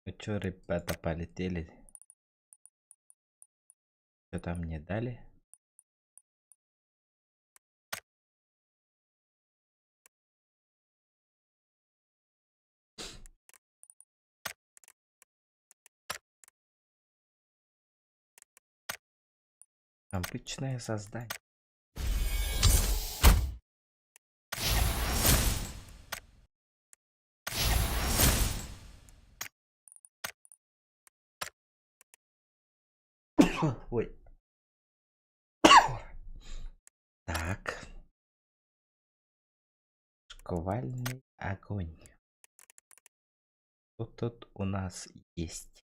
Ну чё, ребята, полетели? Что там мне дали? Обычное создание. Ой. Так. Шквальный огонь. Что тут у нас есть?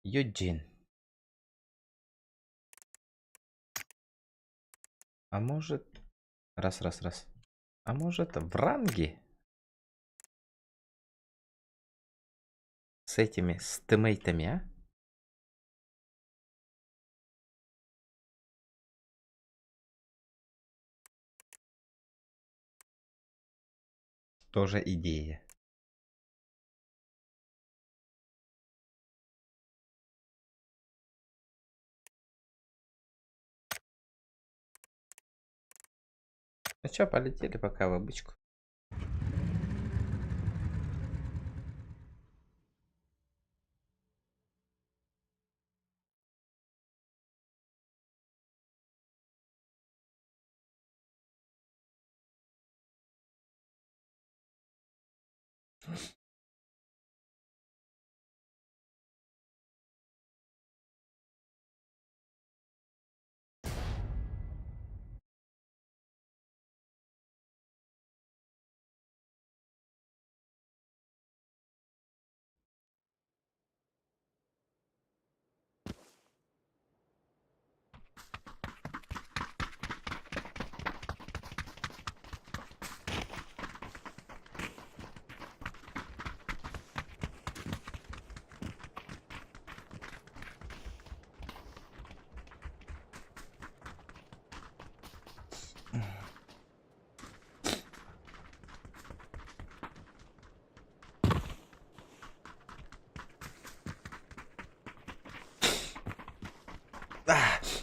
Юджин. А может... Раз. А может в ранге? С этими, с тиммейтами, а? Тоже идея. Ну чё, полетели пока в обычку.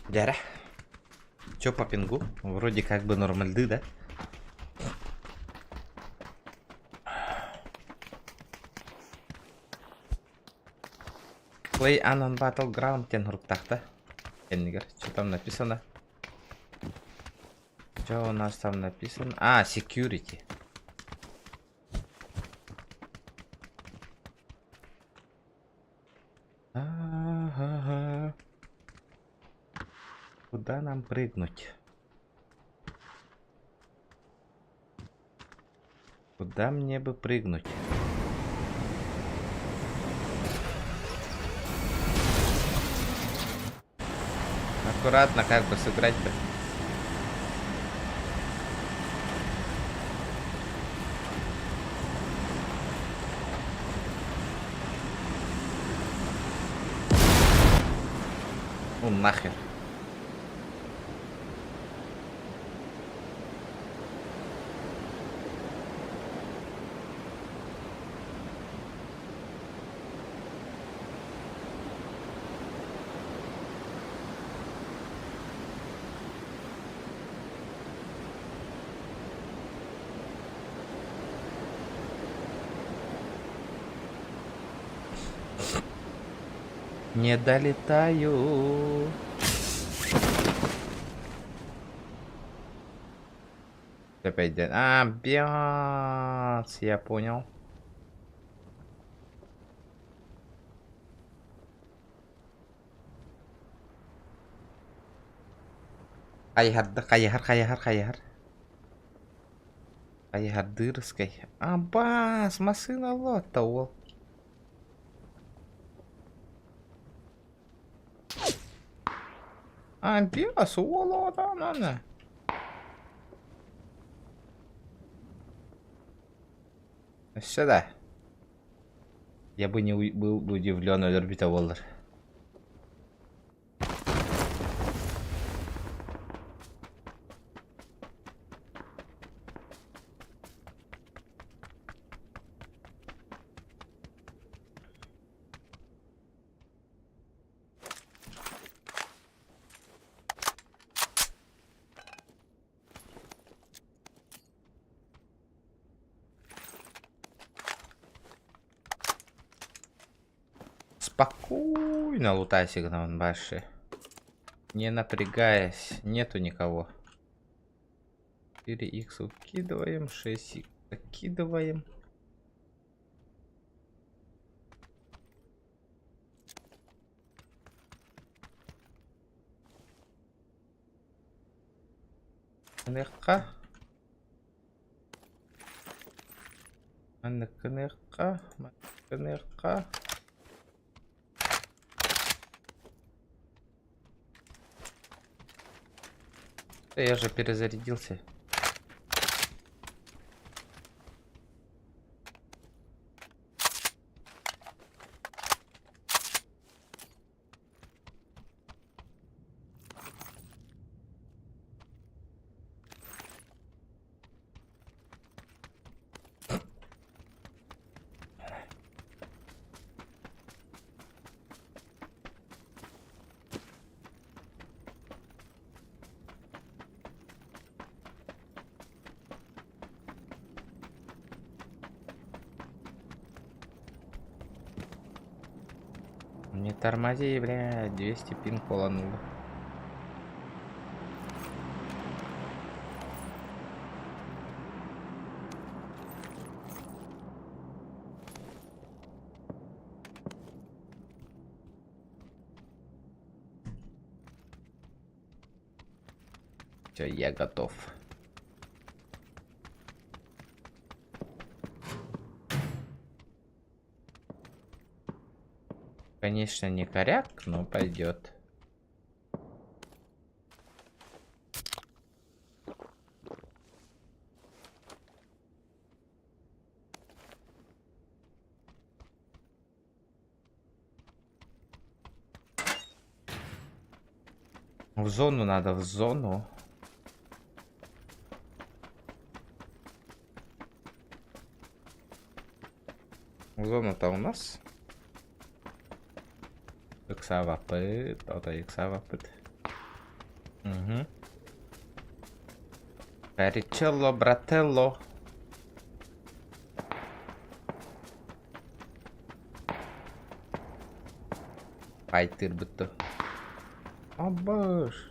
Дядя. Чё по пингу? Вроде как бы нормальды, да? Play Unknown Battleground тен руктахта. Что там написано? Что у нас там написано? А, security. Ага. Куда нам прыгнуть? Куда мне бы прыгнуть? Аккуратно как бы сыграть-то. Ну нахер. Не долетаю. Опять дед. А, бяц, я понял. Кайхар. Кайхардырской. А, бас, машина лота, ол. А, бяц, олота, надо. Сюда. Я бы не был бы удивлен, орбита Воллер. спокойно лутай сигнал большой. Не напрягаясь, нету никого. 4х выкидываем, 6х закидываем. Кыныкка. Кыныкка. Кыныкка. Я же перезарядился. Не тормози, блядь, 200 пин колонуло. Все, я готов. Конечно, не коряк, но пойдет. В зону надо, в зону. Зона-то у нас. Иксавапыт, это иксавапыт. Угу. Паричелло, брателло. Айтыр бутты. Абаш.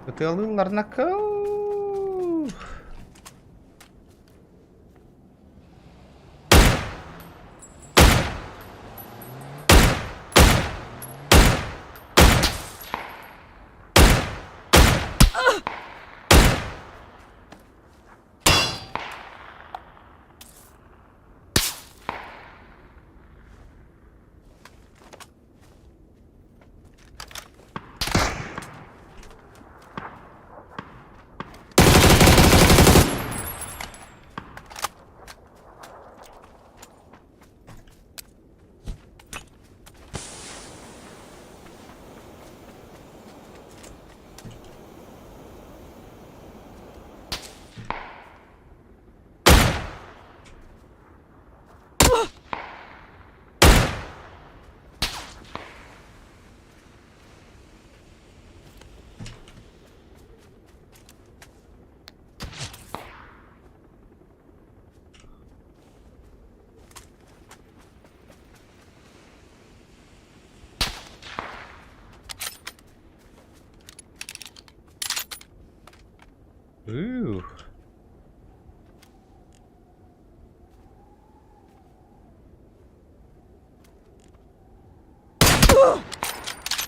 Бутылыларына кыл.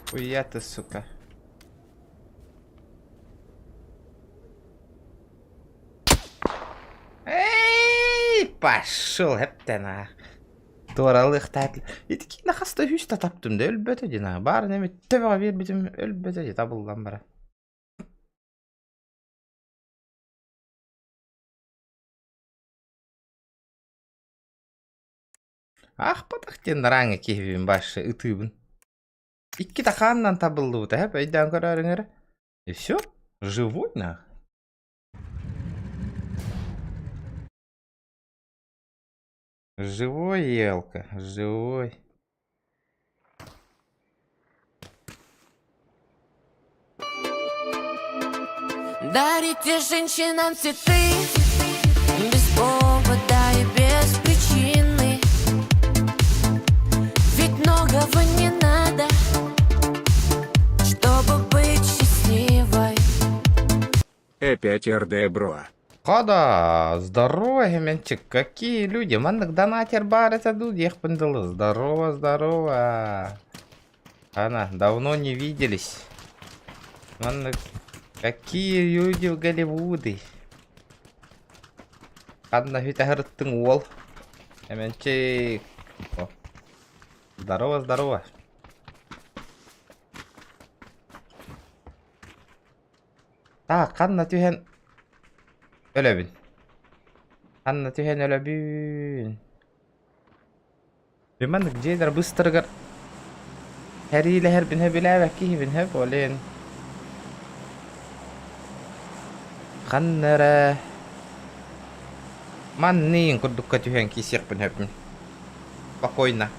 Хуя ты, сука. Эй, пошел, эптена. Туаралык тәтл. Етки нахаста хүшта таптым да өлбөтө дина. Бар неме төбөгө бербитим өлбөтө де табылган бара. Ахпатактен раңы кебин башы ытыбын. Икки таханнан табылды бу та, өйдөн көрөрүңөр. И всё, живой нах. Живой, елка, живой. Дарите женщинам цветы без повода и без причины. Ведь многого не надо, чтобы быть счастливой. Опять РД, бро. Хода, здорово, геменчик, какие люди, маннык донатер бар это тут, ехпындылы, здорово, здорово. Ана, давно не виделись. Маннык, какие люди в Голливуде. Анна Витагрыттың уол. Геменчик. О. Здорово, здорово. Так, Анна түйен өлөбүн. Анна түйен өлөбүн. Биманнык жейдер быстыргар. Хәриле хәрбин хөбіләбәк кейбін хөп олен. Қаннара. Маннейін күрдікка түйен кейсекпін хөпін. Спокойно.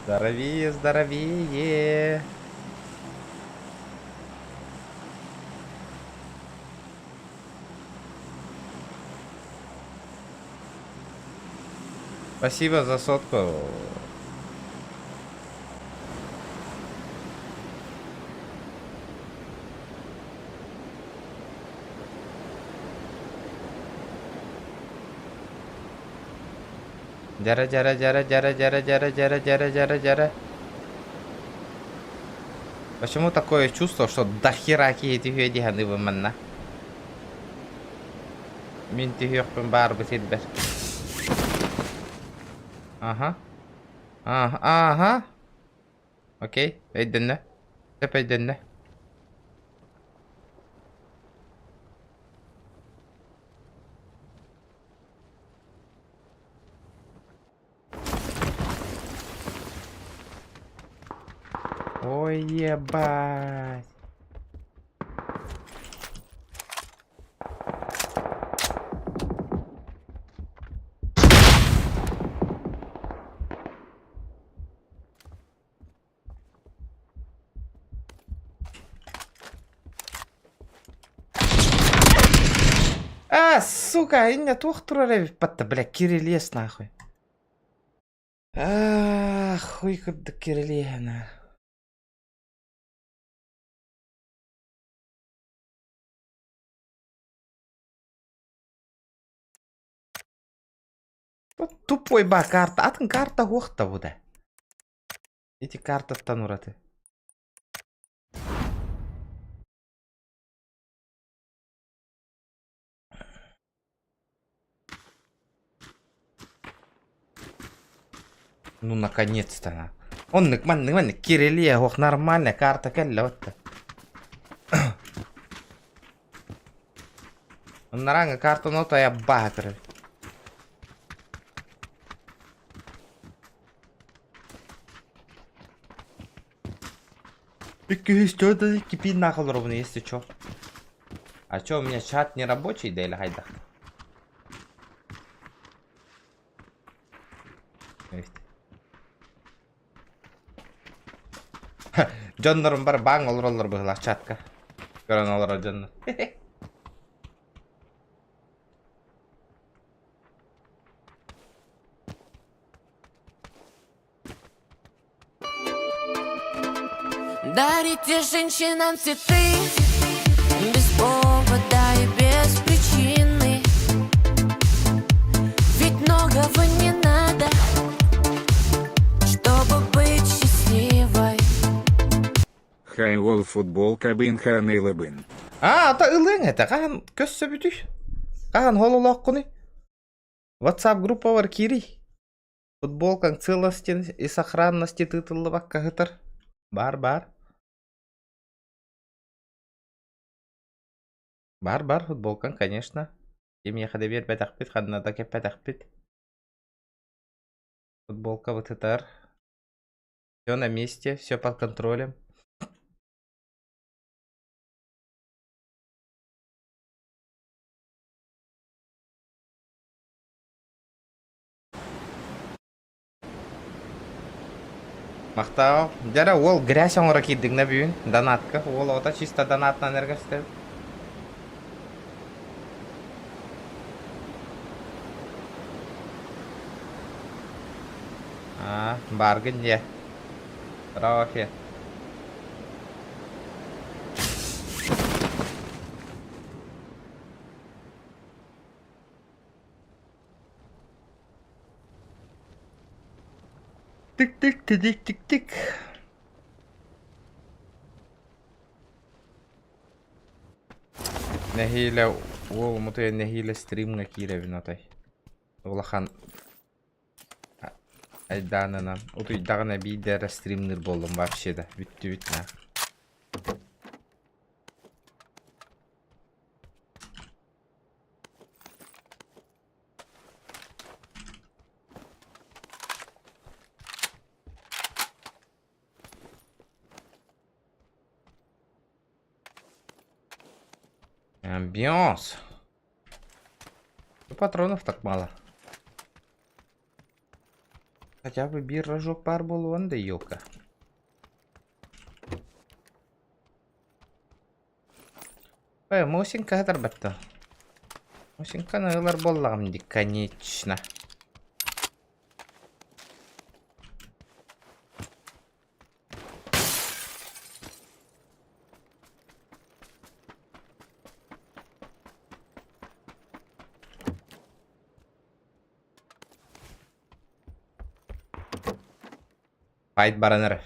Здоровее, здоровее. Спасибо за сотку. Жара, жара, жара, жара, жара, жара, жара, жара, жара, жара. Почему такое чувство, что до хера кейти хүйеди ханы выманна? Мен түйекпін бар бітелбер. Ага. Ага. Окей, өйдінні. Төп өйдінні. Ой, ебать. Сука, иня тухтура ревит патта, бля, Кириллес нахуй. Хуй куда Кириллена. Вот тупой ба карта. Атын карта хохта буда. Эти карты танураты. Ну наконец-то. Он ныкман, Кириллия, ох, нормальная карта, келлётта. Он наранга карту, но то я багр. Что-то кипит нахуй ровно, если чё. А чё, у меня чат не рабочий, да или хайда? Жоннорум бар баң олор быгыла чатка. Көрөн олор жоннор. Дарите женщинам цветы без повода и без причины. Ведь многого не надо, чтобы быть счастливой. Хайвол футболка бин ханылыбын. Ата ылың это, кахан көссө бүтүш. Кахан хололоккуны. WhatsApp группа бар кири. Футболкаң целостен и сохранности тытылы бакка хытыр. Бар. Бар, футболкаң, конечно. Им хада бер бәтәкпит, хадна да кеп бәтәкпит. Футболка вот это. Все на месте, все под контролем. Мактау. Жара ол грязь оңора кийдигне бүйүн. Донатка. Ол ота чисто донаттан эргестеп. Баргын же. Браво, Фе. Тик-тик-тик-тик-тик. Нехиле, ол мутуя нехиле стримга киревин отай. Улахан айданынан. Утуй дагана бидер стримнер болдум вообще да. Бүттү бүтнө. Амбианс. Патронов так мало. Хотя бы бир рожок бар болгон да ёлка. Мосинка хатар батта. Мосинка налар боллагам ди, конечно. Fight baranır.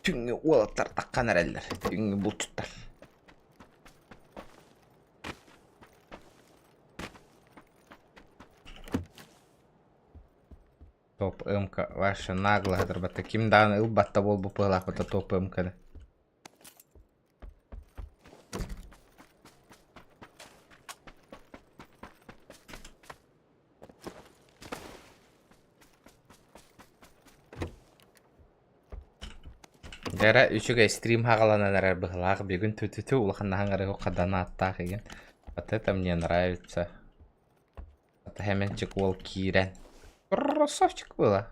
Tüngü oğlatlar takkan ereller. Tüngü bulutlar. Топ МК ваша наглая дроба. Таким дан ылбатта бол бу пылак это топ МК. Жара үчүгө стрим хагаланар быхлак бүгүн түтүтү улаханнахаңары кадана аттак эген. Вот это мне нравится. Это хеменчик вол кирен. Красавчик было.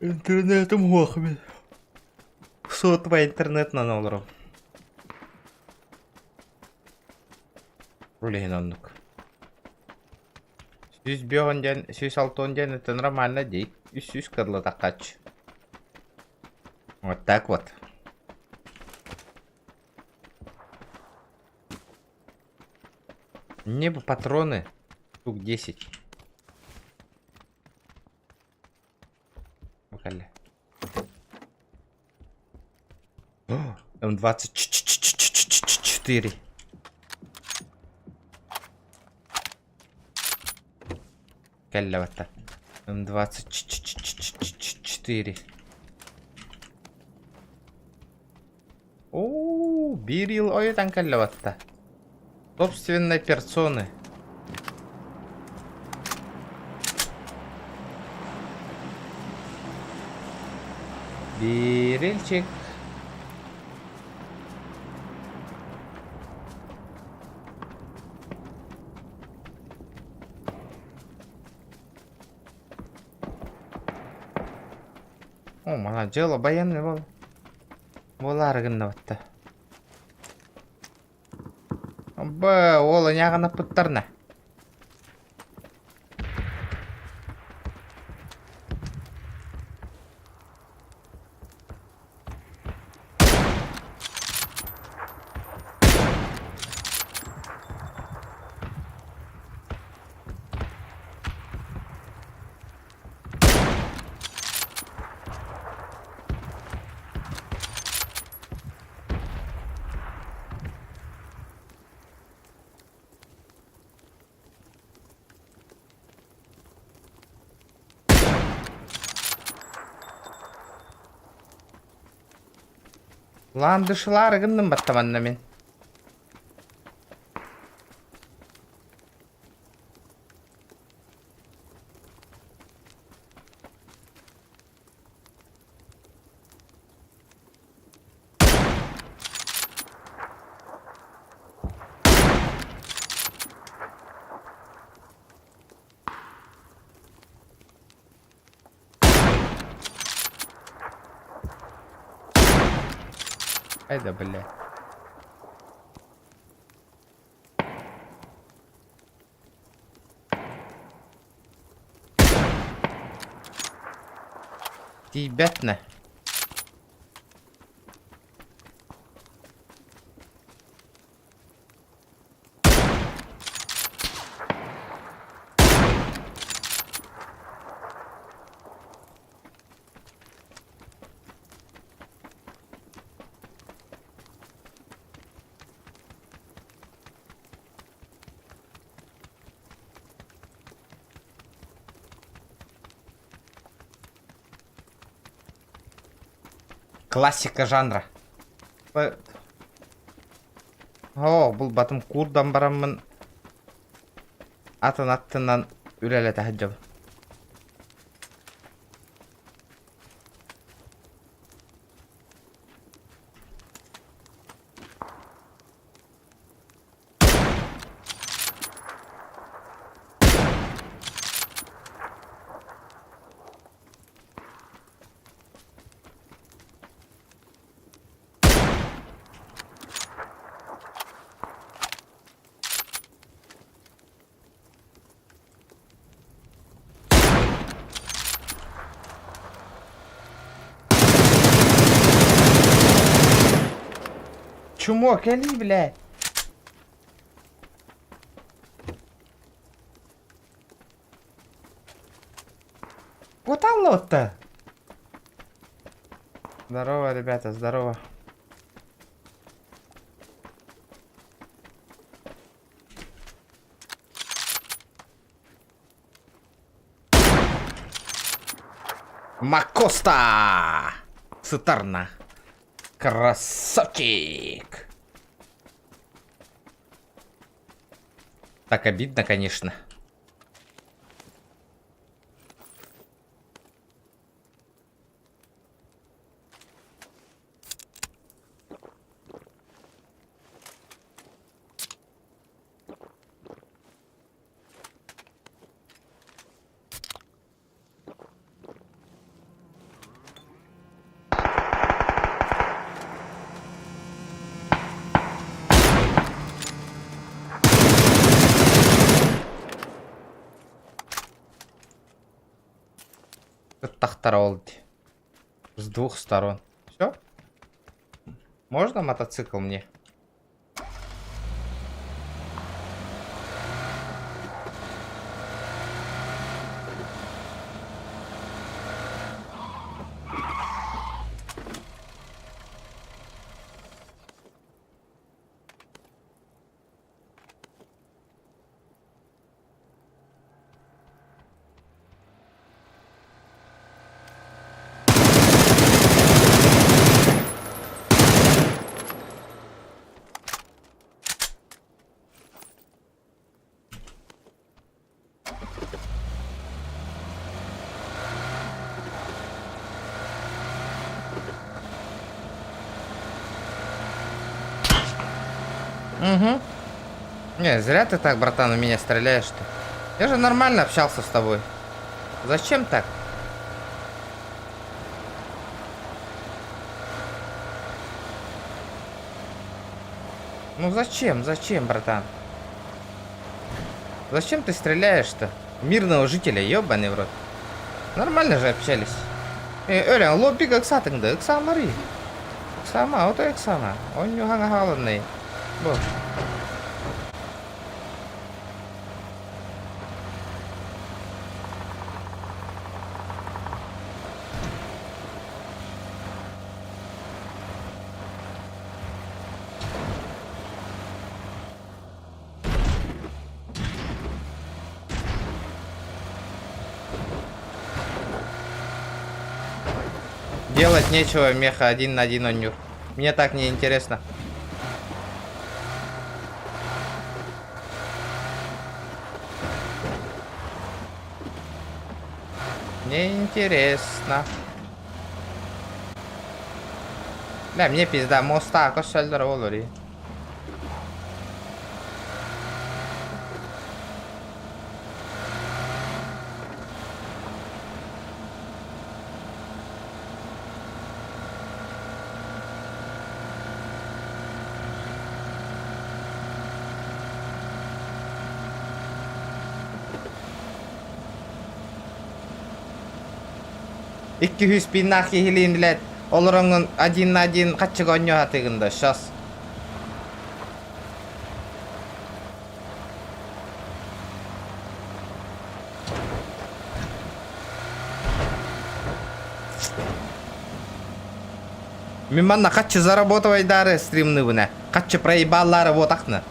Интернетом хохми. Сотва интернет на нолров. Рулейн оннук. Сюз бёгонден, сюз алтонден это нормально дейт. И сюз кырлы такач. Вот так вот. Мне бы патроны. Штук 10. Покали. М24. Каллавата. М24. О, бирил ойтан каллавата. Собственной персоны. Бирильчик. О, мана дело военный был. Боларыгын ватта. Ба, ола нягана пыттарна. Lan dışılar gındım battamanna men. Ай да, бля. Ребятна. Классика жанра. О, бұл батым курдан барамын. Атын аттынан үрелі тәхджабы. Чумок, али, блядь. Вот оно-то. Здорово, ребята, здорово. Макоста! Сатарна. Красавчик! Так обидно, конечно. Тахтаролд. С двух сторон. Все? Можно мотоцикл мне? Угу. Не, зря ты так, братан, у меня стреляешь-то. Я же нормально общался с тобой. Зачем так? Ну зачем, братан? Зачем ты стреляешь-то? Мирного жителя, ёбаный в рот. Нормально же общались. Öyle lobby kaksaatыңды, ыксамари. Ыксама, ото ыксама. Он юхаңа халынный. Bu. Делать нечего, меха 1 на 1 онюр. Мне так не интересно. Неинтересно. Бля, мне пизда, моста, кошельдер олори. 200 bin naki hilin ilet. Olurunun один на один kaçık oynuyor hatığında şas. Мен манна качы заработавайдары стримны бuna. Качы проебаллары ботакны.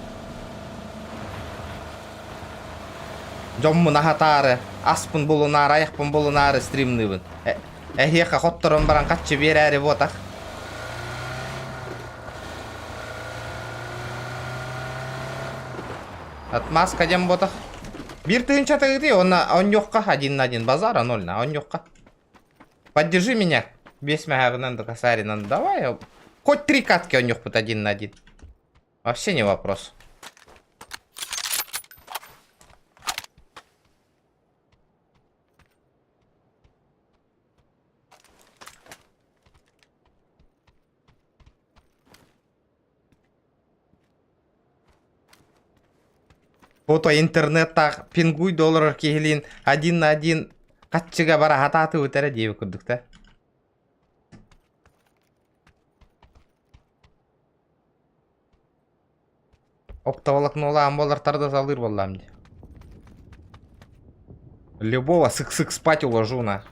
Жоммун ахатары, аспын болунары, аяқпын болунары стримны бун. Эхеха хотторун баран качы берәри ботак. Отмазка дем ботак. Бир тыынча тыгыты, он жоққа, 1 на 1 базара 0 на, он жоққа. Поддержи меня. Без мягагынан до косарина. Давай. Хоть 3 катки он ёхпут 1 на 1. Вообще не вопрос. Фото интернетта пингуй доллар кегилин 1 на 1 катчыга бара хататы өтәрі дейбі күрдік та. Оптоволокно олағын болартарды залыр болам де. Любого сык-сык спать уложу на.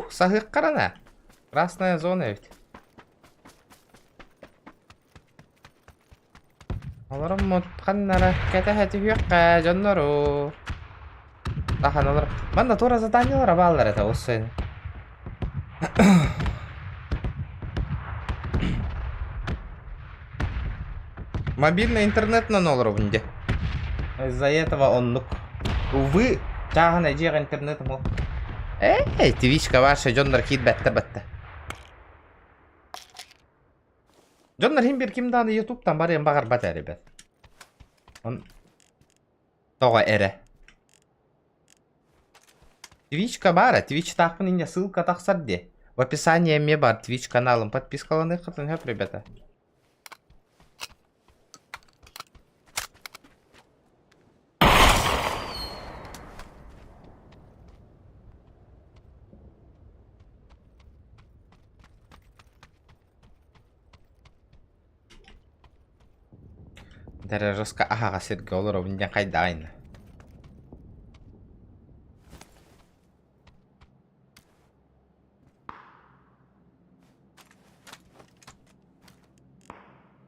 Сағық қарана. Красная зона ведь. Оларым мұтқаннары кәті үйеққа жонлару. Тахан олар. Манда тура заданиялар абалар это осы. Мобильный интернет на 0 уровне. Из-за этого он нук. Увы, тағына жег интернет мол. Эй, твичка ваша, жондар хит бәтті. Жондар хим бір кимданы ютубтан барайын бағар бәті ребят. Он тоға әрі. Твичка бара, твич тақпын инде ссылка тақсар де. В описании ме бар твич каналым, подпискаланы қытын хөп, ребята. Дәрі жосқа ахаға серге олар обынден қайда айны.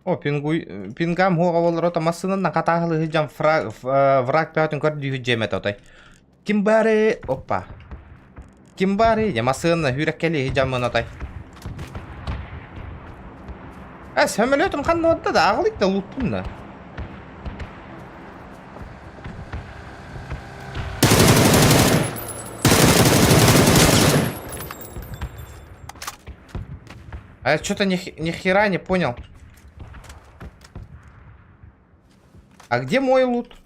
О, пингам хуға олар ота масынынан қатағылы хыджам враг пәйтін көрді хыджем әт отай. Ким бәрі? Опа. Ким бәрі? Я масынынан хүреккелі хыджамын отай. Сөмелетім қанны отта да ағылық да лутпын да. А я что-то ни хера не понял. А где мой лут?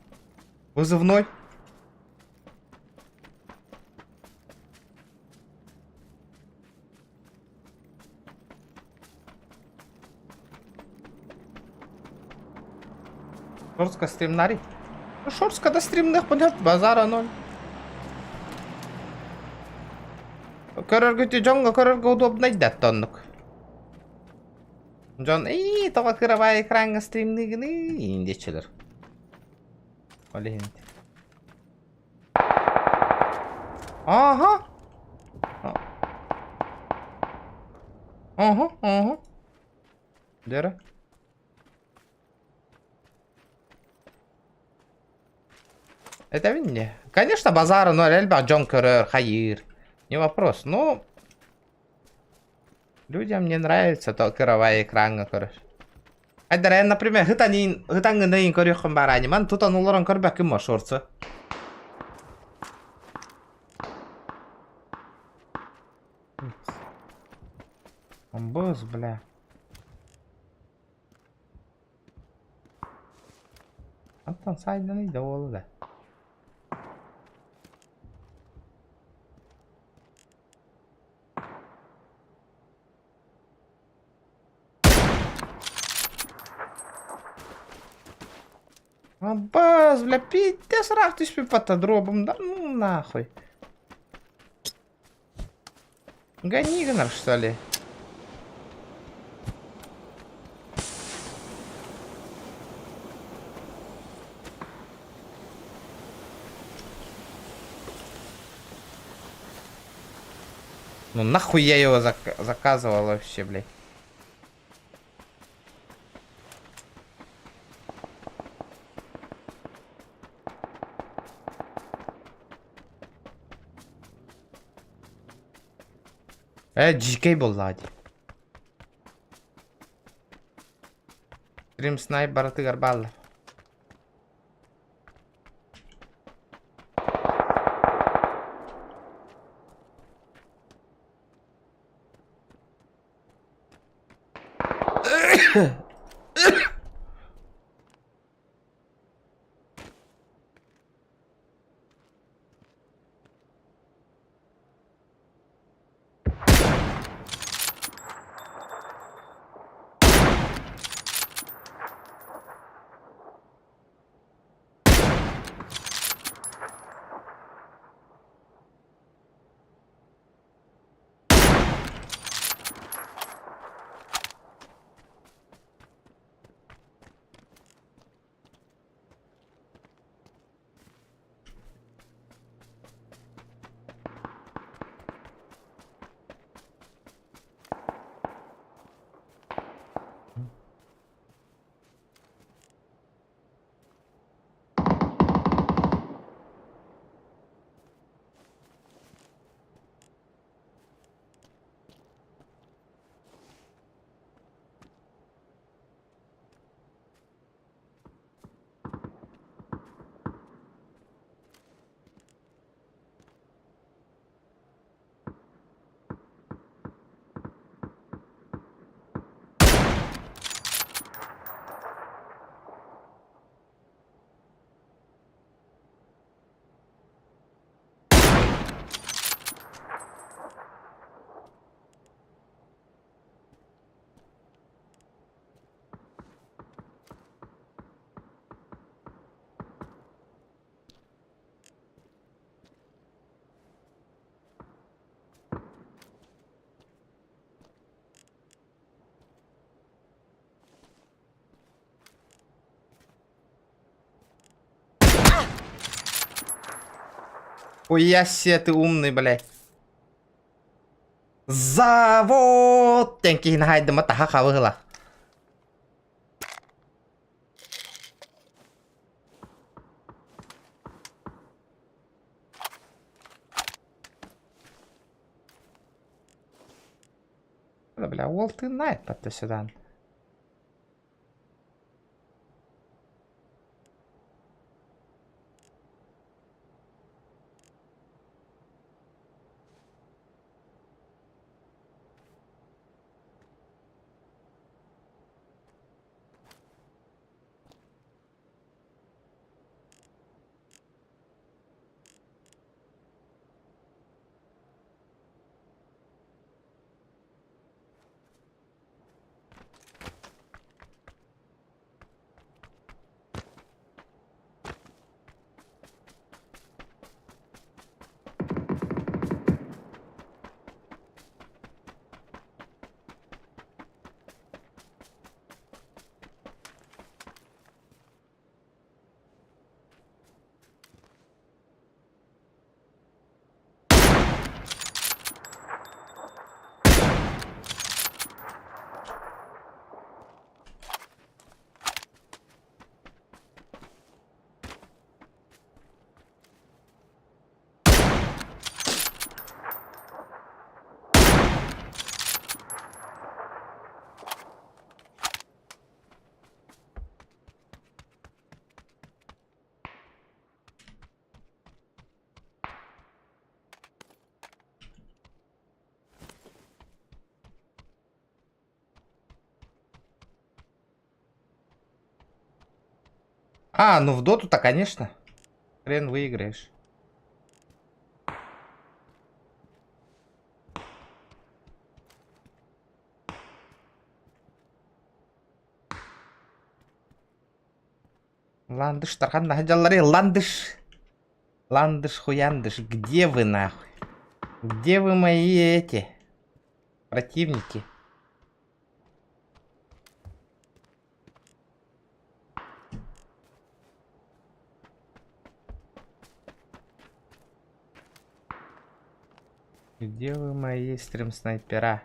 Вызывной. Шорстка стримнари. Ну, шорстка до стримных понят, базара 0. Көрөргөтү жоңго көрөргө удобно айдат тоннук. Джон, тоға кырабай экранға стримнигini индечелер. Олейінді. Ага. Ага. Дері. Это винне. Конечно, базара, но эльбак Джон көрөр, хайыр. Не вопрос, но... Людям не нравится то кыровая экранга, короче. Айдар, я, например, хытаңын көрөккөн бар аниман, тутан уларан көрбәк кім шорцы. Он босс, бля. Антон сайдан иде олы да. Абаз, бля, пиздец, рах ты с патодробом, да ну нахуй. Гони, Гнар, что ли? Ну нахуй я его заказывал вообще, блядь. GK был лади. Стрим снайпер ты горбал. Хуя себе ты умный, блядь. Завод! Тенки нахай дыма таха хавыгла. Бля, Уолты Найт подто сюда. А, ну в доту-то, конечно. Хрен выиграешь. Ландыштар қандай хаджалар, ландыш. Ландыш, хуяндыш, где вы нахуй? Где вы мои эти противники? Где вы мои стрим-снайпера?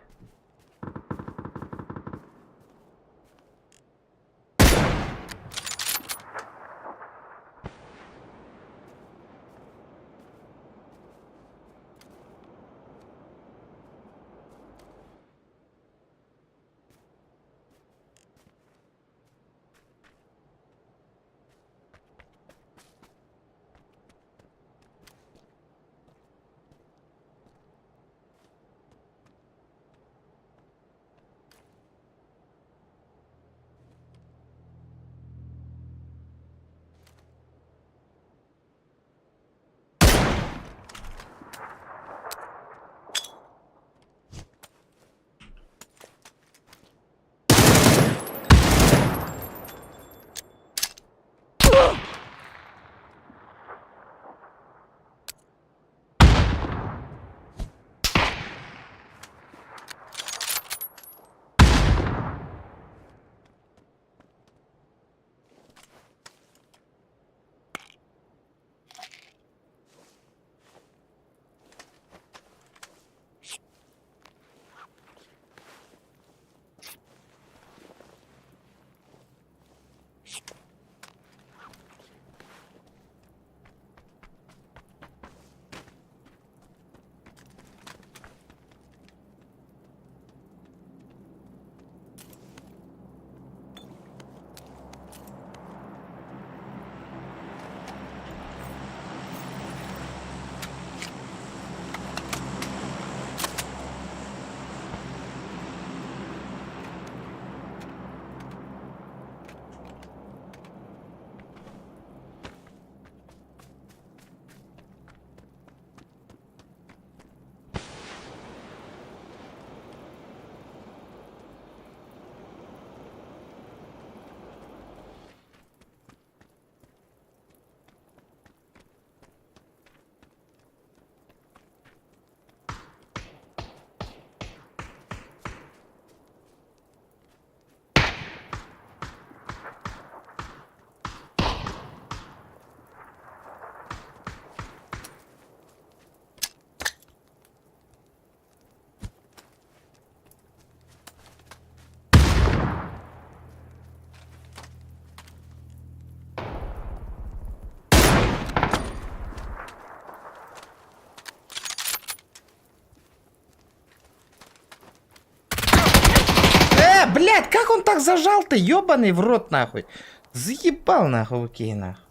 Блядь, как он так зажал-то, ёбаный в рот, нахуй. Заебал, нахуй, окей, нахуй.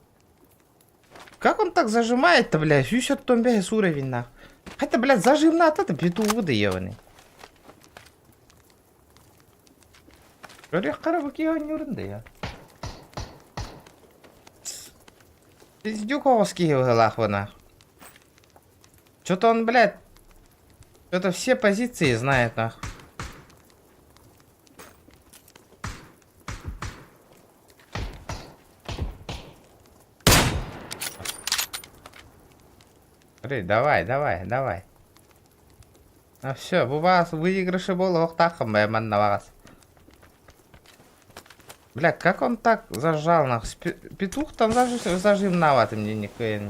Как он так зажимает-то, блядь, 175 уровень, нахуй. Хотя, блядь, зажим надо, это петух ебаный. Орех карабуки не урынды, я. Пиздюк овский нахуй, нахуй. Что-то он, блядь, что-то все позиции знает, нахуй. Давай, давай, давай. Ну все, у вас выигрыши было охтахом, байман на вас. Бля, как он так зажал, нахуй? Петух там зажим наваты мне никакой.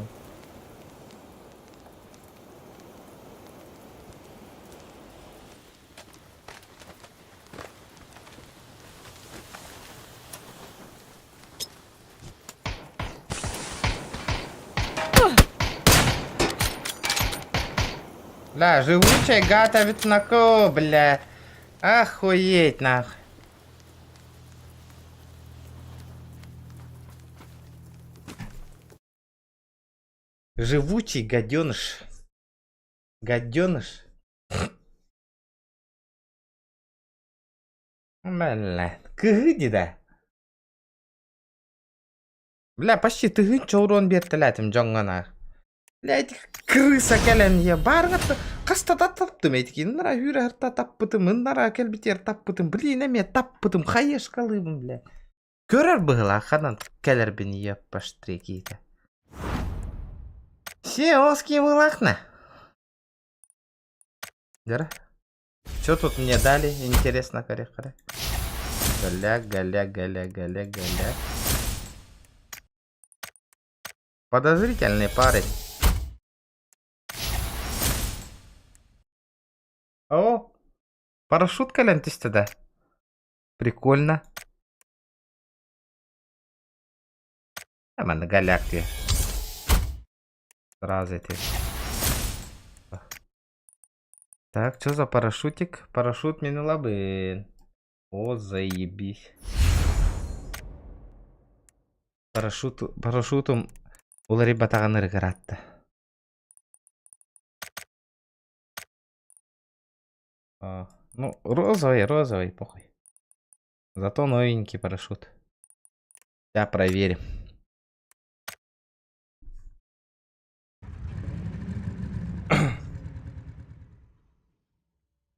Бля, живучая готовит на ко, бля. Охуеть, нахуй. Живучий гаденыш. Гаденыш. Бля, кыгыди да. Бля, почти тыгынча урон бертелятим жоңгана. Бля, этих крыса келен я баргатты. Кастада таптым этики. Нара юрерта таппытым, нара келбитер таппытым. Блин, эме таппытым. Хаеш калыбым, бля. Көрөр быгыла канан келер бини яппаштре кийте. Сеоский вылахна. Дара. Что тут мне дали? Интересно, корректно. Галя. Подозрительный парень. О, парашютка лентись да. Прикольно. А мене галактия. Сразу эти. Так, что за парашютик? Парашют минулабын. О, заебись. Парашютом улари батаганы рыгаратты. Ну, розовый, похуй. Зато новенький парашют. Я проверим.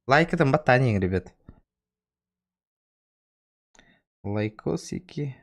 Лайк это ботаник, ребят. Лайкосики.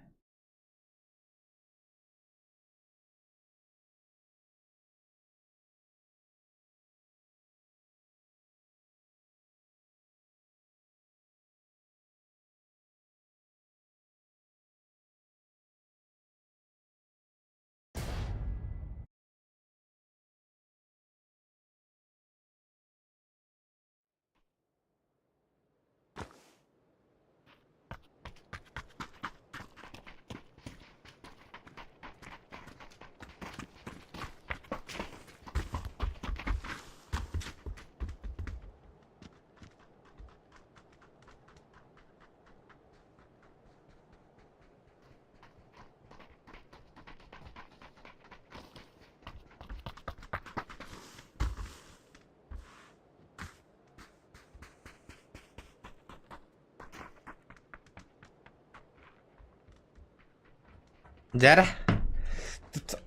Жара.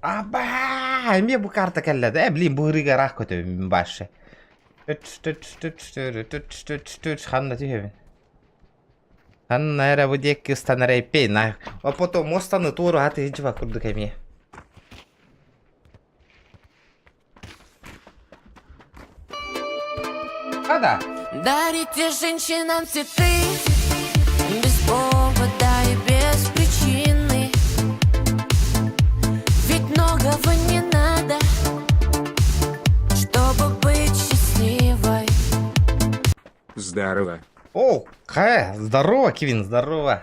Аба, мне bu karta kelledi. Bileyim bu hırıga rak kötü başı. Ханна тихо. Ханна era bu diye ki станарей пейна. А потом остану туру, а ты чего курдук мне. Да. Дарите женщинам цветы без повода и без причины. Ведь многого не надо, чтобы быть счастливой. Здорово. О, Хая, здорово, Кевин, здорово.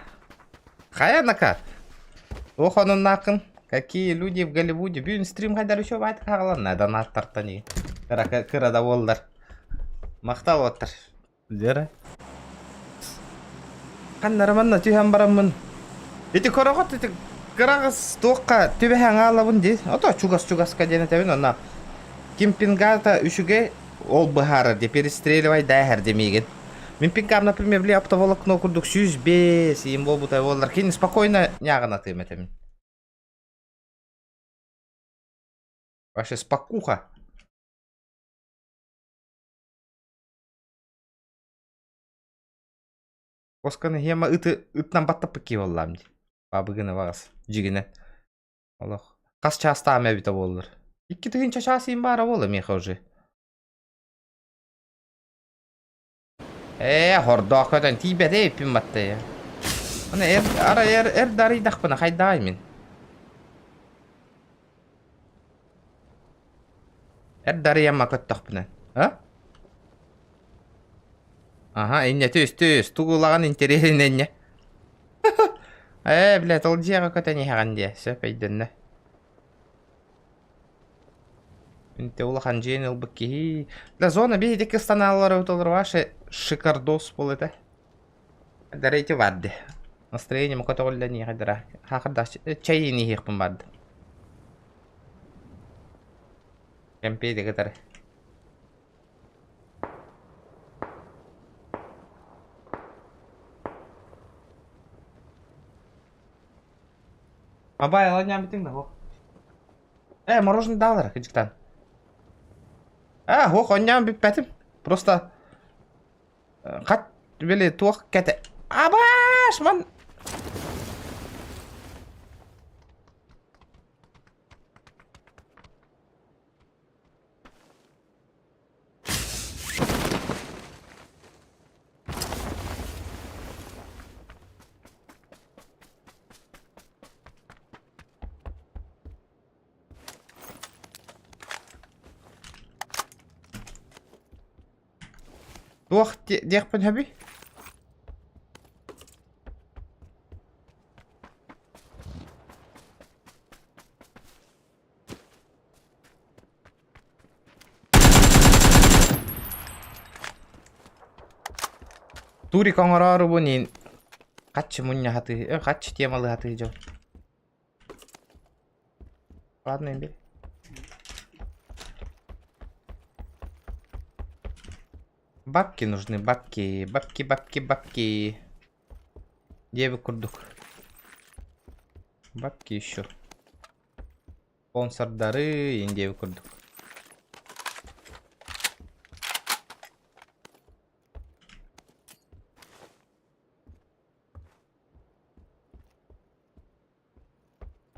Хая нака. Ох, он накын. Какие люди в Голливуде. Бюн стрим хайдар еще байт кагалан. Надан аттартани. Кырада болдар. Мақтал отыр. Жара. Қаннарманна түйен барамын. Эти корогот, эти кырагыз тоққа төбеһен алабын дей. Ото чугас-чугаска дене тебен. Онна кемпингата үшіге ол бахары де перестреливай дайхар демеген. Мен пингам, например, бли оптоволокно курдук 105 им болбутай болдар. Кейін спокойно нягана тыметемін. Вообще спокуха. Осканы хема ытнан баттап пыки боллам ди. Бабыгыны багас. Жигине. Аллах. Кас часта аме бита болдыр. Икки тыгын чачасыйын бара болы меха уже. Хордоқ көтен тибеде еппин батты я. Ана эр дарыйдақ бұна қайдай мен. Эр дарыяма көттіқ бұна. Ага, инне төс, туғылаған интересін инне. Блядь, ол жеға көтен ехаған де, сөп айдынны. Инте улахан жейін ұлбық кейі. Зона бейдекі станалары өтілір ваши шикардос бол это. Дарейте варды. Настроение мұқыты қолда не қадыра. Хақырда чайын ехпін барды. Кәмпейді қытары. Абай, аланям бітің да, хоқ. Мороженый далар, кәжіктан. Хоқ, онням біп бәтім. Просто... Қат, бәлі туақ кәті. Абаш, ман... Туох дехпен хаби? Тури коңорору бунин качы мунья хаты, качы темалы хаты жо. Ладно, инди. Бабки нужны, бабки, бабки, бабки, бабки. Где вы курдук? Бабки еще. Спонсордары, инде вы курдук.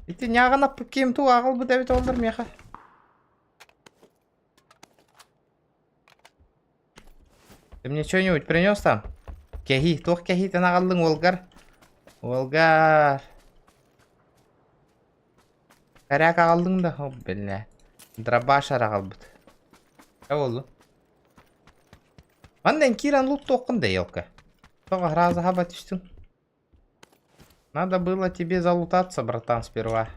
Ити няғана кем ту ағыл бұ дәбет олдар меха. Ты мне что-нибудь принес там? Кехи, тох кехи ты нағалдың олгар. Олгар. Кәрәк ағалдың да. О, біліне. Драбашар ағал бұд. Қа олу? Манден киран лут тоқын да елка. Тоға разы хаба түштің. Надо было тебе залутаться, братан, сперва.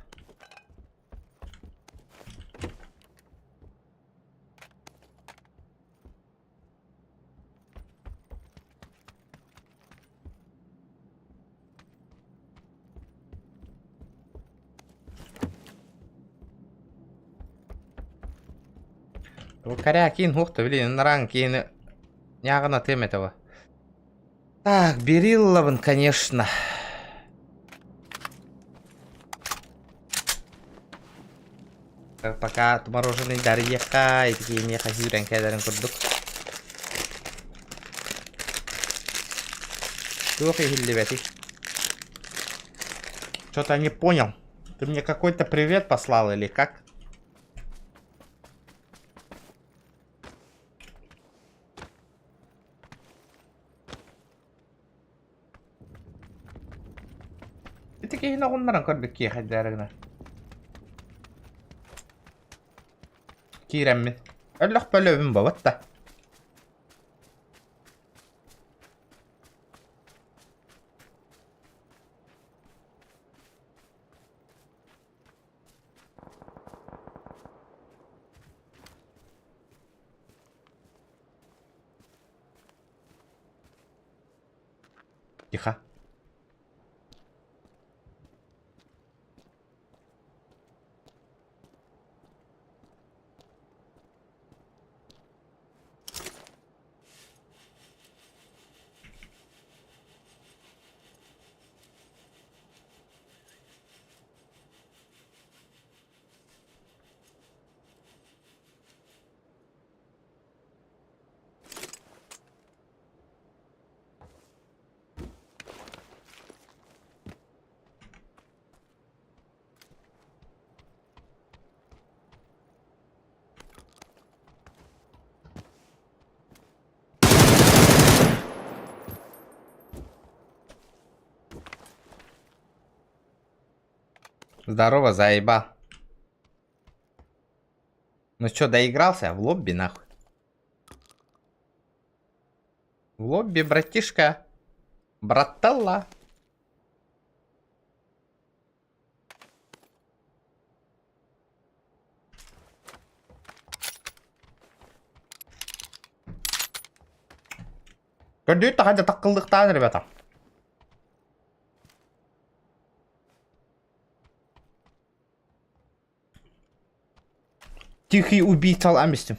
Коря кин хухта, блин, наран кин. Нягана тем этого. Так, Берилловын, конечно. Пока мороженый дарьяка и такие меха юрен кайдарын курдук. Слухай, хилливети. Что-то не понял. Ты мне какой-то привет послал или как? И такие на гоннаран курдук хайдарына. Kiiremmin. Älläh pölövin bavatta. Тихо. Здорово, заебал. Ну чё, доигрался? В лобби, нахуй. В лобби, братишка. Браталла. Көрдүйтті қайда таққылдықтан, ребята. Тихий убийца амистим.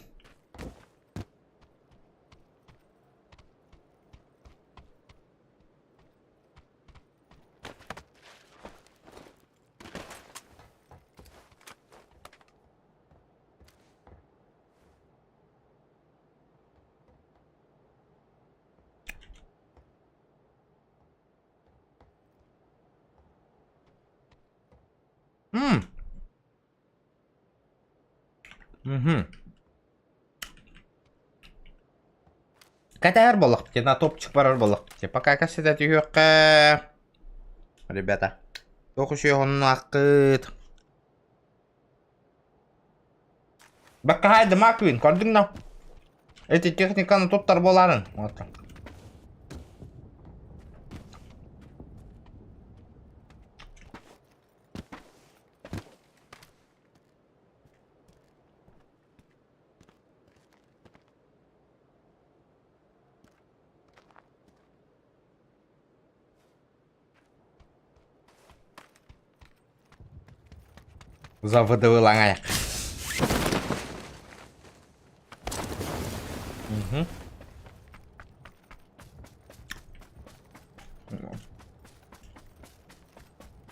Катаяр болық бітте, на топчик барар болық бітте. Пока кәседі түйеққа. Ребята. Тоқыш еғының ақыт. Баққа хайды Маквин, көрдің нау? Эти техниканы топтар боларын. Вот. За ВДВ лаңаяк.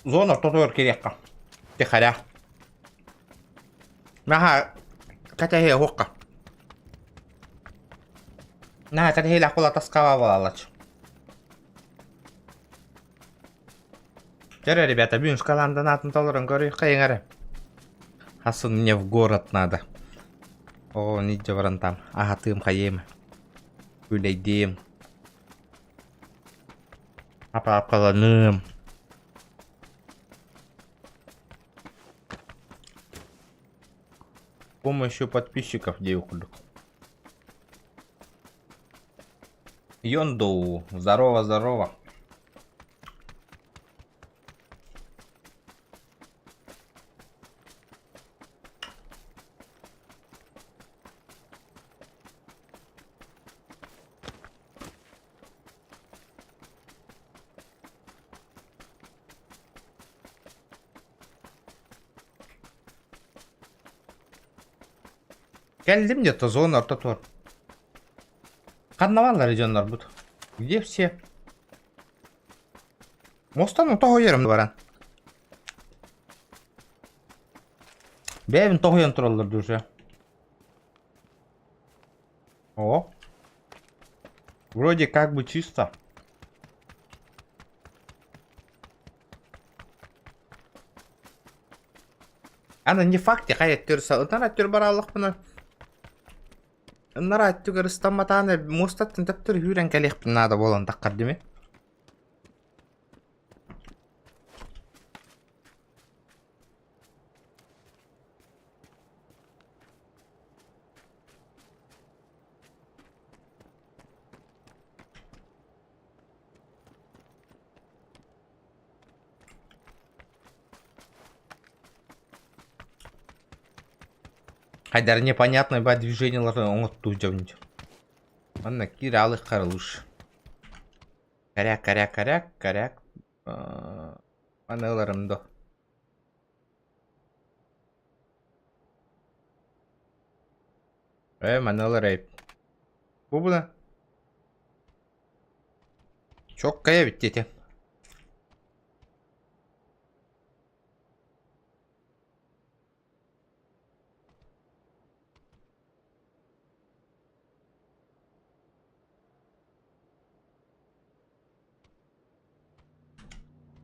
Зона тотор керекка. Тихаря. Наха катахе хокка. Наха катахе лахула таскава валалач. Теперь, ребята, бюн шкалан донатом толорон говорю, кайнгары. Хасын мне в город надо. О, нидже варан там. Ага, тым хаем. Күлейдем. Апаланым. С помощью подписчиков девушек. Йондоу. Здорово, здорово. Geldim где-то зона Ортотор. Карнавал регионlar bu. Где все? Мостан того yerim баран. Бевин того ен тураллар уже. О. Вроде как бы чисто. Ана не факт, я хайт тюрса. Утана тюрбараллах бuna. Нара түгөр стаматаны мостаттын таптыр хүрен келек надо болон таккар деме. Хайдар непонятный ба движенияларды оңоттуу жабынчы. Анна киралы карылыш. Коряк. Аналарымды. Маналар айып. Бу буна. Çok kaya bitti.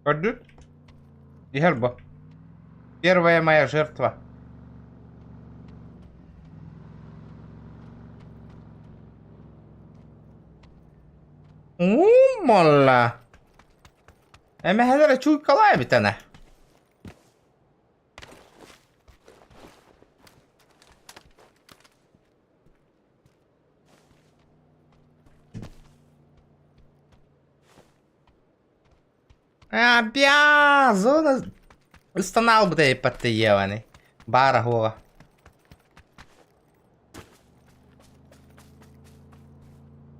Пойдут? Герба. Первая моя жертва. Уммалла. Эме хәзер чуй калай бит ана. Бя, зона устанал буде патиєваний. Бара гова.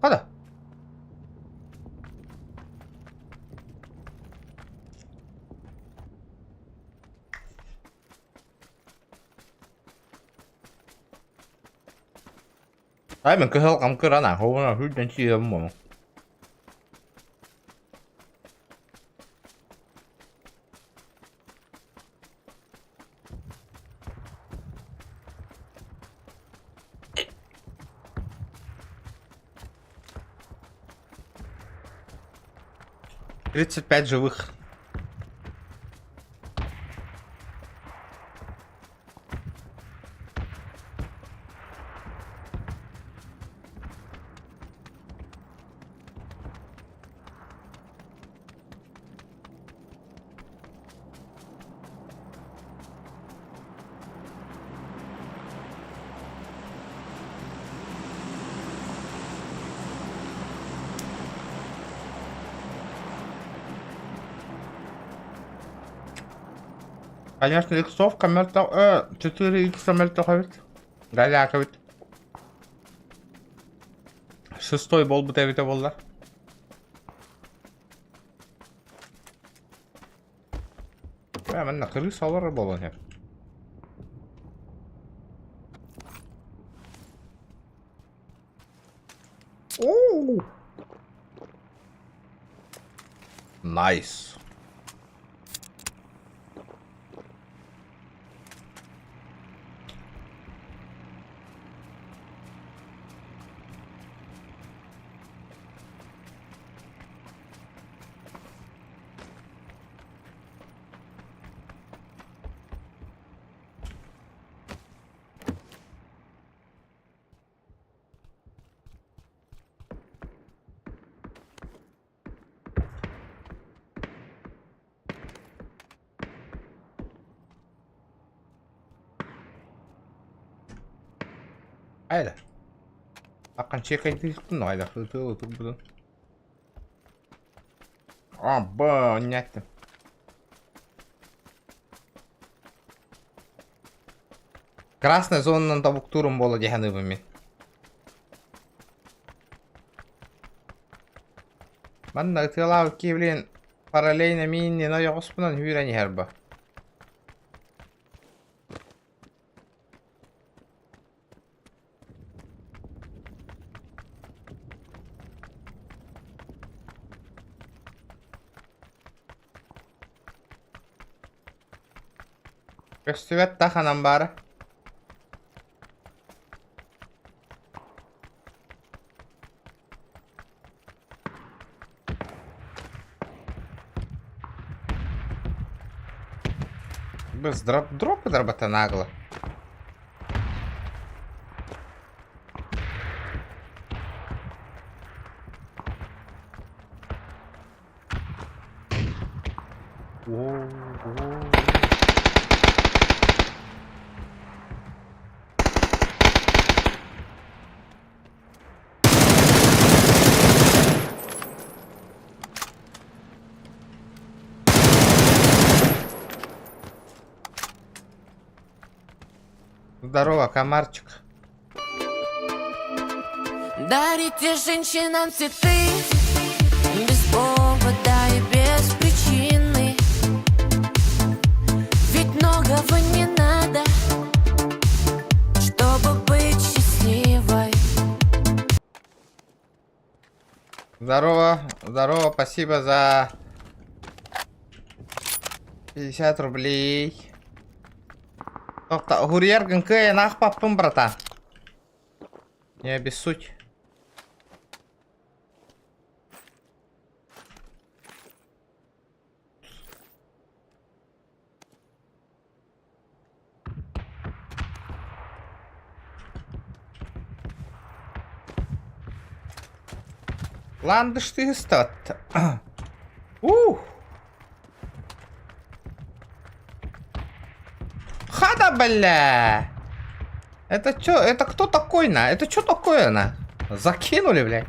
Хода. Đấy mình cứ không cứ đó nào hú nó hú đến chia mà. Тридцать пять живых. Конечно, иксовка мертв... 4 икса мертвовит. Галяковит. Шестой бол bu tevite bollar. Hemen крыса алар болон hep. Оу! Nice. Haydi. Akan çekaydı yıktın haydi. Hıtı buradan. Аба, нятно. Красная зона табук турум боло дегенибими. Мен нагтылау кивлин параллельно минни на йогоспунан хүрени херба. Көстүбет таханан бары. Без дропы дробота нагло. Здорово, комарчик. Дарите женщинам цветы без повода и без причины. Ведь многого не надо, чтобы быть счастливой. Здорово, здорово, спасибо за 50 рублей. Гурьер гнк нах папым, братан. Не обессудь. Ландыш ты стат. Хада, бля. Это чё? Это кто такой, на? Это чё такое, на? Закинули, бля.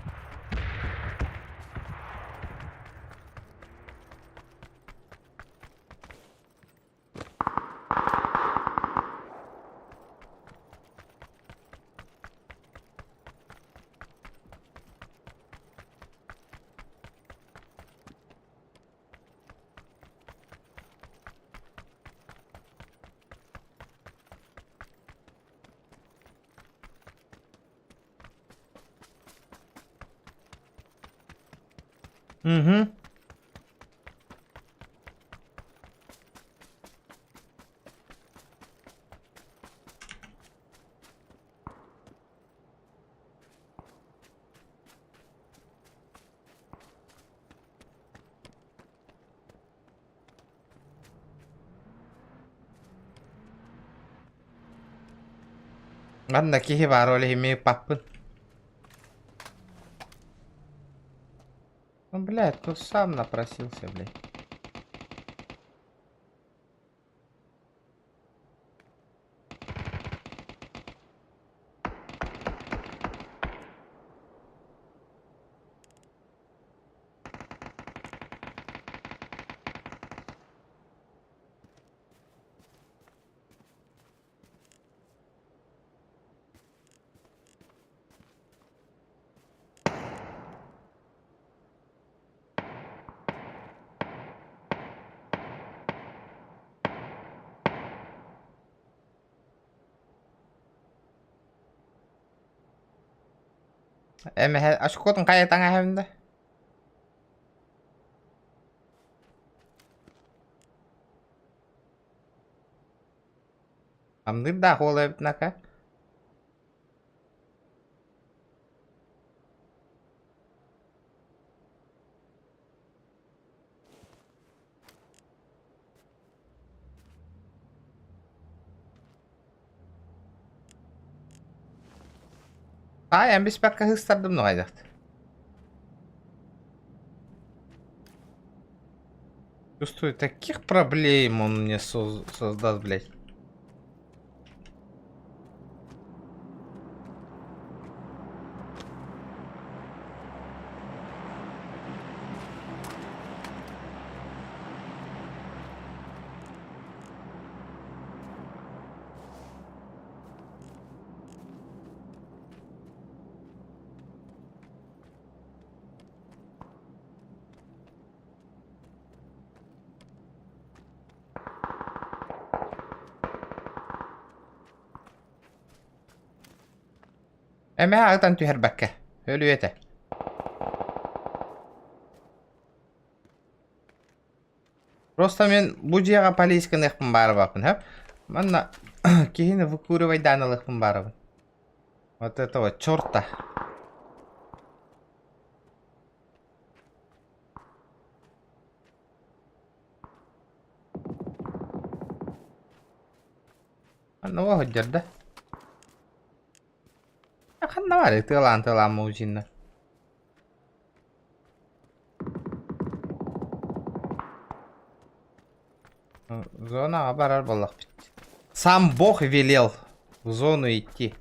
Угу. Ладно, кихи вароли имею папы. Ну, блядь, тут сам напросился, блядь. Эме ашкотун каятаңа хэмдэ. Амдыр да холы битнака. Я без пока хыстардым нойдат. Чувствую, таких проблем он мне создаст, блядь. Эме ағытан түйер бәкке. Өлі еті. Просто мен бұл жеға полискін еқпін бары бақпын, хэп? Манна кейіні выкуривай даныл еқпін бары бақпын. Вот этого чорта. Манна оғы жерді. Қанда бар ек тылан мұжинна. Зонаға барар болақ бітті. Сам Бог велел в зону идти.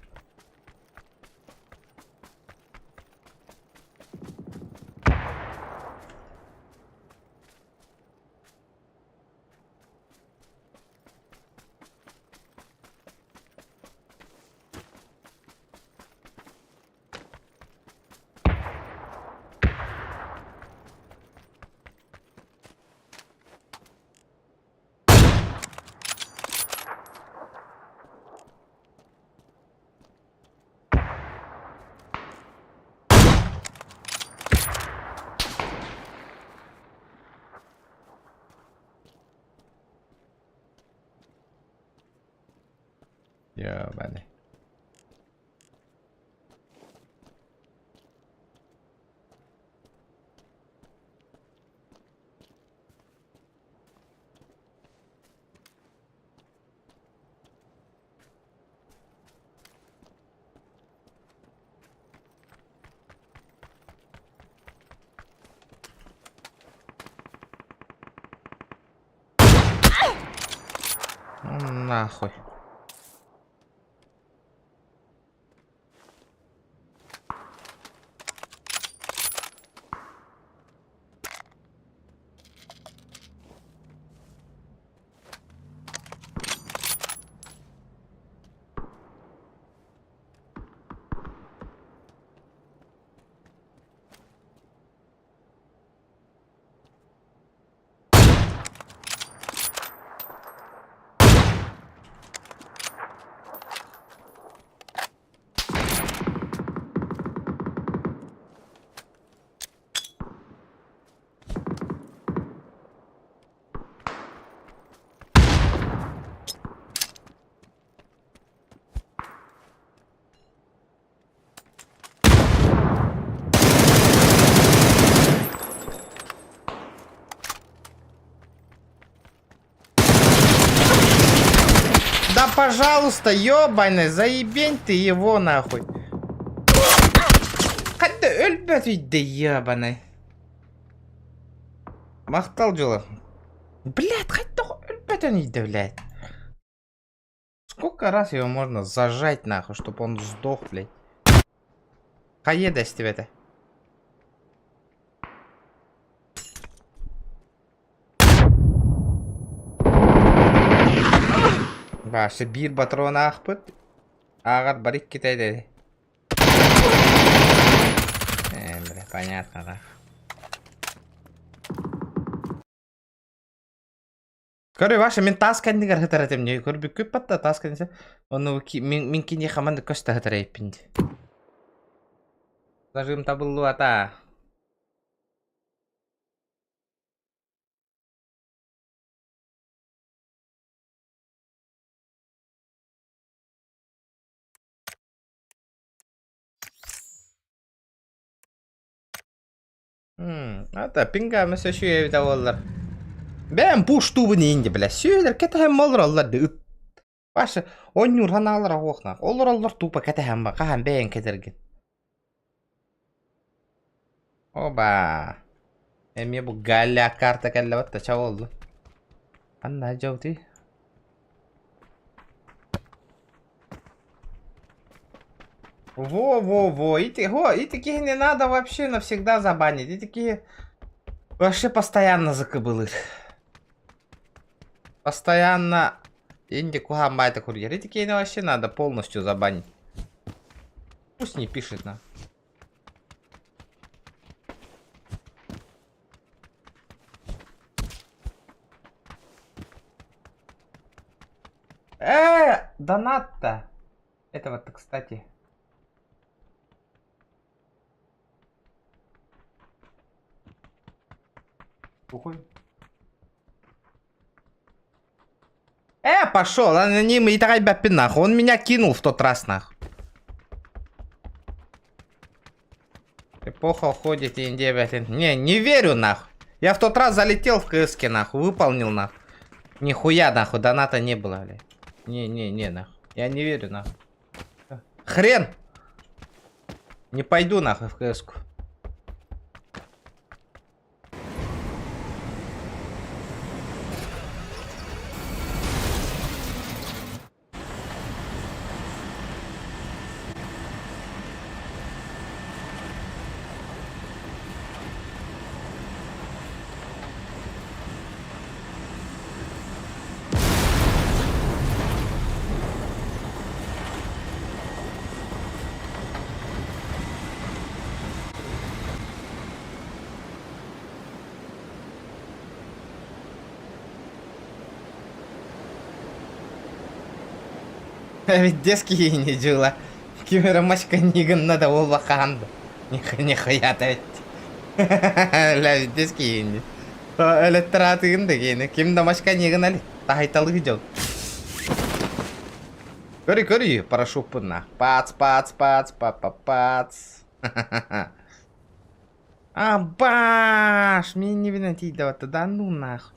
Ёбаный. Нахуй. Да пожалуйста, ёбаный, заебень ты его нахуй. Хәтті өлбәт үйді, ёбаный. Мақтал жолы. Блядь, хәтті өлбәт үйді, блядь. Сколько раз его можно зажать нахуй, чтобы он сдох, блядь. Хаеда с тебя-то. Башы бир патрон ақпыт. Ағар барик кетай деді. Бля, понятно, да. Көрі башы, мен тас кәндігер ғытар әтем. Көрі көп батта тас кәндісе. Оны мен кенде қаманды көсті ғытар әйіппінде. Зажим таблуата. Ата пинга mesela şu evde olurlar. Ben push tubunu indi bile. Söyler ketehem olur onlar da. Başı 10 yurhan alır oğna. Olur tupa ketehem bak. Kahan beğen ketergin. Oba. Emi bu galla karta kelle batta çav oldu. Anna cavdi. Во. И таких не надо вообще навсегда забанить. И такие вообще постоянно закобылы. Постоянно инди кухамайта курьер. И такие вообще надо полностью забанить. Пусть не пишет на. Донат-то. Это вот, кстати. Уходим. Пошел, аноним и тарайбапи нахуй. Он меня кинул в тот раз нахуй. Эпоха уходит и не верю нахуй. Я в тот раз залетел в КСке нахуй, выполнил нахуй. Нихуя нахуй, доната не было, блядь. Не нахуй. Я не верю нахуй. Хрен! Не пойду нахуй в КСку. Ведь детские не дела. Кибермачка ниган надо волваханду. Нихуя ведь. Ля ведь детские не. Электраты индегейны. Ким дамачка ниган али. Тахайталых жол. Кори, прошу пына. Пац. Баш! Мне не винать давай, да ну нахуй.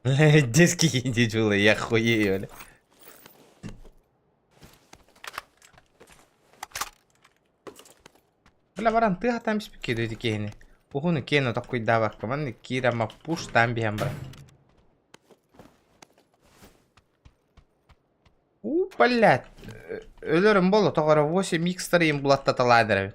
Детские индивидуалы, я хуею, бля. Бля, баран, ты там спикируй дикейни. Ухуну кейну такой давак, команды кира мапуш там биям, бра. Блядь. Ölürüm bolu, toqara 8 микстарим булатта таладыр.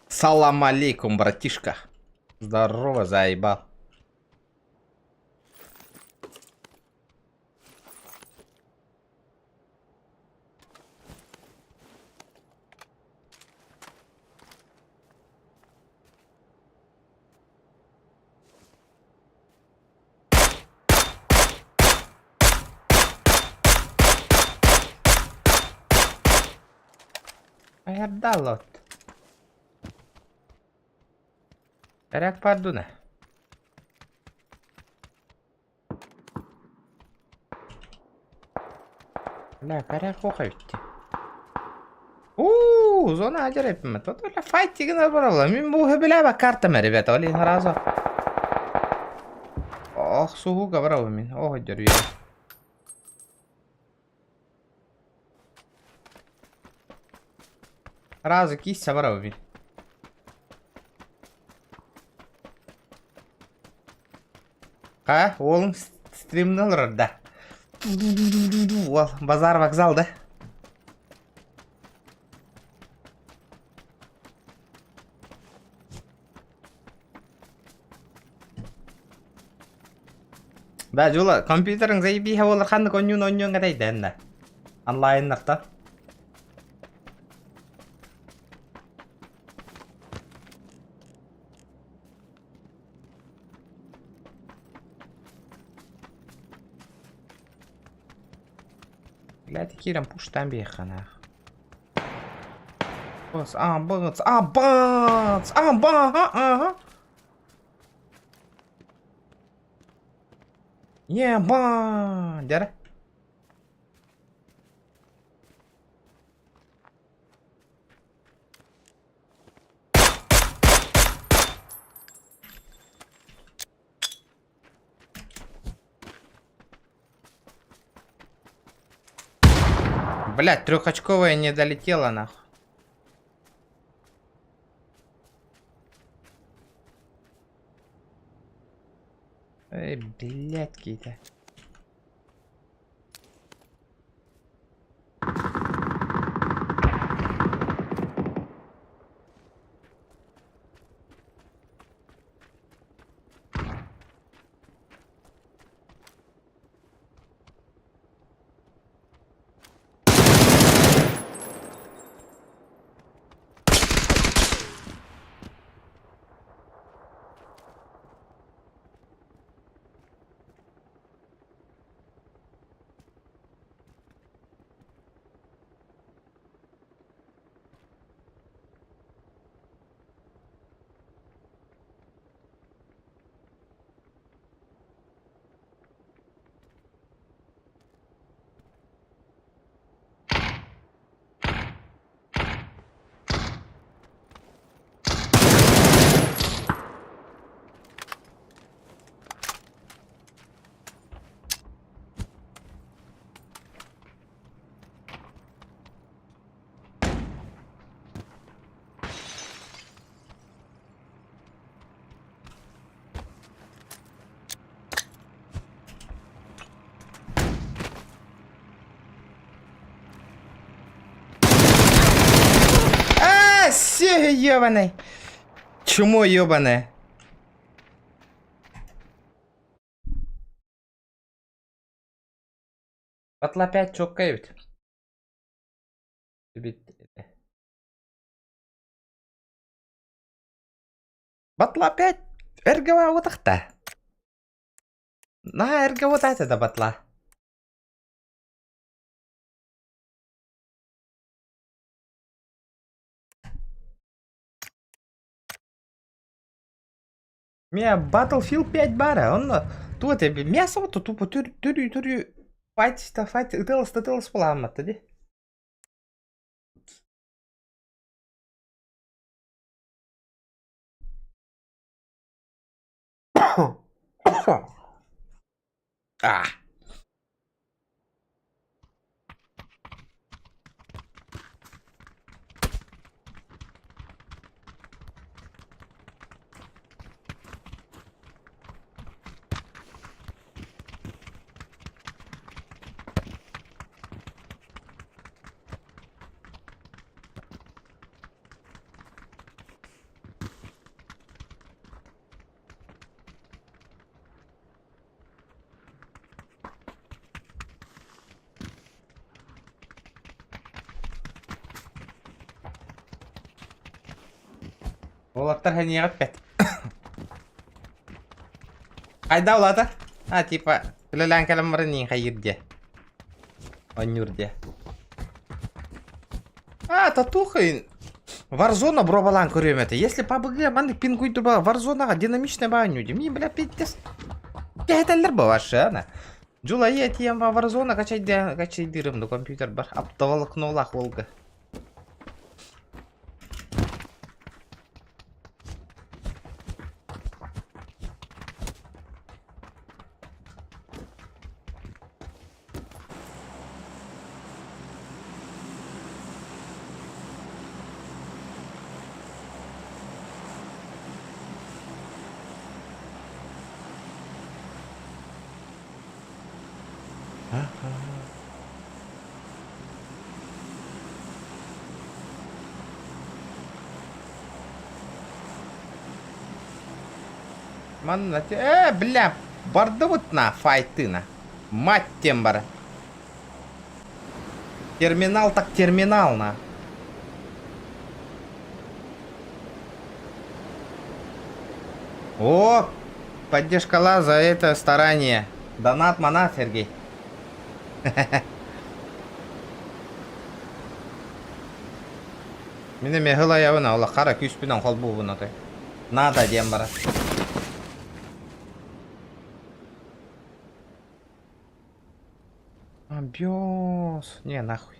Салам алейкум, братишка. Здорово, заебал. Ayardalot. Керек барду не? Бля, керек оқай бітті. Зона acayip mi? Тут öyle fight тигіне баралар. Мен бұл хөбілі бак картама, ребята. Олейін разо. Ох, суғуға барау мен. Ох, жүрі. Разо киісся барау мен. Қа, олың стримді алыр да. Ол, базар вокзал да. Бә, жолы, компьютерің заебиха олар қандық ойнуын қадайды әнді. Онлайннақта. Блядь, кирам пуштан бейхана. Бац, бац, бац, ага. Ебать, дяра. Блять, трехочковая не долетела нахуй. Эй, блядь, какие-то. Все, ебаный. Чмо ебаное. Батла 5 çok kayıp. Батла 5. Эргава вот ахта. На, эрга вот это батла. Меня Battlefield 5 бара, он тут тебе мясо вот тупо түрі файт ытылыс боламатты де. Олаттар хәне бет. Қайда олады? Типа, үлелән кәлеммәрі нең қайырде. Онюрде. Татухайн. Warzone бро балан көрөм эте. Если PUBG маны пингуй турба Warzone динамичный баню. Ми бля пиздец. Кетелер бо ваше ана. Жула етием ба Warzone качайдырым да компьютер бар. Аптавалык нолах волга. Манна, бля, барды вот на файтына. Мать тембара. Терминал так терминал на. О, поддержка ла за это старание. Донат манат, Сергей. Мені мехила явына, ола қара күйіспінен қол бұғына той. Надо дем бара. Амбиос. Не, нахуй.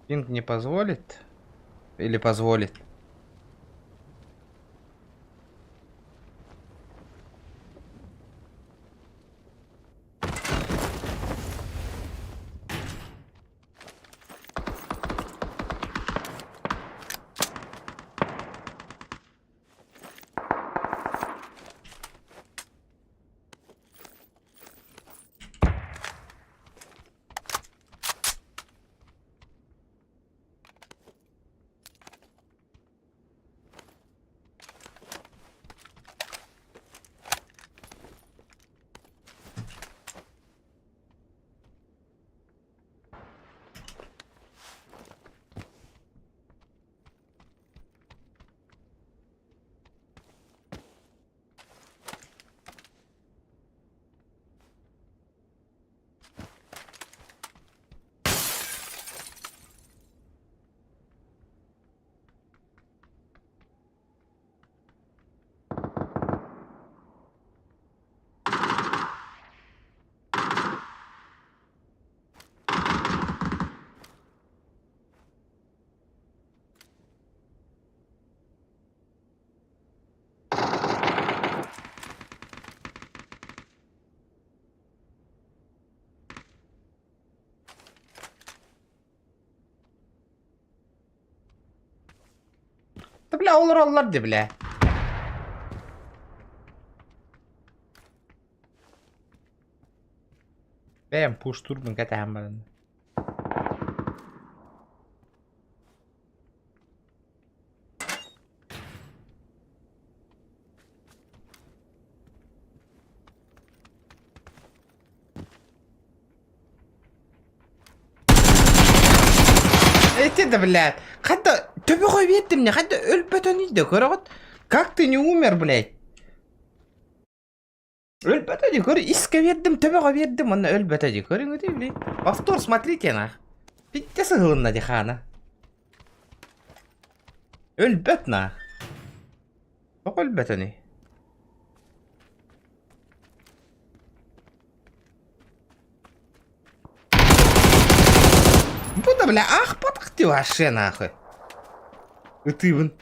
Пинг не позволит? Или позволит? Да бля, олар де бля. Бәм, пуш турбын кәтәм барын. Эти да, блядь. Хатта төбе қой беттім не, хатта өліп бөтөнейді, көрі. Как ты не умер, блядь? Өліп бөтөне, көрі, иске бердім, төбе қой бердім, онна өліп бөтөне, көрің өте, блядь. Повтор, смотрите, на. Питте сығылына дихана. Өліп бөт, на. Бақ өліп бөтөне. Bu da bile ahpatık diyor aşağı nahı. Itıyın.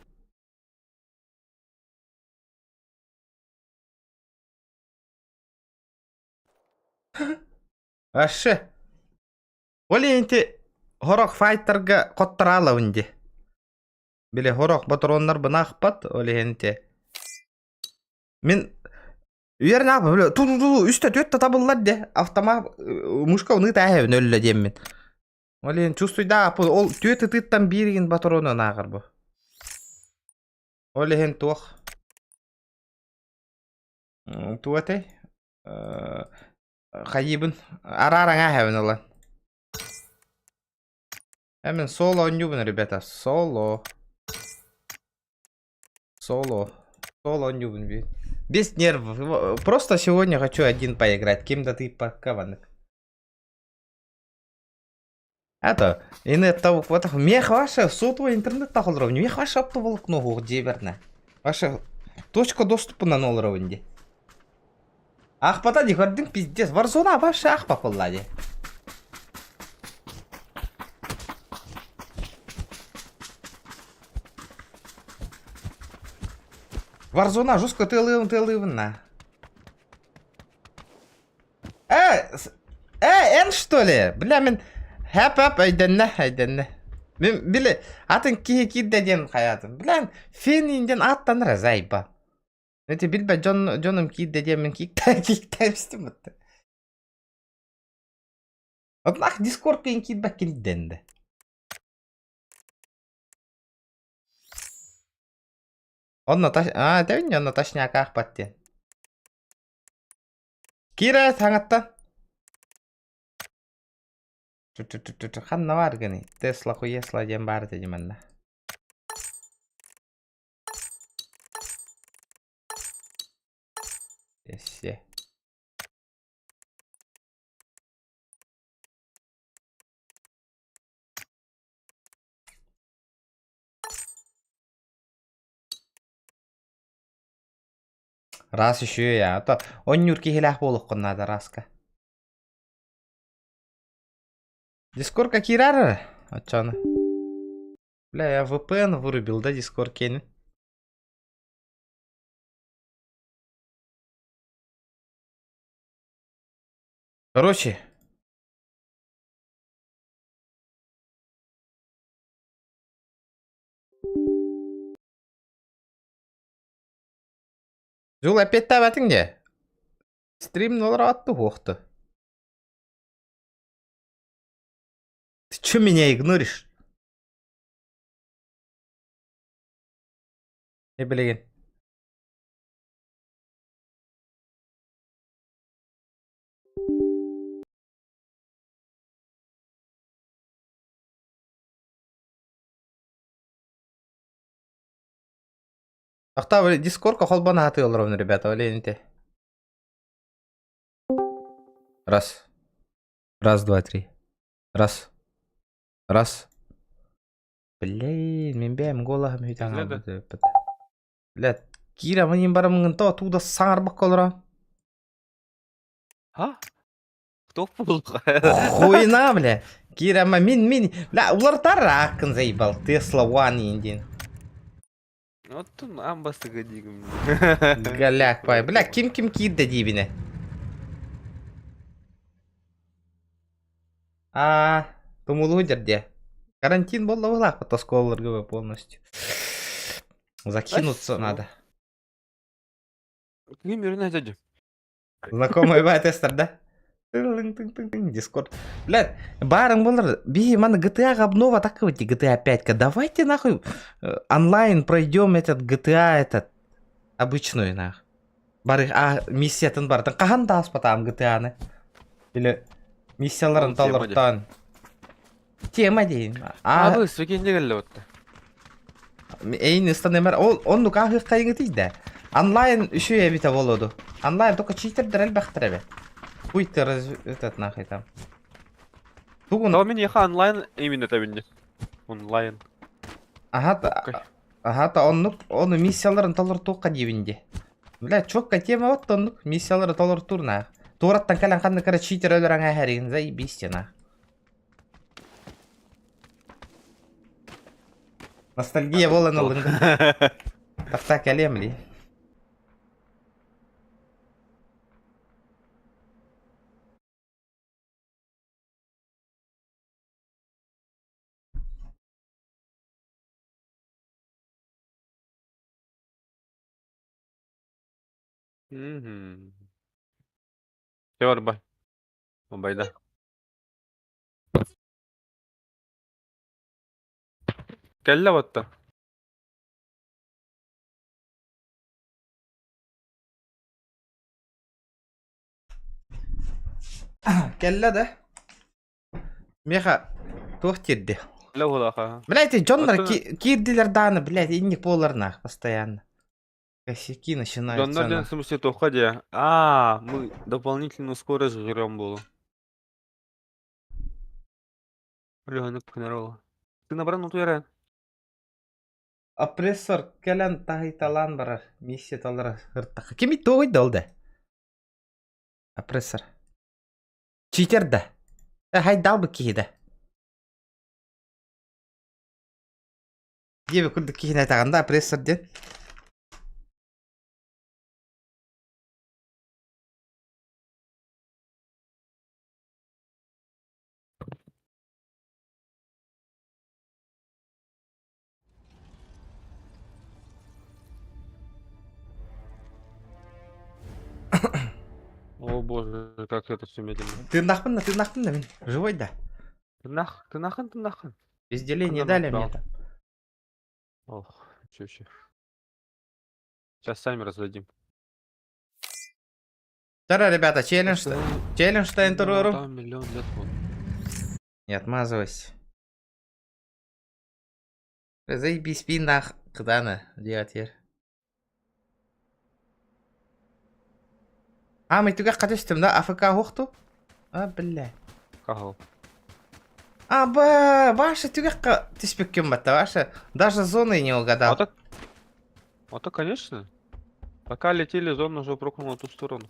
Aşağı. Öyle inti horok fighter'ga kottara önce. Bile horok patronlar bana ahpat öyle inti. Min Üyer ne yapayım böyle üstte tötte tabıllar de автома мушка уны тахевин öyle diyeyim min. Олен, чувствуй, да, ол түйеті тыттан берген батароны нағыр бұ. Олен, туақ. Туатай. Қайыбын. Араран әхәвін олан. Әмін соло онюбын, ребята. Соло. Соло онюбын бейт. Без нервов. Просто сегодня хочу один поиграть. Кем-то ты пакованный. Это, инет тавук, вот мех ваше, сотовый интернет тахыл уровень, мех ваше оптоволокно гуг деберне. Ваше точка доступа на 0 уровне. Ахпата дихардин пиздец, варзона ваше ахпа поллади. Варзона жестко ты лывна. Эн что ли? Бля, мен хэп айденне. Мен биле атын киде ден хаятым. Бля, фен инден аттан разайба. Эти билбе джоным киде ден мен киктайстым мытты. Однак дискорд кен кидбе килденде. Онно таш... тәвин онно ташняк ахпатте. Кира таңаттан. Ханна бар гыны. Тесла хуесла дем бар дедиманна. Есе. Раз еще я. А то он нюрки хилях болох надо раска. Дискорд какие рары? А чё она? Бля, я VPN вырубил, да, Дискорд Кенни? Короче. Жул опять табатың где? Стрим 0 атты хоқты. Ты чё меня игноришь? Не білеген. Ахта, Дискордка холбана хаты ровно, ребята, валените. Раз. Раз, два, три. Раз. Раз. Блин, мен бәм голахым хүйтен алды. Блядь, Кира, менің барымын то туда саңар бақ колыра. А? Кто был? Хуйна, бля. Кира, мен, бля, улар таракын заебал. Тесла One индин. Вот тут амбасы годигом. Галяк, пай. Бля, ким кидді дебіне. Тумулу жерде. Карантин болды бұлақ, тосколларға полностью. Закинуться надо. Примерно дядя. Знакомый байтестер, да? Дискорд. Блядь, барың болыр. Би, мана GTA обнова такой, GTA 5. Давайте нахуй онлайн пройдем этот GTA этот обычную нахуй. Бары, миссиятын бардың. Қағанда аспатам GTA-ны. Или миссияларын талырттан. Тема дейін. Вы свекенде келді отты. Эйн станемер. Онну қағы қайыңы дейді. Онлайн үші ебіті болуду. Онлайн только читердер әлбәқтір әбе. Хуйты этот нахуй там. Но у меня онлайн именно табинде. Онлайн. Ага, оны миссияларын талыртуққа дебінде. Бля, чокка тема вот онну миссиялары талыртур. Тураттан кәлін қанды кәрі читер өлірің әхәрігін заебисте нах. Ностальгия болан олыңды. Тақта кәлем ли? Все var bay. Bayda. Kelle battı. Кәлі да? Меха тоқтирді. Kelle hulaqa. Блядь, Джондар Вот кирдилер даны, блядь, инник боларнах постоянно. Косяки начинаются. Доннерден в смысле тоха де. Мы дополнительную скорость жрем было. Лёгонок погнарова. Ты набран утуяра. Опрессор келен тахиталан барар. Миссия талара хыртаха. Кеми той долда. Опрессор. Читерда. Хай дал бы кида. Дебе күлді кейін айтағанда опрессор ден. О боже, как это все медленно. Ты нахпын да мен. Живой да. Ты нахрен. Без деления Куда дали нахрен? мне там. Ох, чё. Сейчас сами раздадим. Тара, ребята, челлендж. Челлендж-то интервью. Там миллион лет вон. Не отмазывайся. Заебись пинах. Кыданы делать ер. Мен түге қатыштым да, АФК хоқту? Бля. Кагал. Ваша түге түспек кем батта, ваша. Даже зоны не угадал. А то, конечно. Пока летели, зона уже прокнула ту сторону.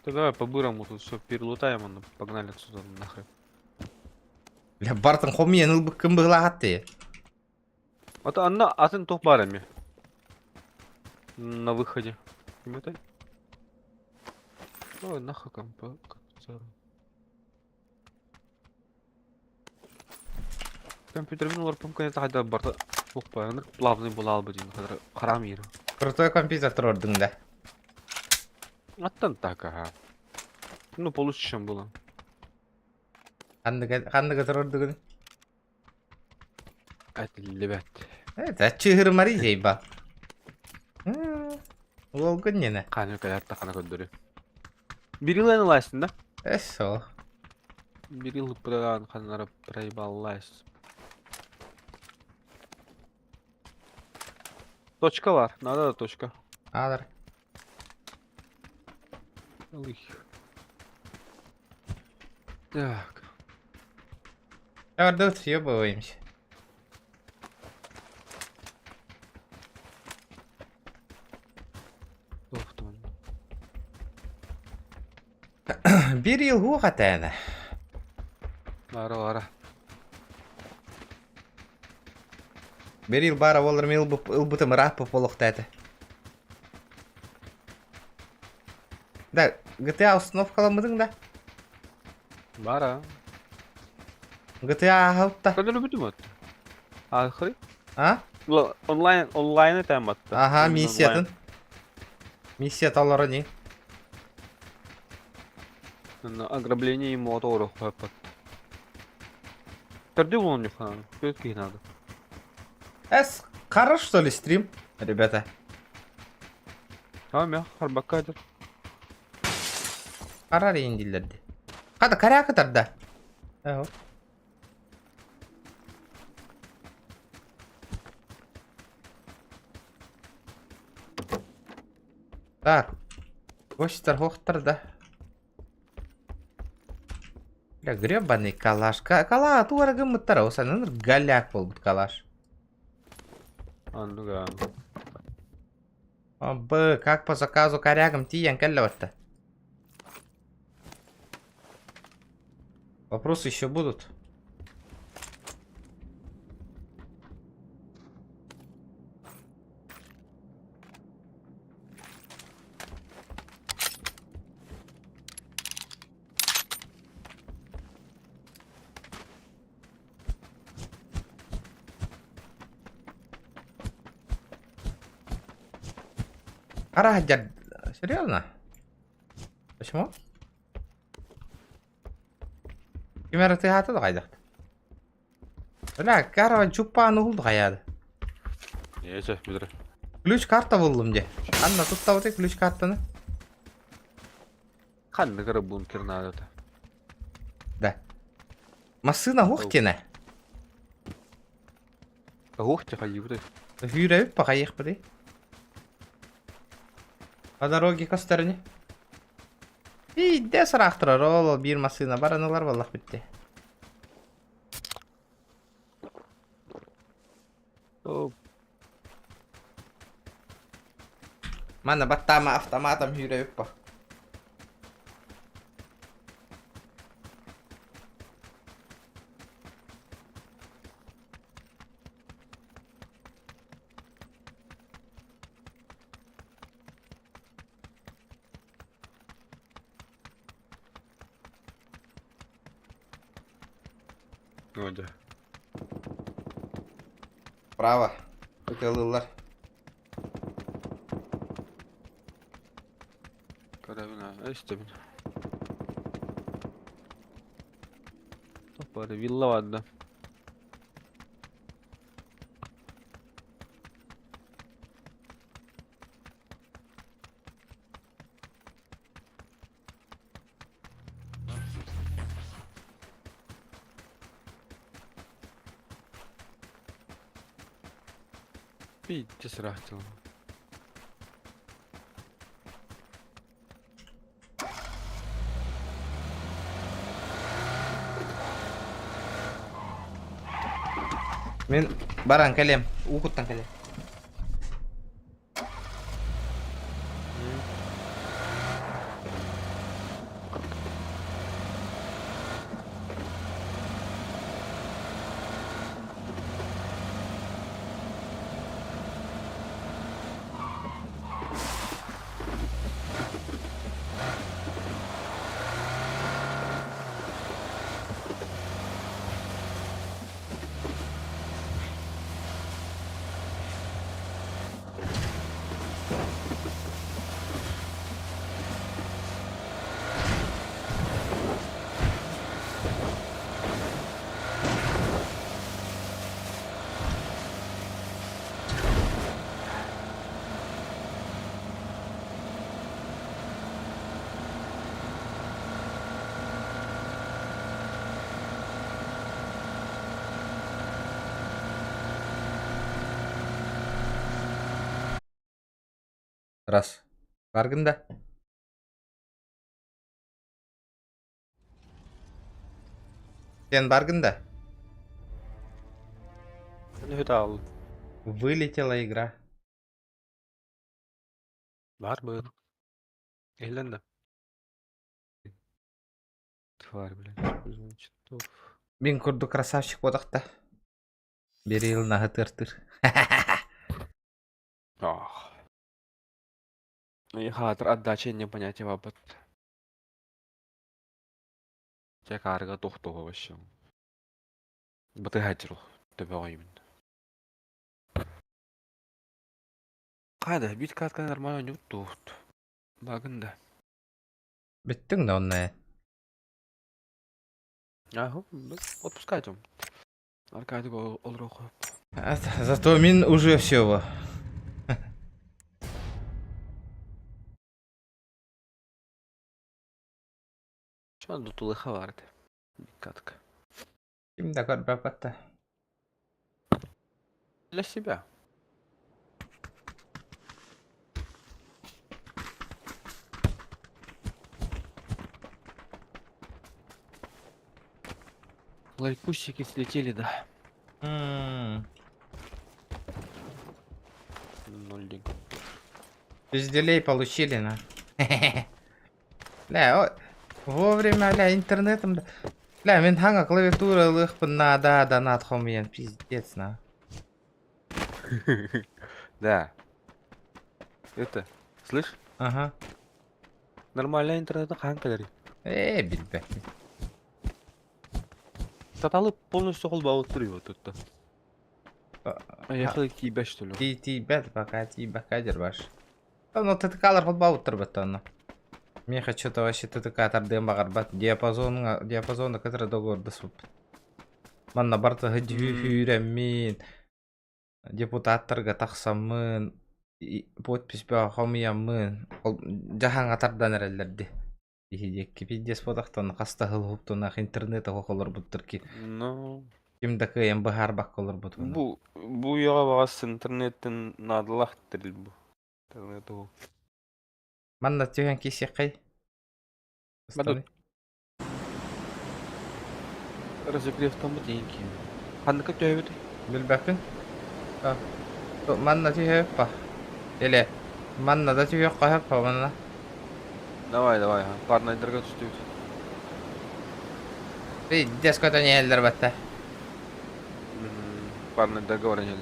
Да давай по-бырому тут все перелутаем, погнали отсюда нахрен. Бля, бартын хомия нылбык кім бұғылағатты. Вот она атын топ барами. На выходе. Пометай. Ой, нахуй компа. Компьютер минулар пумканы тағайда барда оқпай. Плавный бұл албы дейін. Қарам ері. Крутой компьютер тұрдың да. Аттан так, ага. Ну, получше, чем было. Қандығы тұрдың? Это лебят. Это чығыр мари жей ба. Ол күн нені? Қаны каятта қана көндірі. Берилайны лайсың да? Сол. Берилы пыраған қанары проебал лайс. Точка var. Надо точка. Алыр. Ой. Так. Орда съебываемся. Тофтон. Берил ғуғатайны. Ара. Берил бара олар мен ұлбытым рапы полықтайды. Да, GTA установкаламыдың да? Бара. GTA ағылтта. Когда любим это? Ахры? А? Онлайн там атты. Ага, миссиятын. Миссия талары не? Ограбление и моторов хапат. Перди вон не хан. Какие надо? Хорош, что ли, стрим, ребята? Мя, харбакадер. Қарар енділерді. Қада, каря кытарда. Так. Гостер хоқтыр да. Бля, гребаный калаш. Кала туара гымыттар, осанын галяк бол бұд калаш. Андуга. Как по заказу корягам тиян каллёватта. Вопросы еще будут? Дядь, серьезно? Почему? Кемер ты хаты да кайдак. Бля, карава чупаны булды каяды. Нече, бедре. Ключ карта булдым де. Анна тут табыты ключ картаны. Ханны кара бункер надо это. Да. Масына хухтена. Ох, ты ходи, бре. Юрәп пакаек бри. По дороге көстөрүнү. Виде сырактырар ол бир машина бараналар баллах битти. Оп. Mana battama автоматом yürüyüp bak. Hadi. Право. Öteliler. Karabina, işte bin. Bari villa vardı. Bitti sırahtım. Men baran kelem. Ukuttan kelem. Раз. Баргында. Сен баргында. Ne hüda aldım. Вылетела игра. Var mı? Eğlendi. Тварь, блядь. Gözümün içinde. Of. Мен курду красавчик бодакта. Бери йылына хытыр-тыр. Ah. И хатыр отдачи не понятия вабыт. Тек арыга тохтого вообще. Быты хатыру. Төбе оймын. Кайда, бит катка нормально не тухт. Багында. Биттиң да онна. Ага, отпускайте. Аркадий олрох. Зато мен уже всё. Чё тут улыха вард? Катка. Кимде көрбөп атты. Для себя. Лайкусики слетели, да. Ноль. Пизделей получили, на. Ля, вовремя, ля, интернетом. Ля, мен ханга клавиатура лыхпын на, да, донат хомиен, пиздец, на. Да. Это, слышь? Ага. Нормальный интернет ханкалери. Билбе. Таталы полностью холбаут туруyor тут. Аяқлы кийбеш что ли? Тибет, пока дер баш. Ну, ТТК-лар холбаут турбат оны. Мен хочу-то вообще ТТК тардем багарбат. Диапазонда катара догорды суп. Манна барта хүрәммен. Депутаттарга тақсамын. Подпись ба хомиямын. Ол жахан атардан әрелерді. Дихидекки пиздес подақтан қаста хыл хуптонақ интернет оқолар бұттырки. Ну... Кимдеки ем бахар баққолар бұт. Bu yağa bağız internetten nadılaq diril bu. İnternet o. Манна түйен кесе қай? Мада- Разогревтан бу дейинки. Ханныка төбөт. Білбәппін? Манна түйе па. Еле, манна да түйе қойып па манна. Давай, давай. Парнайдырга түстүк. Дес көтөн елдер бәтті. Парнайдырга баран ел.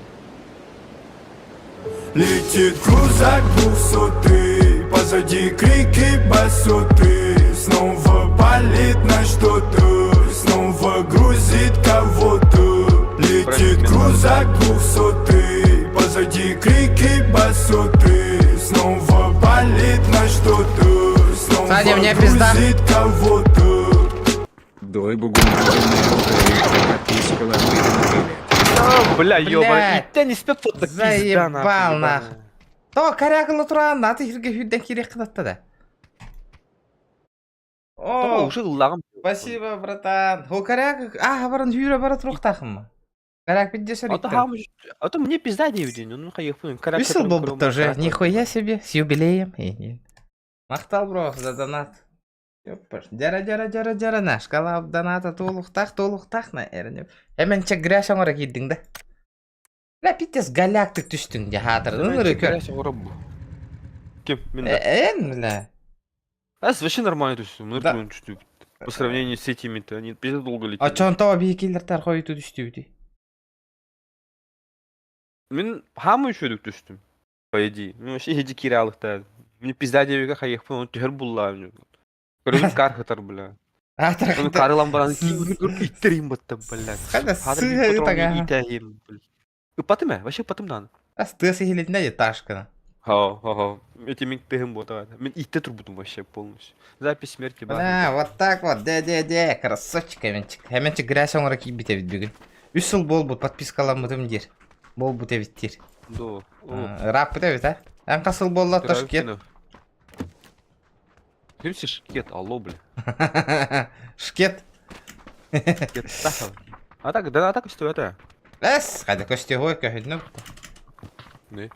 Летит крузак 200, позади крики басоты. Снова палит на что-то, снова грузит кого-то. Летит крузак 200, позади крики басоты. Снова палит на что-то, снова Саня, мне пизда. грузит кого-то. Дой бугумарина подписывала Бля, ёба, Блядь. иттен испеп тотта Заебал нахуй. То карякылы тұрған, наты хирге хүдден керек қыдатты да. О, О, уже лагам. спасибо, братан. Ол каряк, барын хүйре бара тұруқ тақым. Каряк бітде Ата сөреттен. хам. Ата мне пизда девден. Ну кайык фун. Весел был бы тоже, нихуя себе, с юбилеем. Мақтал, бро, за донат. Ёппар, жара, на шкала доната толуқтақ, на әрінеп. Әмен чек гряш оңыра кейдің да. Ля, питес галяктық түштің де хатыр. Үңірі көр. Кем? Мен да. Ля. Аз вообще нормально түстүм. Да. Нормально түстүм. По сравнению с этими-то, они пизда долго летели. Очон тоға бейкелдер қойты түшті бүйді. Мен хамы үшөдүк түстүм. По идее. Ну вообще еди киралыкта. Мне пизда девеге кайык фун, он төхөр булла. Көрөм кархатар, бля. Onu karılan baran ittireyim battı bля. Hadi sığ taga. Iteyim. Ипаты ме? Вообще ипатым дан. Астысы хилетінде де ташканы. Ха. Эти мин тыгым бота. Мен итте турбудум вообще полностью. Запись смерти бар. Мына, вот так вот, де, красавчик әменчик. Әменчик грязь оңыра кейіп бітеп бүгін. 3 жыл бол бұл подпискаламыдым дер. Бол бұт әбіттер. До. Рап бұт әбіт, Ән қасыл болла тош кет. Кемсі шкет, алло, бля. Шкет. Кет тахал. А так что это? Әс, қады көсте ғой көхідні. Не.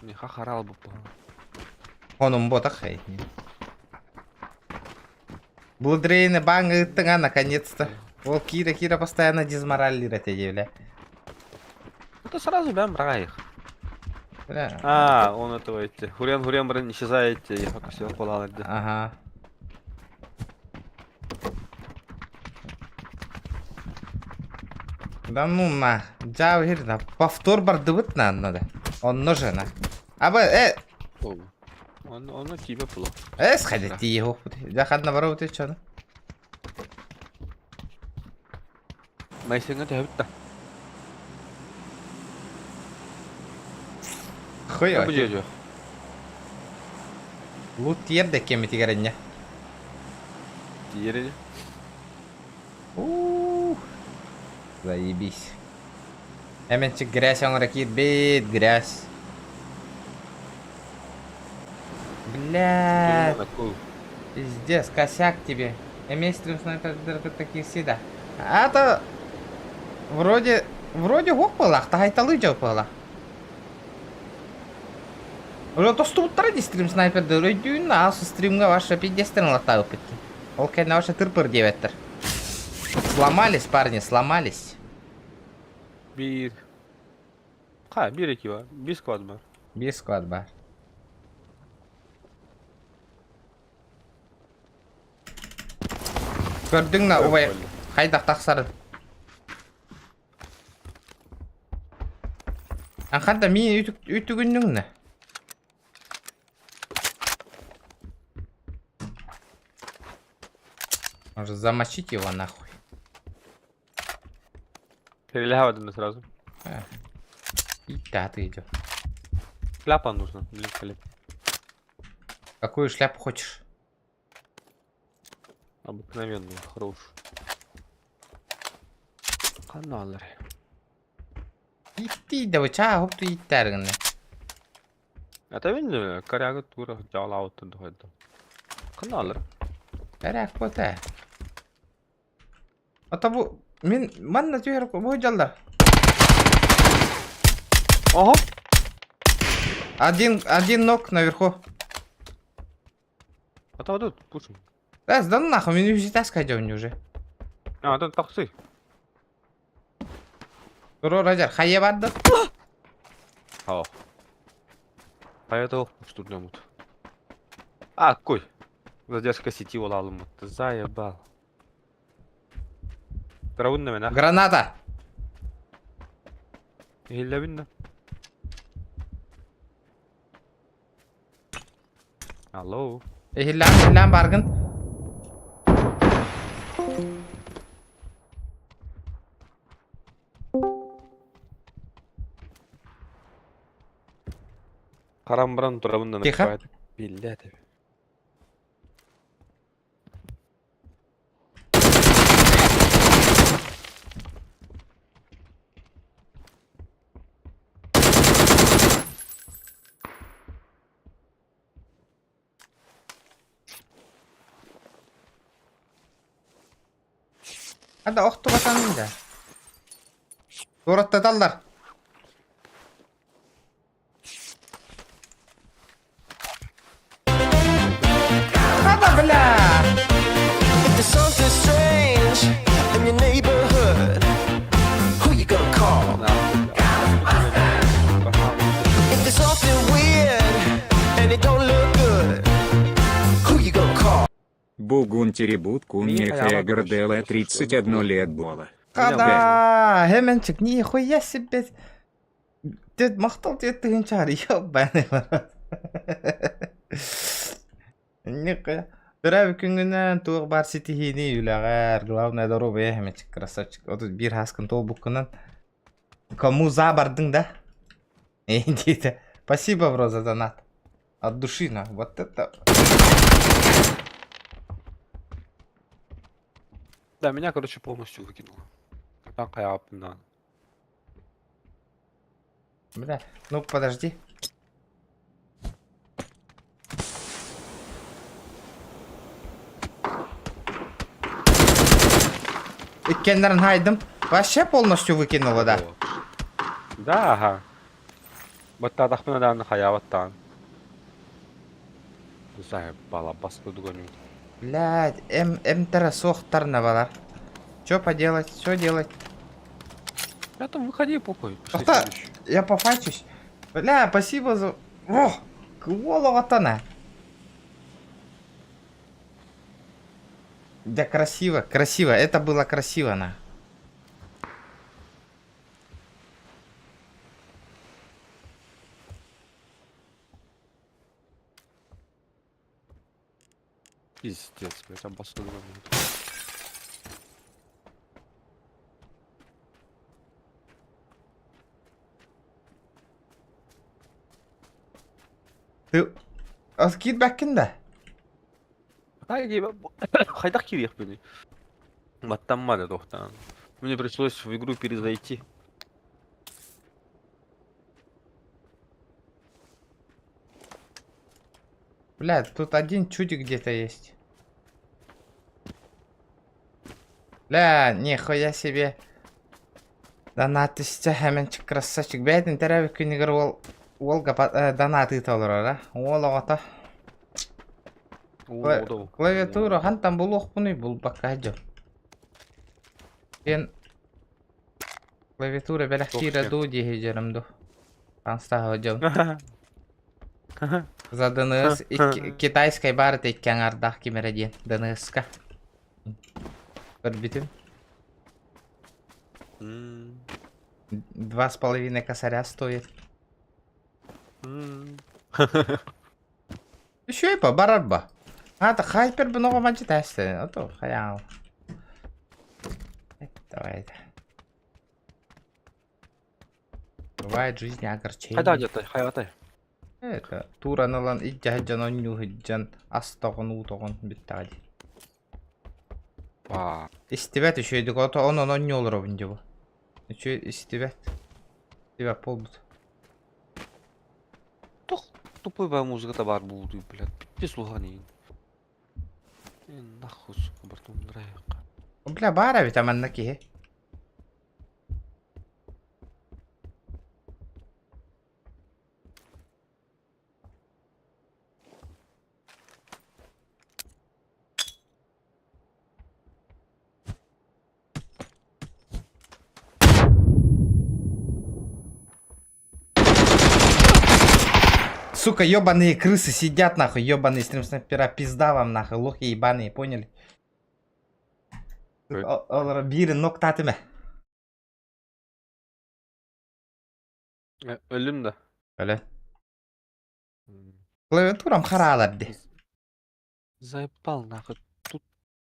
Не хахарал бы. Оның бота қай. Бұл дрейні баңы ыттыңа наконец-то. Ол Кира постоянно дезморалировать едевля. Это сразу бям брагаих. Бля. Он этого эти. Хурен брен исчезаете, я пока все полал. Ага. Да ну на, жау хирна. Повтор барды быт надо. Он ножена. Абы, Он тебе плохо. Сходите его. Я хад наоборот, ты чё? Майсинга тебя. Хуя. Будет. Лут ерде кеми тигерня. Тире. Заебись. Эменчик грязь, он ракет бит, грязь. Блядь. Пиздец, косяк тебе. Эместрим снайпер таких всегда. А то вроде гок пылах, тагайталы жау пылах. Уже то стуттар стрим снайперді өйдүйін, асы стримға ваша 50 латауып кеткен. Ол кәне ваша тырпыр деветтір. Сломались, парни, сломались. Bir. Ha, bir iki var. Bir squad var. Bir squad бар. Көрдің на ұбай. Қайдақ тақсарын. Анқанда мен үйтігіннің не? Может замочить его нахуй. Перелягай сразу. И да, ты идешь. Шляпа нужна. Блин, блин. Какую шляпу хочешь? Обыкновенную, хорошую. Каналлар. Итти да быча хопту иттәргенне. Это видно, коряга тура жала отты дохойды. Каналлар. Кәрәк бота. Ата бу мен манна түйер бу жалдар. Ага. Один ног наверху. А то тут, пушим. Да, ну нахуй, меня уже таскать уже. А, тут таксы. Туро Раджар, хае барды. Ау. А это ох, что тут намут. А, кой. Задержка сети улалым. Ты заебал. Травын на меня. Граната. Гилля винна. Алло. Хиллам баргын. Карамбран травын Тихо. Билля тебе. Hadi oktu bakalım da. Doğratta dallar. Hadi bla. If there's something strange in your neighborhood, who you gonna call? If there's something weird and it don't look good, who you gonna call? Бугун теребут кунья Герделе 31 лет было. Kada hemen çık. Nihуя себе. Дед мақтал деттігін шығар. Ебаный барат. Нихуя. Бір күнгінен туғы бар сетихини үләғар. Главное дорога hemen çık. Красавчик. Оты бір хаскын тол бұққынан. Кому забардың да? Дейді. Спасибо, бро, за донат. От души, на. Вот это... Да, меня, короче, полностью выкинуло. Так, я на. Бля, ну подожди. Кеннерн хайдым. Вообще полностью выкинуло, да? Да, ага. Батта тахпына да хаяваттан. Заебала, баску дуганю. Блядь, М3 сохтарна балар. Чё поделать? Что делать? Я там выходи, похуй. Пошли Ата, следующий. я пофачусь. Бля, спасибо за... О, кволо атана. Да красиво, красиво. Это было красиво, на. Пиздец, блядь, там баску дуганю. Ты... Аскид бәккін Хайдах кирих бeni. Баттанмады тоқтан. Мне пришлось в игру перезайти. Блядь, тут один чудик где-то есть. Бля, нихуя себе. Донат істі həменчик красавчик. Бәйтін тәрәбі күнігір ол донат ит olur ара. Ол оғата. Клавиатура хантан бұл оқпыны бұл баққа жо. Мен клавиатура бәләк кира ду дегі жерімді. Танстағы жо. За ДНС китайской бары теккен ардақ кемереден. ДНС-ка. Бір бітім. 2,5 косаря стоит. Еще и по барабба. А, это хайпер бы нового матча тесты. А то хаял. Давай. Бывает в жизни огорчение. Хайда где-то, хайватай. Это тура налан иджаджан онню хиджан астагон утагон биттади. Ба. Истебет еще и докато он онню олровин жабу. Еще истебет. Истебет полбут. Тупой ба музыка-то бар буду, блядь. Пи слухани. Нахуй, сука, братун, драйка. Бля, бара ведь там аннаки. Сука, ебаные крысы сидят, нахуй, ебаные стрим-снайпера, пизда вам, нахуй, лохи ебаные, поняли? Олар бири нокта атыма. Өлüm de. Öyle. Клавиатурам харалабди. Зайпал нахуй. Тут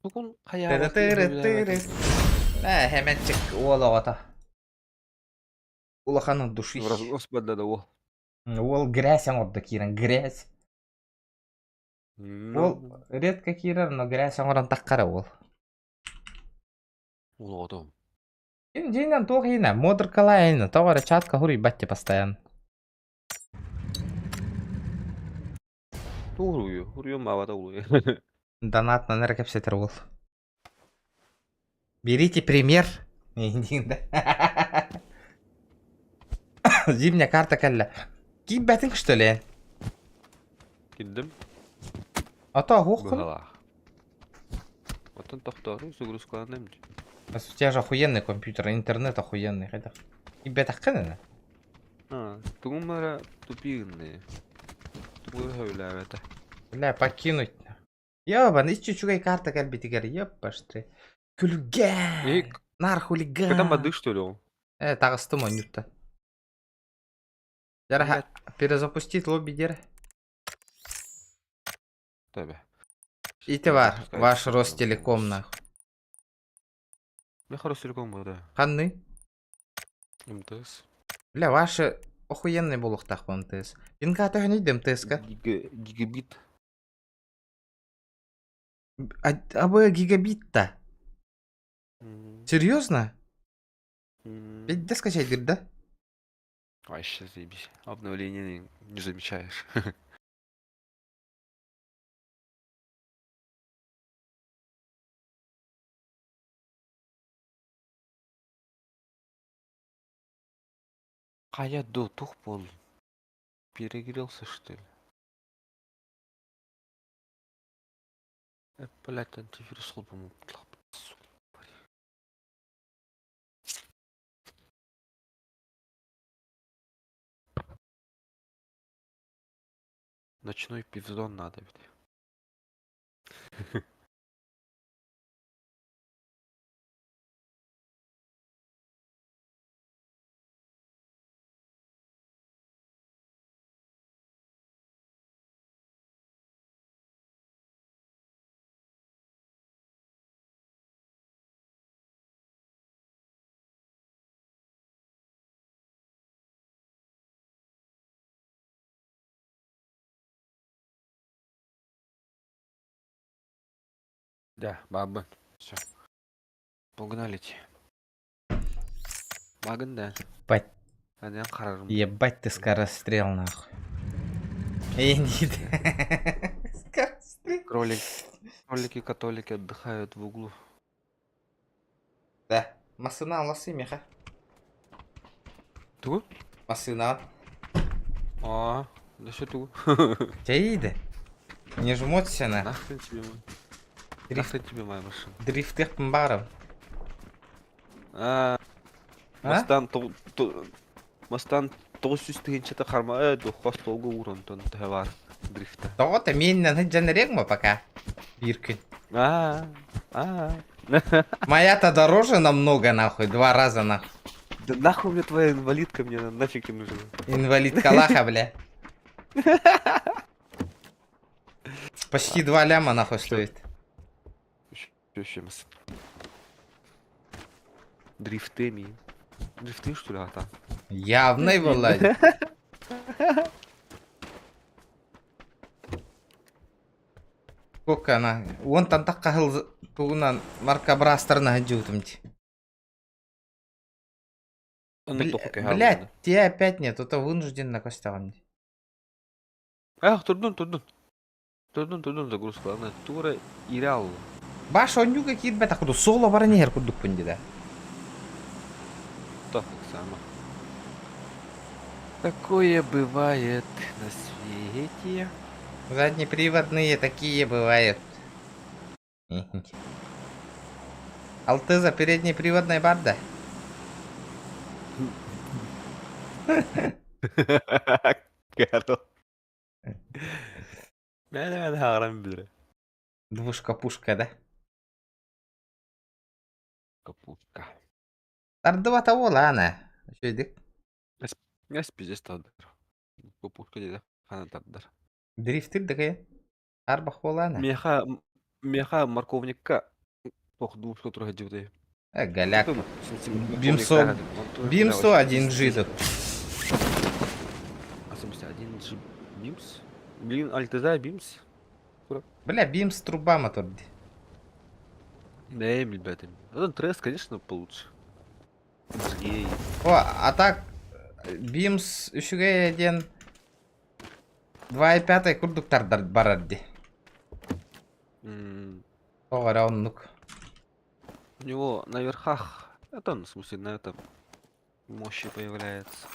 бүгін Тыры-тыры-тыры. Hemen çık oğlu ota. Улаханын души. Господа да ол. Ол грязь оңырды кирен, грязь. Ол редко кирер, но грязь оңырын таққара ол. Ол адам. Жейнен тоғыйна, модыркалайына, тоғары чатка хури батти постоянно. Уруyor. Uruyor mu havada uluyor. Донат на неркепсетер ол. Берите пример. Зимняя карта кәлі. Киіп бәтің что ли? Gittim. Ата хуқ қыл. Быгала. Отын тоқтары загрузкаланайым. У тебя же охуенный компьютер, интернет охуенный. Киіп бәтің қынына? Бүгін мара тупигінне. Тупигір хөйләвәті. Бля, покинуть. Ёбан, из чучугай карта кәл бетігер. Ёппашты. Күлгән. Нар хулиган. Когда воды что ли ол? Тағыстым он ютта. Яра, перезапустить лобби дер. Tabi. Ити бар, ваш Ростелеком нахуй. Не хороший телеком был, да. Қанны? МТС. Бля, ваши охуенный болуқтақ по МТС. Инка атығын еді МТС-ка? Гигабит. Абы гигабит-та. Серьезно? Ведь да скачать, говорит, да? Вообще заебись. Обновление не замечаешь. Кая до тух пол. Перегрелся что ли? Блять, антивирус по-моему. Ночной пивзон надо ведь. Да, бабы. Все. Погнали. Багын да. Бать. Аден қарарым. Ебать ты скорострел нахуй. Иди. Скорострел. Кролики-католики отдыхают в углу. Да. Масына аласы меха. Тугу? Масына. Да что тугу? Чаиды. Не жмоться на. Нахрен тебе мой. Нахрен тебе моя машина. Дрифтых памбаров. Мастан 900-тегенче қарма хостолго урантон тәвар дрифта. Тоғыта менен хыджанырек ма пока? Bir күн. Моя-то дороже намного нахуй, 2 раза нахуй. Да нахуй мне твоя инвалидка, мне нафиг не нужна. Инвалид Калаха, бля. Почти 2 ляма нахуй стоит. Еще раз. Дрифты что ли, ата? Явный Володя. Сколько она? Вон там так кахыл тугунан марка брастерна хыджутымти. Блять, тебя опять нет, это вынужден на костягам. Турдун загрузка, она тура и реал. Баш онюга кит бета худу соло баранер кудук пундида. Так само. Такое бывает на свете. Заднеприводные такие бывают. Алтыза переднеприводная барда. Ben ağram bilir. Двушка-пушка, да? Kapuşka. Тардывата ол, ана. Шөйдік. Gaz pizes tadır. Kapuşka dedi. Hana tadır. Дрифтілді кайын. Арбақ ол, ана. Меха морковникка. Ох, двушка трохи дивды. Галяк. Бимсо один жидов. А в смысле, один же Бимс? Блин, Альтеза Бимс? Бля, бимс труба моторды. Да, ребята. Ну, Трес, конечно, получше. Ей. О, а так, бимс үшіге еден 2.5 курдуктар барады. Оға раунлук. У него на верхах, это, в смысле, на этом мощи появляется.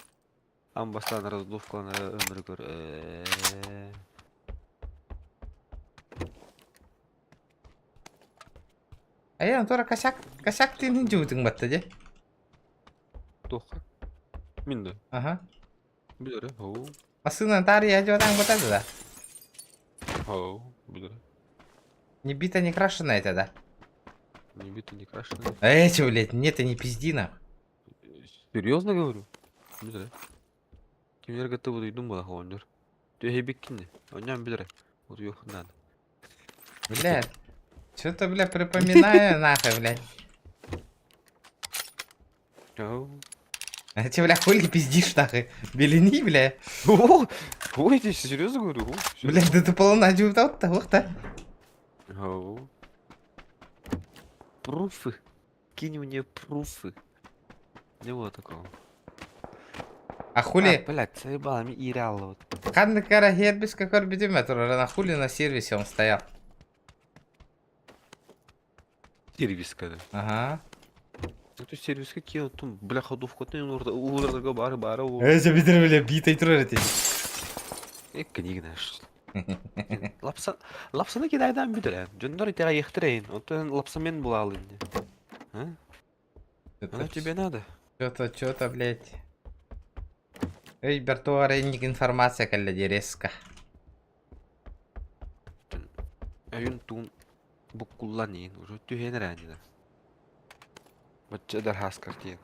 Амбасан раздувка на Эмригор. Аян, тора косяк ты не жуутың батты же? Тоха. Минда. Ага. Билер, оу. Масынан тары я жуатаң батады да. Оу, билер. Не бита, не крашена это, да? Не бита, не крашеная. Эти, блядь, нет, не пизди нахуй. Серьезно говорю? Билер. Кимдер готовы да думала хонер. Ты хебеккинни. Оням билер. Вот ёх надо. Блядь. Что-то, блядь, припоминаю нахуй, блядь. Оу. А ты, блядь, хули пиздишь нахуй? Белени, блядь. Ой, я тебе серьезно говорю? Блядь, да ты полна жуутаута, ухта. Оу. Пруфы. Кинь мне пруфы. Не было такого. А хули... Блядь, заебало, и реально вот. Ханны кара хербис какой бедиметр, на хули на сервисе он стоял. Сервис когда. Ага. Это сервис какие вот там, бля, ходовку, ты уларга бары. Эти бедер, бля, битой троллите. Книга, что ли. Лапсаны кидайдан бедер. Джондор тера ехтрейн. Вот лапсамен был алынды. А? Оно тебе надо? Что-то, блядь. Эй, бертуаренник информация, калля резко. Ayun tun bukkullanin уже тюгенрянина. Вот чедар хаскартин.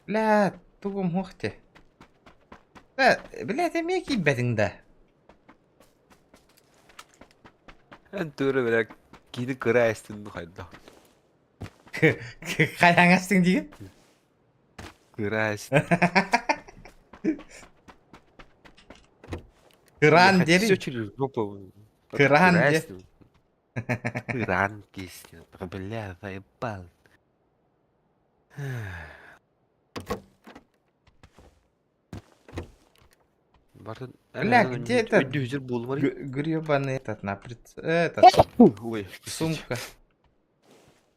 Бля, тугум хухте. Да, бля, ты меки бединда. Антура бля киди кырайстын хайда. Каяңастың деген? Кырайстын. Кран Все дери. через жопу. Кран Кырайстын. Кран кистин. Бля, заебал. Бля, где этот Дюзер был, гребаный этот этот Ой, сумка?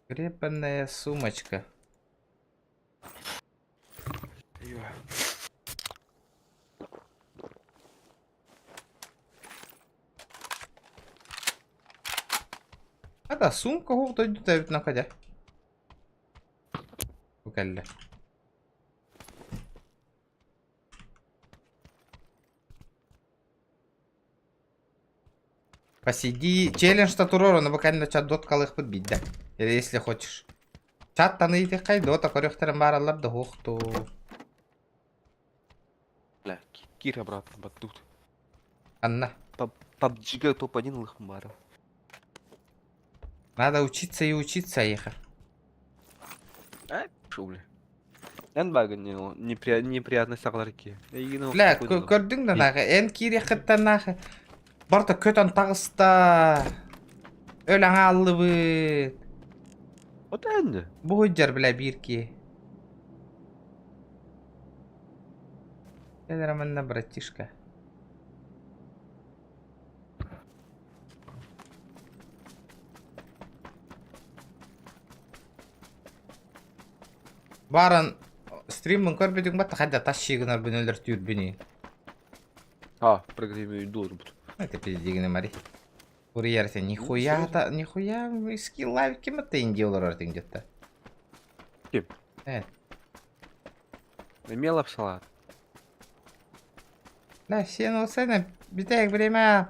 Гребаная сумочка. А да, сумка вот идет на ходя. Укалля. Посиди. Челлендж татурора на бакалина чат дот калых подбить, да? Или если хочешь. Чат таны идти кай дота корёхтерен баралар да хохту. Бля, Кир обратно батут. Анна. PUBG топ-1 лыхмара. Надо учиться и учиться, еха. Шо, бля. Эн баган неприятный сагларки. Бля, көрдің да нағы, эн кире қытта нағы. Барда көтан тағыста. Өлің алды бұд. Вот энди. Бұйджар, бля, бирки. Раманна, братишка. Барын стримін көрбедің бәтті қайда тас шегінар бұн өлір түйір бұны. А, программе должен быть. Это пиздегіні мари. Курьерсе, нихуя, скилл лайв кем это индиолар артың где-то. Кем? Э. Имела в салат. Да, сен олсайна битек время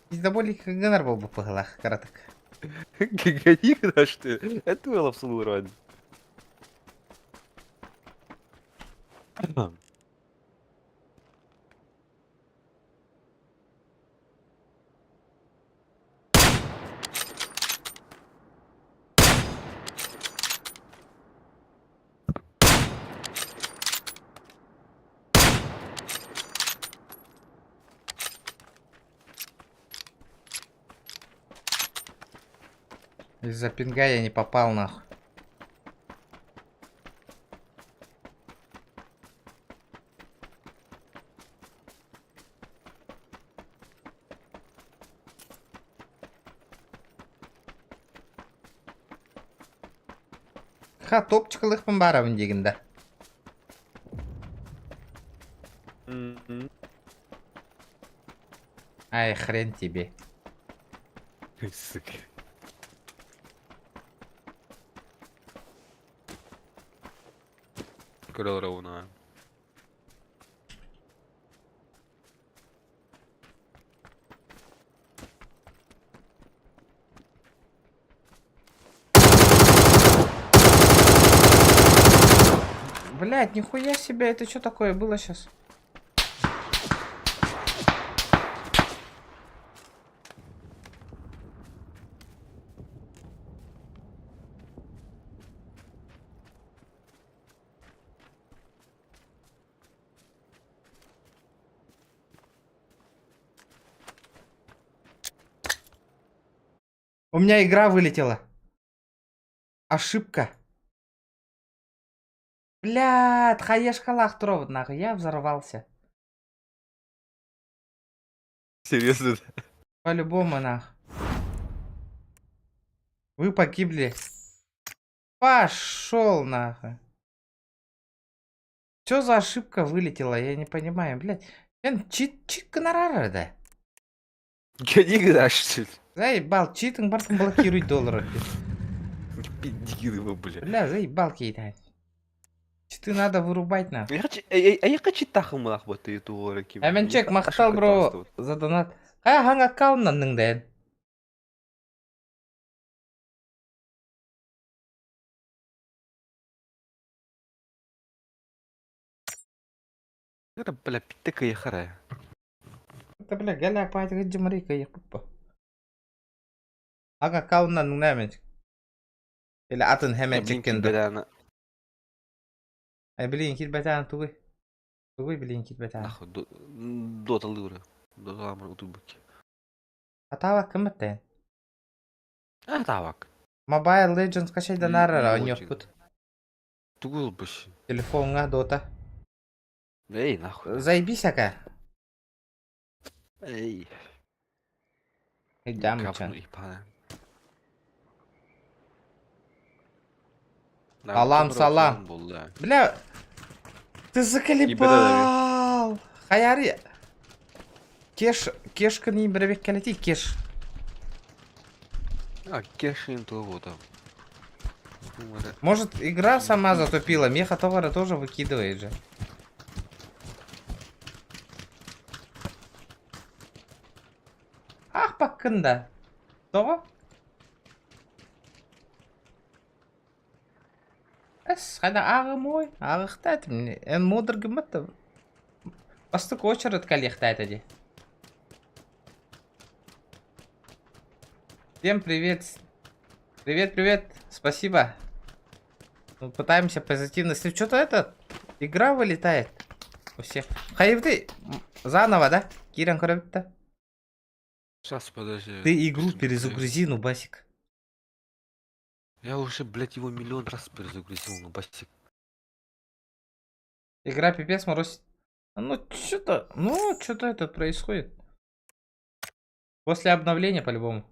пиздоболик гынар болбу пыгылах каратык. Гони, когда что ли? Это было в сулу вроде. Из-за пинга я не попал нахуй. Ха, топчикалыкпын барабын дегенде. Ай, хрен тебе. Сука. Крыл ровно. Блять, нихуя себе, это что такое было сейчас? У меня игра вылетела. Ошибка. Блядь, хаешкалах тровод нахуй, я взорвался. Серьезно? По-любому нахуй. Вы погибли. Пошел нахуй. Что за ошибка вылетела, я не понимаю, блядь. Чит гонорара, да? Гони, когда что ли? Заебал, читинг бартом блокируй доллары. Пиздил его, бля. Бля, заебал кейтать. Читы надо вырубать нахуй. Я хочу тахым вот ты эту уроки. Әмінчек мақтал бро за донат. Қай хаң аккаунтның дән? Это, бля, питтека я харая. Это, бля, галяк пайтыға жымырыйка еппа. Хаң аккаунтның нәмінчек. Или атын hemen çekkendi. Ay bilin kit batan tuğuy. Tuğuy bilin kit batan. Нахуй, дота лыра. Дота амыр утубуки. Атава кім біттен? А, тавак. Mobile Legends қашайдан арара ойнyok бұд. Тугул быш. Телефонға дота. Эй, нахуй. Заебись ака. Эй. Идямычан. ипана. Салам, салам. Бля, ты заколебал. Хаяри. Кешка не бrebek келети, кеш. А, кешин то вот там. Может, игра сама затупила, меха товара тоже выкидывает же. Ах, пакында. Что? Хада ағы мой, ағықтады мне. Модер гымытты. Бастық очеред коллектайды де. Всем привет. Привет, привет. Спасибо. Мы пытаемся позитивно. Если что-то это, игра вылетает. У всех. Хайвды заново, да? Киран Коровит-то? Сейчас, подожди. Ты игру перезагрузи, ну басик. Я уже, блядь, его миллион раз перезагрузил, ну басик. Игра пипец морозит. Ну, что-то это происходит. После обновления, по-любому.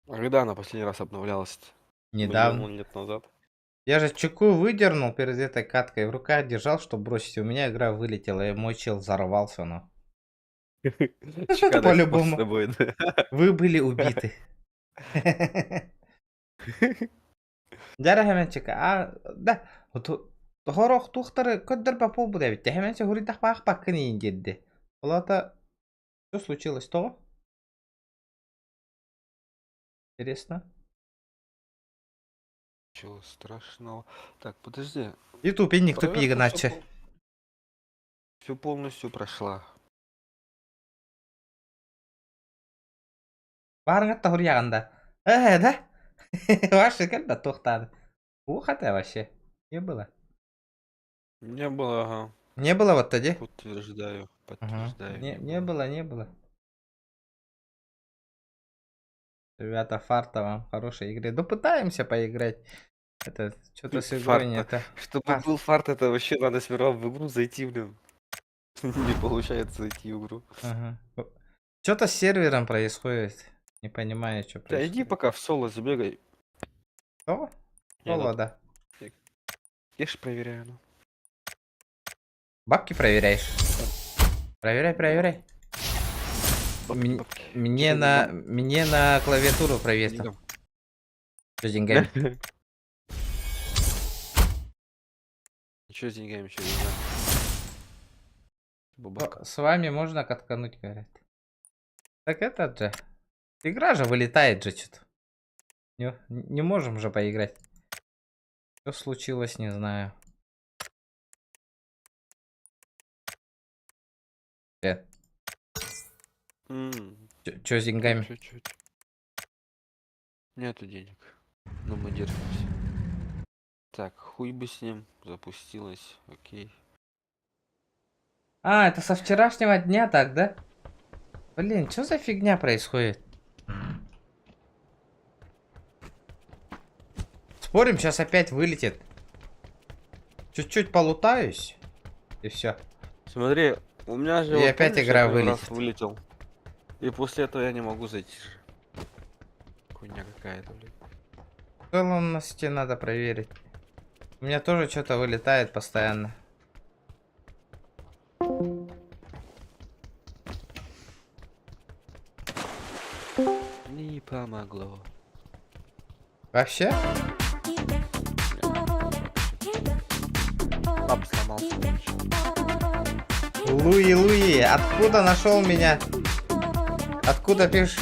А когда она последний раз обновлялась? Недавно. Миллион лет назад. Я же чеку выдернул перед этой каткой, в руках держал, чтобы бросить. У меня игра вылетела, и мой чел взорвался, но. Это по-любому. Вы были убиты. Дяра Хеменчика, да, хорох тухтары көддөр по полбу да битте. Hemen хуридах бах бакын индерди. Олата что случилось то? Интересно. Чего страшного? Так, подожди. YouTube никто пига наче. Все полностью прошла. Барыңатта хурьяганда. Да? Ваши когда тухтады. Ухата вообще. Не было. Не было, ага. Не было вот тоді? Подтверждаю. Ага. Подтверждаю. Не было, не было. Ребята, фарта вам хорошей игры. Да пытаемся поиграть. Это что-то с игрой не это. Чтобы Фарт. был фарт, это вообще надо сперва в игру зайти, блин. Не получается зайти в игру. Ага. Что-то с сервером происходит. Не понимаю, что Да происходит. иди пока в соло забегай. Что? Я Соло, тут да. кеш проверяю. Ну. Бабки проверяешь? Проверяй, проверяй. Бабки, бабки. Мне на клавиатуру проверь. Деньгам. Что с деньгами? Ничего с деньгами, еще деньгами. Бабка. С вами можно каткануть, говорят. Так это же. Игра же вылетает же что-то. Не можем же поиграть. Что случилось, не знаю. Чё с деньгами? Чуть-чуть. Нету денег. Но мы держимся. Так, хуй бы с ним. Запустилось. Окей. А, это со вчерашнего дня так, да? Блин, что за фигня происходит? Спорим, сейчас опять вылетит. Чуть-чуть полутаюсь. И все. Смотри, у меня же... И опять помнишь, игра я первый раз вылетит. вылетел. И после этого я не могу зайти же. Хуйня какая-то, блин. Целостности надо проверить. У меня тоже что-то вылетает постоянно. Не помогло. Вообще? Пап сломался. Луи, откуда нашел меня? Откуда пишешь?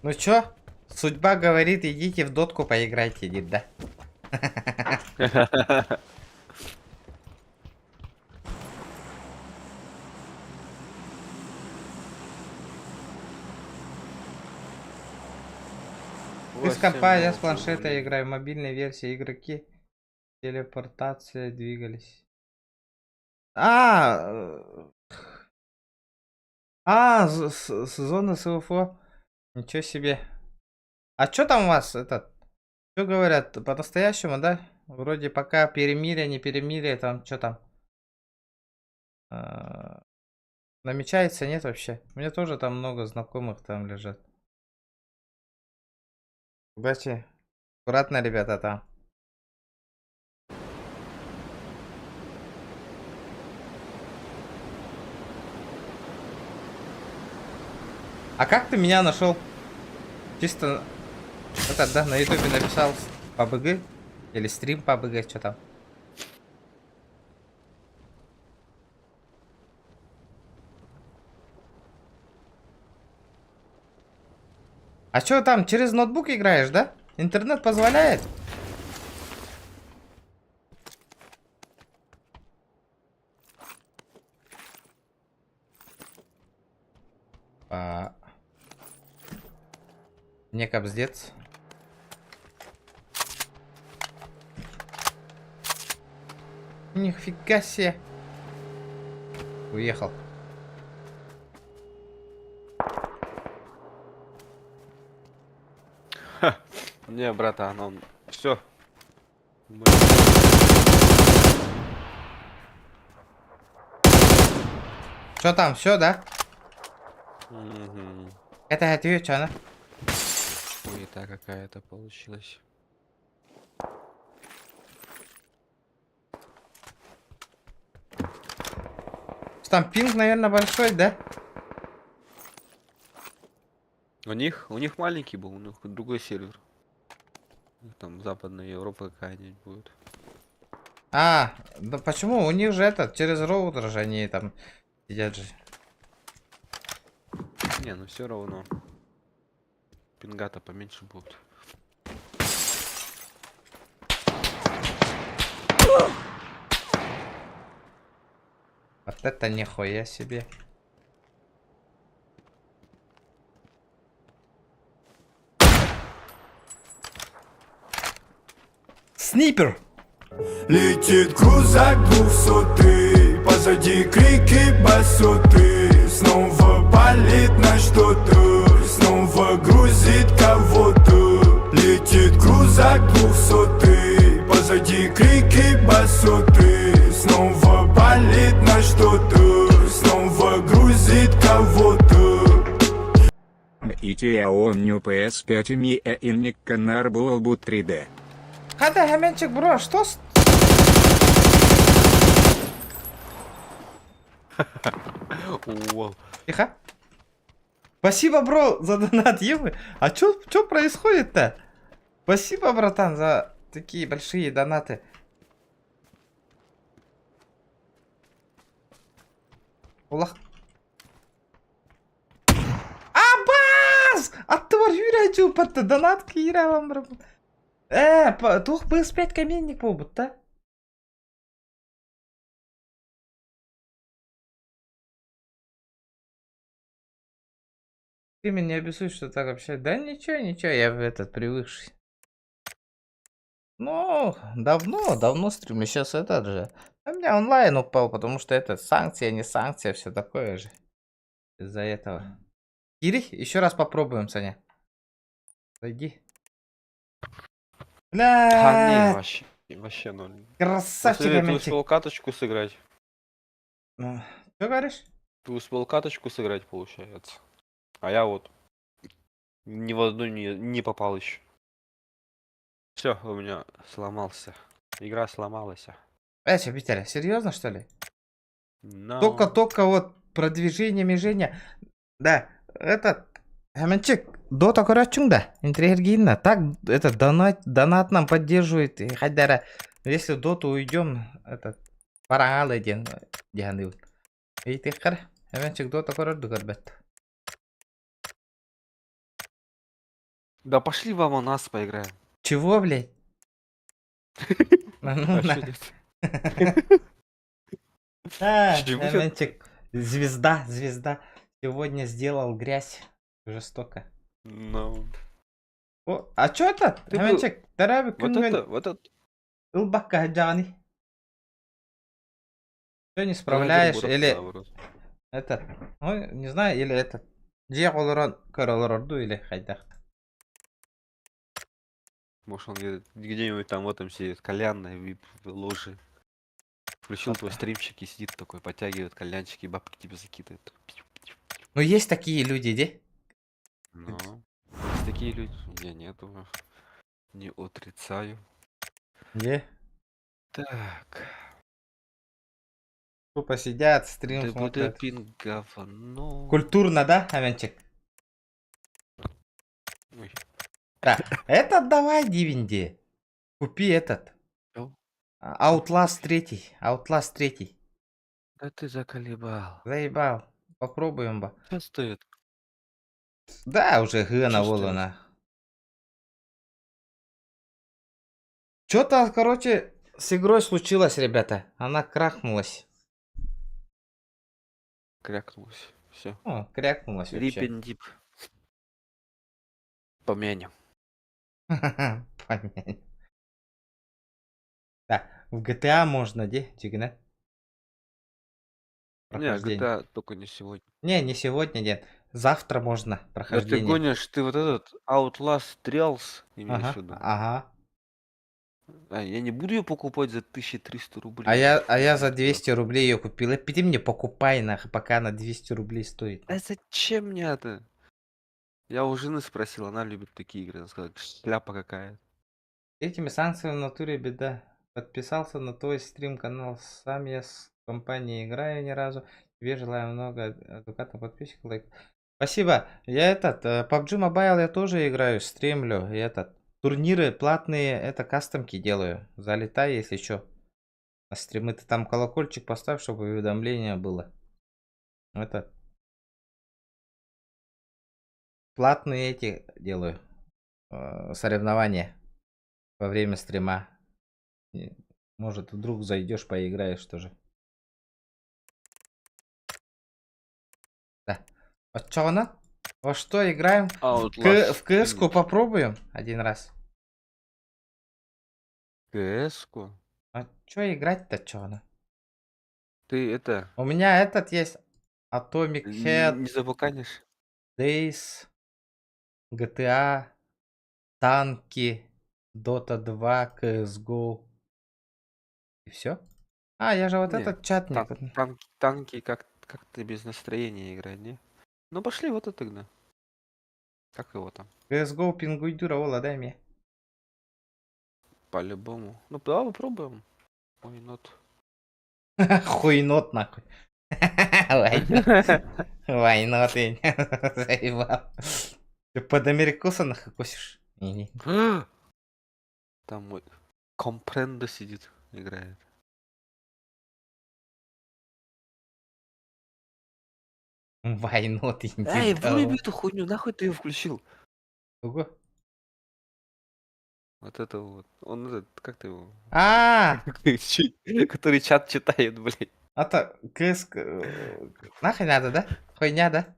Ну чё? Судьба говорит, идите в дотку поиграйте, дед, да? Из компа, я с планшета играю, в мобильной версии игроки. Телепортация двигались. Зона СВФО. Ничего себе. А что там у вас этот? Что говорят по-настоящему, да? Вроде пока перемирие, не перемирие, там что там? Намечается, нет вообще? У меня тоже там много знакомых там лежат. Удачи. Аккуратно, ребята, там. А как ты меня нашел? Чисто это, да, на ютубе написал PUBG или стрим PUBG, что там? А что там, через ноутбук играешь, да? Интернет позволяет? Не капздец. Нифига себе. Уехал. Не, братан, он... Все. Что там, все, да? Угу. Это ответ, что она? Хуета какая-то получилась. Там пинг, наверное, большой, да? У них маленький был, у них другой сервер. У них там Западная Европа какая-нибудь будет. А, да почему? У них же этот, через роутер же они там сидят же. Не, ну все равно. Пингата поменьше будет. Вот это нихуя себе. Снайпер! Летит крузак 200, позади крики басоты. Снова палит на что-то, снова грузит кого-то. Летит крузак 200, позади крики басоты. Снова палит на что-то, снова грузит кого-то. ИТАОН PS5 ми Инник Канар Булбут 3D. Хада, Хаменчик, бро, что с... Уол. Тихо. Спасибо, бро, за донат, ебы. А чё происходит-то? Спасибо, братан, за такие большие донаты. Улах. Абаз! Аттывар үйрәту патты донат кииралам, бро. Тух PS5 каменник болбут, да? Ты меня не обессудь, что так общаюсь. Да ничего, я в этот привыкший. Ну, давно стримлю, сейчас этот же. А у меня онлайн упал, потому что это санкция, не санкция, все такое же. Из-за этого. Кири, еще раз попробуем, Саня. Зайди. Да не, Бля, вообще ноль. красавчик, Ты Аминчик. успел каточку сыграть. Что говоришь? Ты успел каточку сыграть, получается. А я вот ни в одну не попал еще. Все, у меня сломался. Игра сломалась. Че, Питер, серьезно, что ли? Но... Только вот продвижение, межение. Да, этот, Аминчик, дота көрәтчің да, интригейна. Так, этот, донат нам поддерживает. И Хайдара, если в доту уйдем, этот, параңалы дегенді. И ты қыр, Аминчик, дота көрәтті көрбет. Да пошли вам у нас поиграем. Чего, блядь? А чё нет? Чего нет? Аминчик, звезда. Сегодня сделал грязь жестоко. Ну, О, а чё это? Ты бы- Аминчик, тарабы вот это... Илбакка Джани. Что не справляешь? Или этот, ну, не знаю, или этот. Джеголорон Королорду или Хайдах. Может, он где-нибудь там в этом сидит, кальянной, в ложе. Включил твой стримчик и сидит такой, подтягивает кальянчики, и бабки тебе закидывает. Ну, есть такие люди, где? Ну, есть такие люди, я нету, не отрицаю. Где? Так, Тупо сидят, стрим да смотрят. будет говно. Культурно, да, Аминчик? Ой, Да. Этот давай, Дивинди. Купи этот. Чё? Outlast 3. Outlast 3. да ты заколебал. Заебал. Попробуем бы. Что стоит? Да, уже Гена Чё стоит? Волана. Что-то, короче, с игрой случилось, ребята. Она крахнулась. Крякнулось. Все. О, крякнулась вообще. Рипендип. Помянем. Понятно. Да, в GTA можно, где? Тигнет? Не, Прохождение. GTA только не сегодня. Не сегодня, нет. Завтра можно Да ты прохождение. гонишь, ты вот этот Outlast Trials имеешь в Ага, виду? ага. А, я не буду ее покупать за 1300 рублей. А я за 200 рублей ее купил. Ты мне покупай, пока она 200 рублей стоит. А зачем мне это? Я у жены спросил, она любит такие игры. Она сказала, шляпа какая. Этими санкциями в натуре беда. Подписался на твой стрим-канал. Сам я с компанией играю ни разу. Тебе желаю много адвокатов, подписчиков, лайк. Спасибо. Я PUBG Mobile я тоже играю, стримлю. И турниры платные, это кастомки делаю. Залетай, если что. На стримы ты там колокольчик поставь, чтобы уведомление было. Это платные эти делаю. Соревнования во время стрима. И, может, вдруг зайдешь, поиграешь тоже. Да. А чё она? Во что играем? В КС-ку попробуем один раз. КС-ку? А чё играть-то, чё она? Ты это... У меня есть Atomic Head, Не забуканишь? Days, GTA, танки, Dota 2, CSGO. И все? А, я же вот Не, этот чатник. Танки как-то без настроения играть, не? Ну пошли вот это тогда. Как его там? CSGO пингуй дура, Ола, дай мне. По-любому. Ну давай попробуем. Ой, нот. Хуйнот нахуй. Войнот, заебал. Ты под америкоса нахуй косишь? Не-не. Там мой компрендо сидит, играет. Войнот, Эй, выруби иди. эту хуйню, нахуй ты ее включил? Ого. Вот это вот. Он этот, как ты его? А, Который чат читает, блядь. это КС... Нахуй надо, да? Хуйня, да?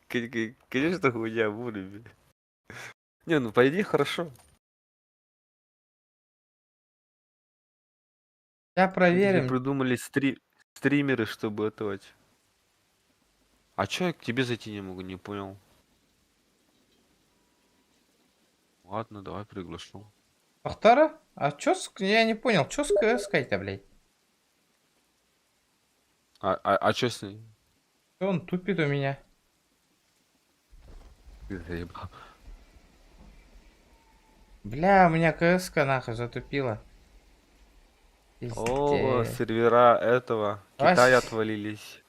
Конечно, хуйня, выруби. Не, ну по идее хорошо. Сейчас Или проверим. придумали стримеры, чтобы это. А чё я к тебе зайти не могу, не понял. Ладно, давай приглашу. Ахтара? А чё с... Я не понял, чё с КС-кой-то, блядь? А чё с ней? Чё он тупит у меня? Ты заебал. Бля, у меня КС-ка нахуй затупила. О, Пиздец. сервера этого Китая отвалились.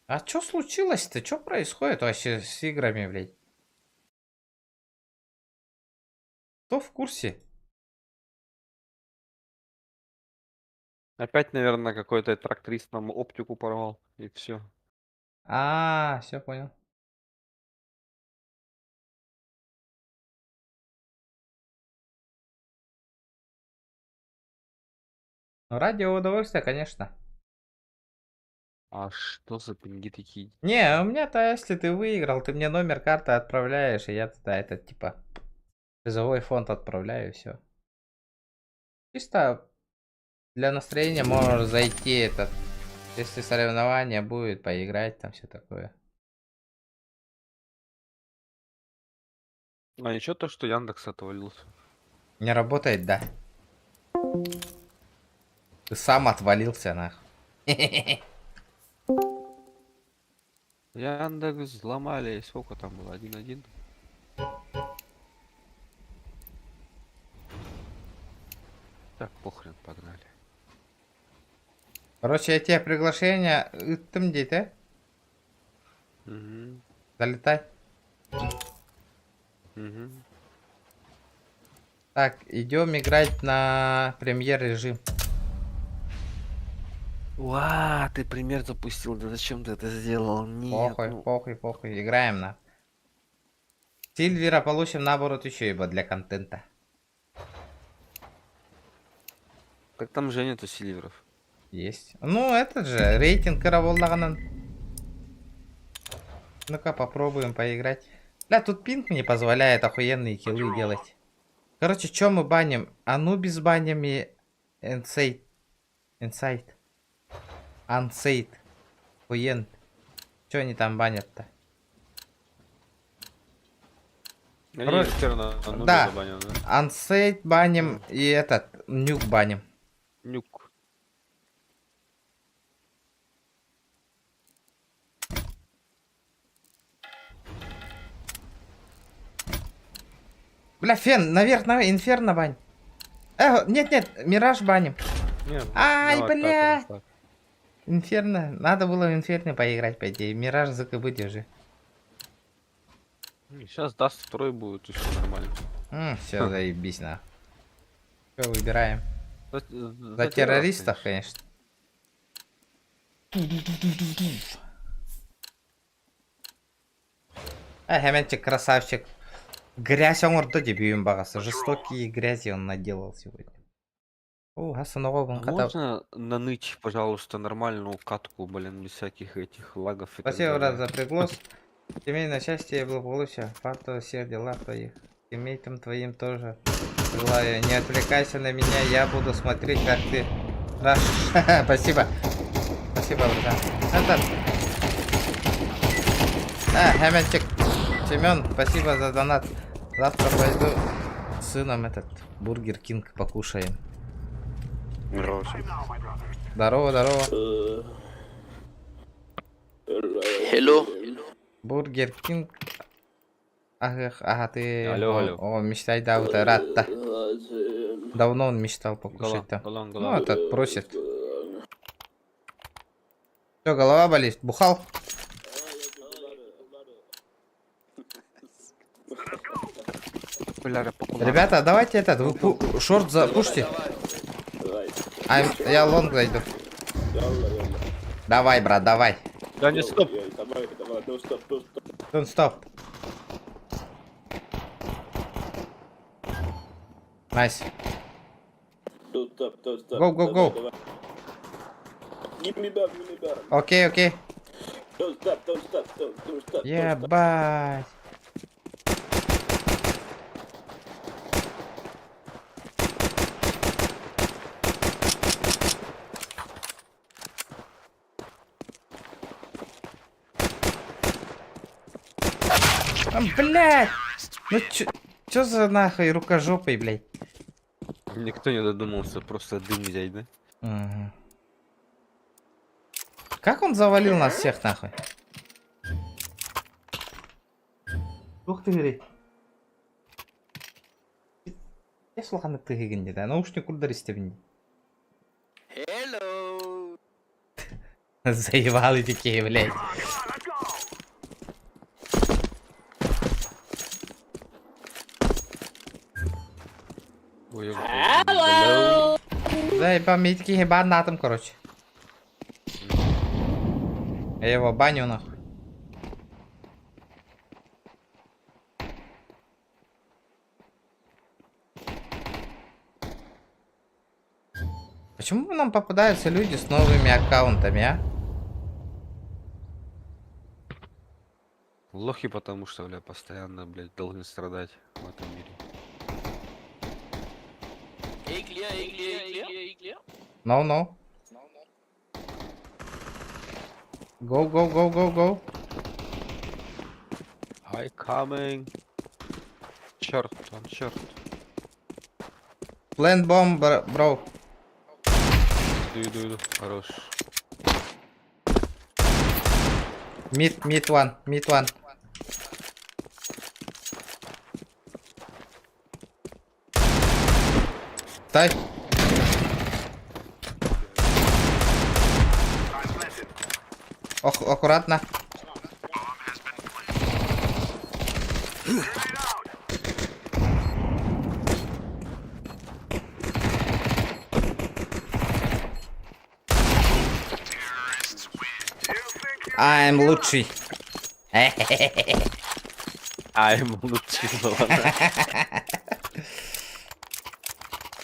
А чё случилось-то? Чё происходит вообще с играми, блядь? Кто в курсе? Опять, наверное, какой-то тракторист нам оптику порвал, и все. А, все понял. Ну, ради удовольствия, конечно. А что за пинги такие? Не, у меня-то, если ты выиграл, ты мне номер карты отправляешь, и я тогда это, типа, призовой фонд отправляю, все. Чисто для настроения можешь зайти, если соревнование будет, поиграть, там все такое. А ничего то, что Яндекс отвалился. Не работает, да. Ты сам отвалился, нахуй. Яндекс взломали, сколько там было? 1-1? Так, похрен, погнали. Короче, я тебе приглашение... Там где ты? Угу. Залетай. Угу. Так, идем играть на премьер режим. Уа, ты пример запустил, да зачем ты это сделал? Нет, Похуй, ну... похуй. Играем на. Сильвера получим наоборот еще ибо для контента. Так там же нету сильверов. Есть. Ну, этот же, рейтинг караволлаганан. Ну-ка, попробуем поиграть. Бля, тут пинг мне позволяет охуенные киллы делать. Короче, что мы баним? Анубис баним и Инсайт. Ансейт. Охуен. Что они там банят-то? Короче, да. Ансейт баним и этот, нюк баним. Нюк. Бля, фен, наверх, инферно бань. Нет, мираж баним. Не, Ай, давай, бля. так. Инферно. Надо было в Инферно поиграть, по идее. Мираж ЗКБ держи. Сейчас даст второй будет, и все нормально. Все, заебись, на. Все, выбираем. За За террористов, конечно. Хэмянчик красавчик. Грязь он орда дебюем багасы. Жестокие грязи он наделал сегодня. О, Гасанова А вон катал. можно наныть, пожалуйста, нормальную катку, блин, без всяких этих лагов и так Спасибо, брат, далее? за приглас. Семейное счастье и благополучия. Фарта всех дела твоих. Семейтам твоим тоже желаю. Не отвлекайся на меня, я буду смотреть, как ты... Спасибо. Спасибо, брат. Этот... Хэмянчик. Семен, спасибо за донат. Завтра пойду с сыном этот Бургер Кинг покушаем. Здорово, здорово. Hello. Бургер Кинг. Ага, ты... Алло, алло. О, мечтай, да, вот рад-то. Давно он мечтал покушать там. Ну, этот просит. Все, голова болит. Бухал? Ребята, давайте этот, вы шорт запушьте. Я лонг зайду. Давай, брат, давай. Да не, стоп. Don't stop. Nice. Go, go, go. Окей, окей. Ебать. Блять! Ну чё за нахуй рукожопый, блять? Никто не додумался просто дым взять, да? Угу. Как он завалил нас всех нахуй? Ух ты, говорит. Я слуханы тыгынде, да? Наушник куда истебинде. Hello. Заебал такие, блять. Заебал, мне такие ебан на там, короче. Я его баню нахуй. Почему нам попадаются люди с новыми аккаунтами, а? Лохи, потому что, бля, постоянно, блядь, должны страдать в этом мире. No, no. Go, go, go, go, go. Hi, coming. Черт, он черт. Plant bomb, bro. Иду. Хорош. Mid one. Стой. Аккуратно. I'm лучший. I'm лучший, ладно.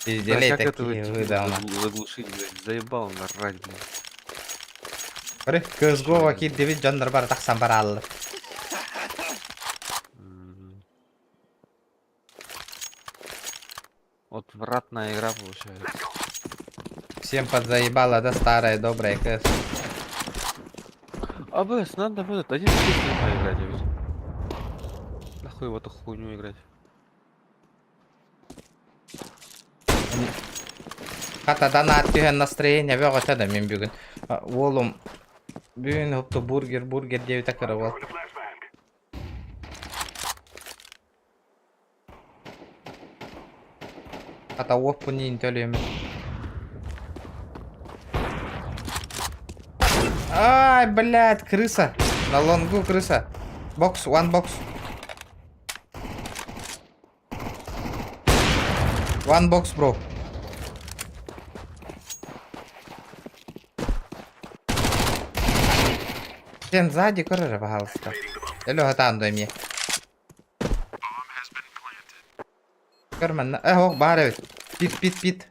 Пизделей Как это такие выдавно. заглушить, блядь? Заебал нарать, блядь. CSGO вакил 9 жандар бар тахсан бар аллы. Отвратная игра получается. Всем подзаебала, да, старая добрая КС. А, блядь, надо в этот один играть, я вижу. Нахуй в эту хуйню играть. Хата донат деген настроение вега тада мен бүгін. Олым бүгін хопты бургер деп такырып ал. Хата оппунин төлөмүн. Ай, блядь, крыса. На лонгу крыса. Бокс, one бокс. One бокс, бро. Сен сзади, короче, пожалуйста. Илюха, там дай мне. Кермен, о, баре. Пит.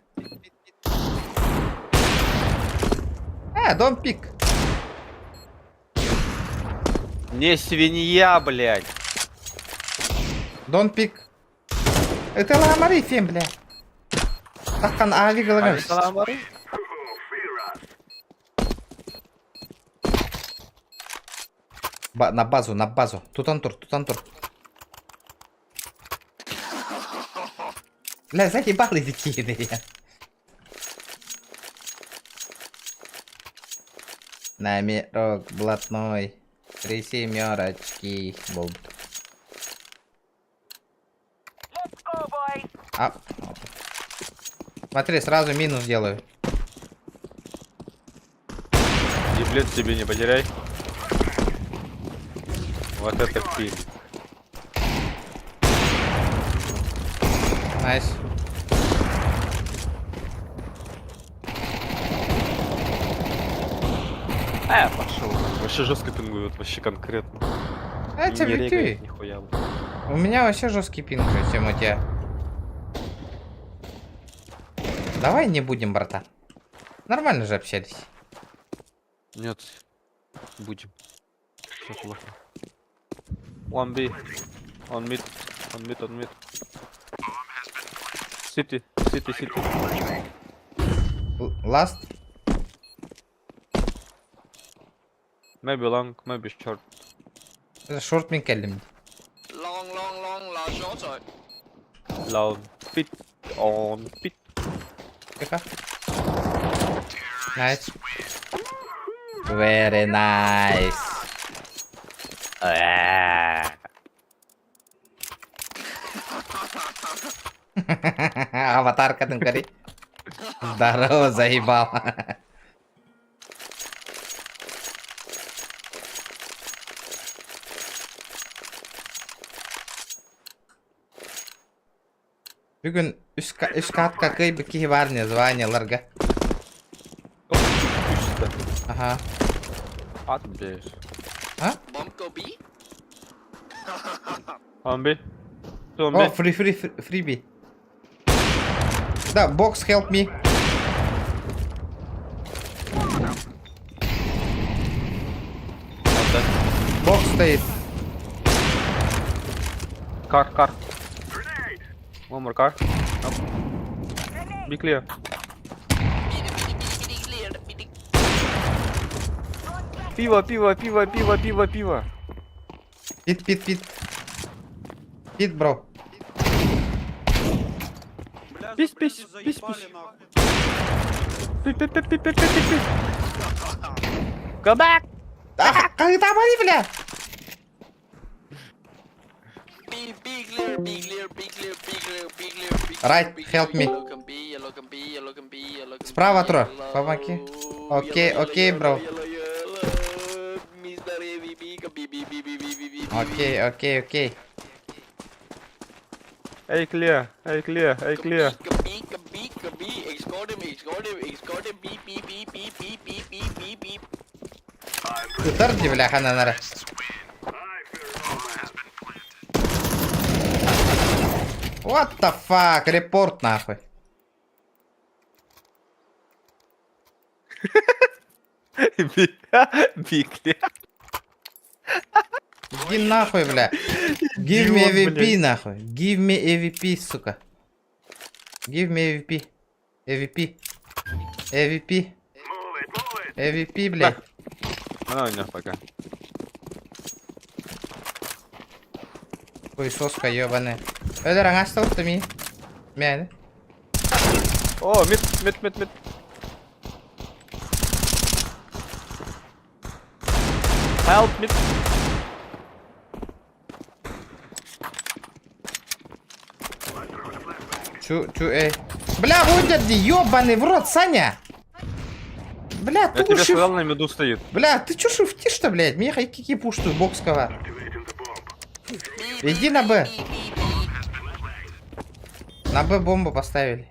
Don't pick. Не свинья, блядь. Don't pick. Это ламари фем, бля. Таккан ави галаган. На базу. Тут антур. Бля, заебал идти, бля. Номерок блатной. 3 семерочки. Болт. А. Смотри, сразу минус делаю. Диплет себе не потеряй. Вот это пиль. Найс. Пошел. Вообще жестко пингует, вообще конкретно. Это Не битый. регает нихуя. У меня вообще жесткий пинг, чем у тебя. Давай не будем, брата. Нормально же общались. Нет. Будем. Все плохо. One B. On mid. City. Last. Maybe long, maybe short. Short min kellim. Long, là short rồi. Long. Pit. On pit. Тихо. Nice. Very nice. Аватарка там гори. Здорово, заебал. Бүгін үш катқа кыйбы ки бар названияларга. Ага. At блядь. А? Bom go B. On B. Two on О, B. фриби. Да, бокс help me. Бокс стоит. Car. One more car. Up. Be clear. Пиво. Пит. Пит, бро. Пись. Пить. Go back. А, когда были, бля? Be clear. Right, help me. Yellow can be. Справа, Тро. Помоги. Окей, бро. Mr. AVP can be. Окей. Hey, clear. Can be. Escort him. Beep. Тырди, бляха, на. What the fuck? Репорт, нахуй. Be clear. Иди нахуй, бля. Give me AVP, нахуй. Give me AVP, сука. Give me AVP. AVP, блядь. Она у меня пока. Хуесоска ебаная. Это рангастал ты ми. Мяне. О, мид. Help, mid. Чу, эй. Бля, уйди, ебаный в рот, Саня. бля, Я ты тебе уши... сказал, на меду стоит. Бля, ты чё шифтишь-то, блядь? Миха, кики пушту, бокского. Иди на Б. На Б бомбу поставили.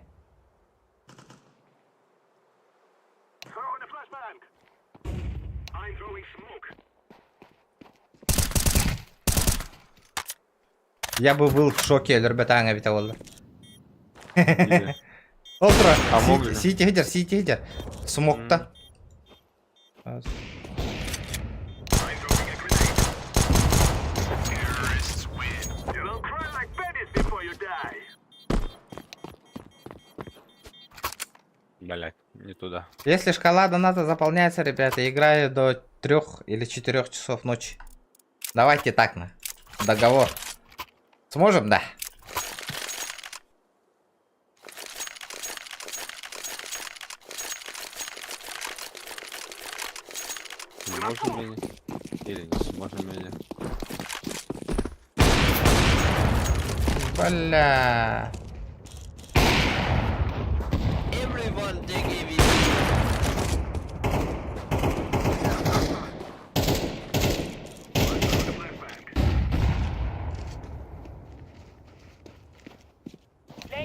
Я бы был в шоке, ребята, ведь вот. Иди. Олтра, А мог ли? сити гидер. Смок-то. Блять, не туда. Если шкала доната заполняется, ребята, играю до 3 или 4 часов ночи. Давайте так на. Договор. Сможем, да? Сможем или или не сможем или. Бля. Everyone take AVP.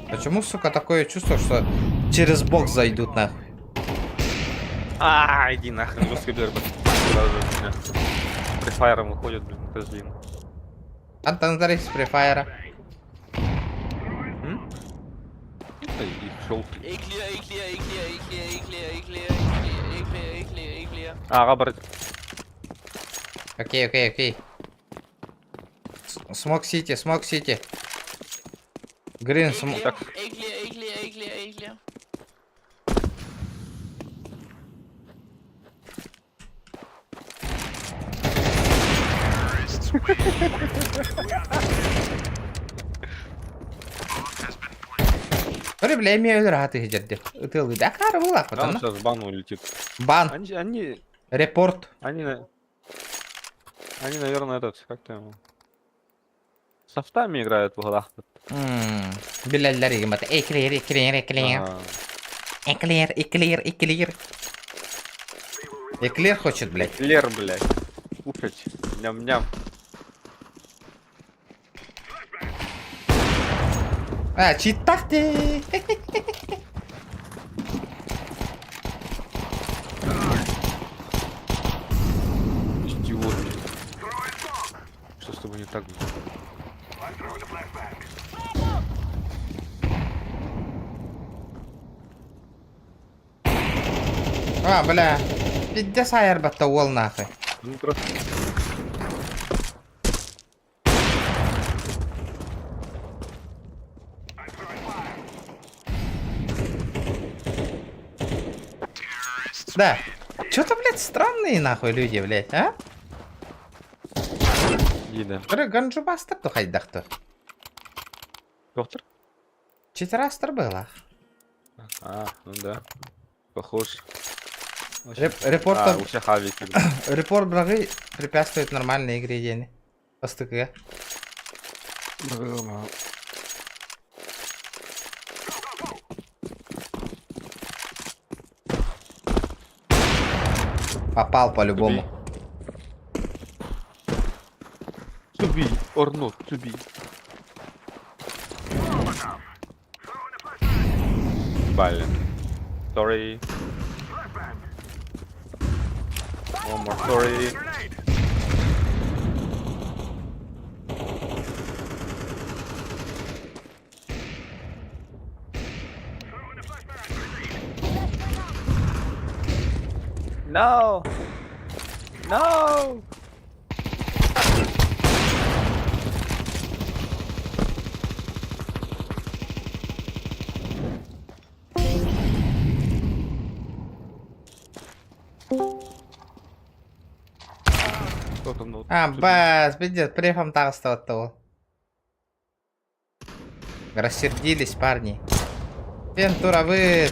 Почему, сука, такое чувство, что через бокс зайдут нахуй? Иди нахрен, русский блядь. Сразу меня. Префайром выходит, блин, козлин. Антон Зарик с префайра. И шелки. A clear, A clear, A clear, A clear, A clear, A clear, A clear, A clear, A clear. Роберт. Окей. Смок сити. Грин, смок. A clear, A clear, A clear, A clear. Ори, бля, имею раты гидер. Тылы. Да, кар, вылах, Он пацаны. сейчас в бану улетит. Бан, Они, репорт. они, наверное, как-то ему. Софтами играют в углах. Билялләр игемәт. Эклер. Ага. Эклер. Эклер хочет, блядь. Лер, блядь. Кушать. Ням-ням. А, читахте. Идиот. Что с тобой не так? А, бля. Пиздец, айрбатта уол нахуй. Ну просто. Да. Чё-то, блядь, странные нахуй люди, блядь, а? Иди. Бір ганджубастыр то хайдақты. Доктор? Читерастыр было. Ну да. Похож. Репорт, У всех авики, блядь. репорт брагы препятствует нормальной игре дени. Постык. Попал по-любому. To be or not to be. Блин. Sorry. One more sorry. No! No! Кто там, ну, А, to be? бас, пиздец, префом того. Рассердились парни. Вентура вы.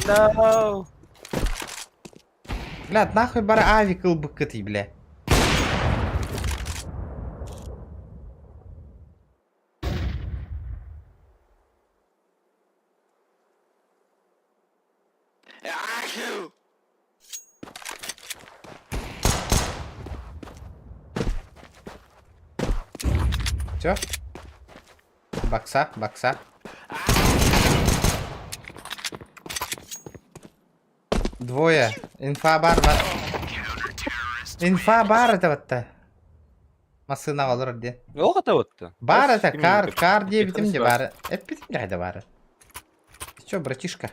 No! Блядь, нахуй бара авик ылбыкыты, бля. Все. Бокса, бокса. Двое. Инфа бар. Инфа бар это вот-то. Масына алыр де. Yok ata ottu. Бар это кар дебитим де бар. Это битим де айда бар. Ты чё, братишка?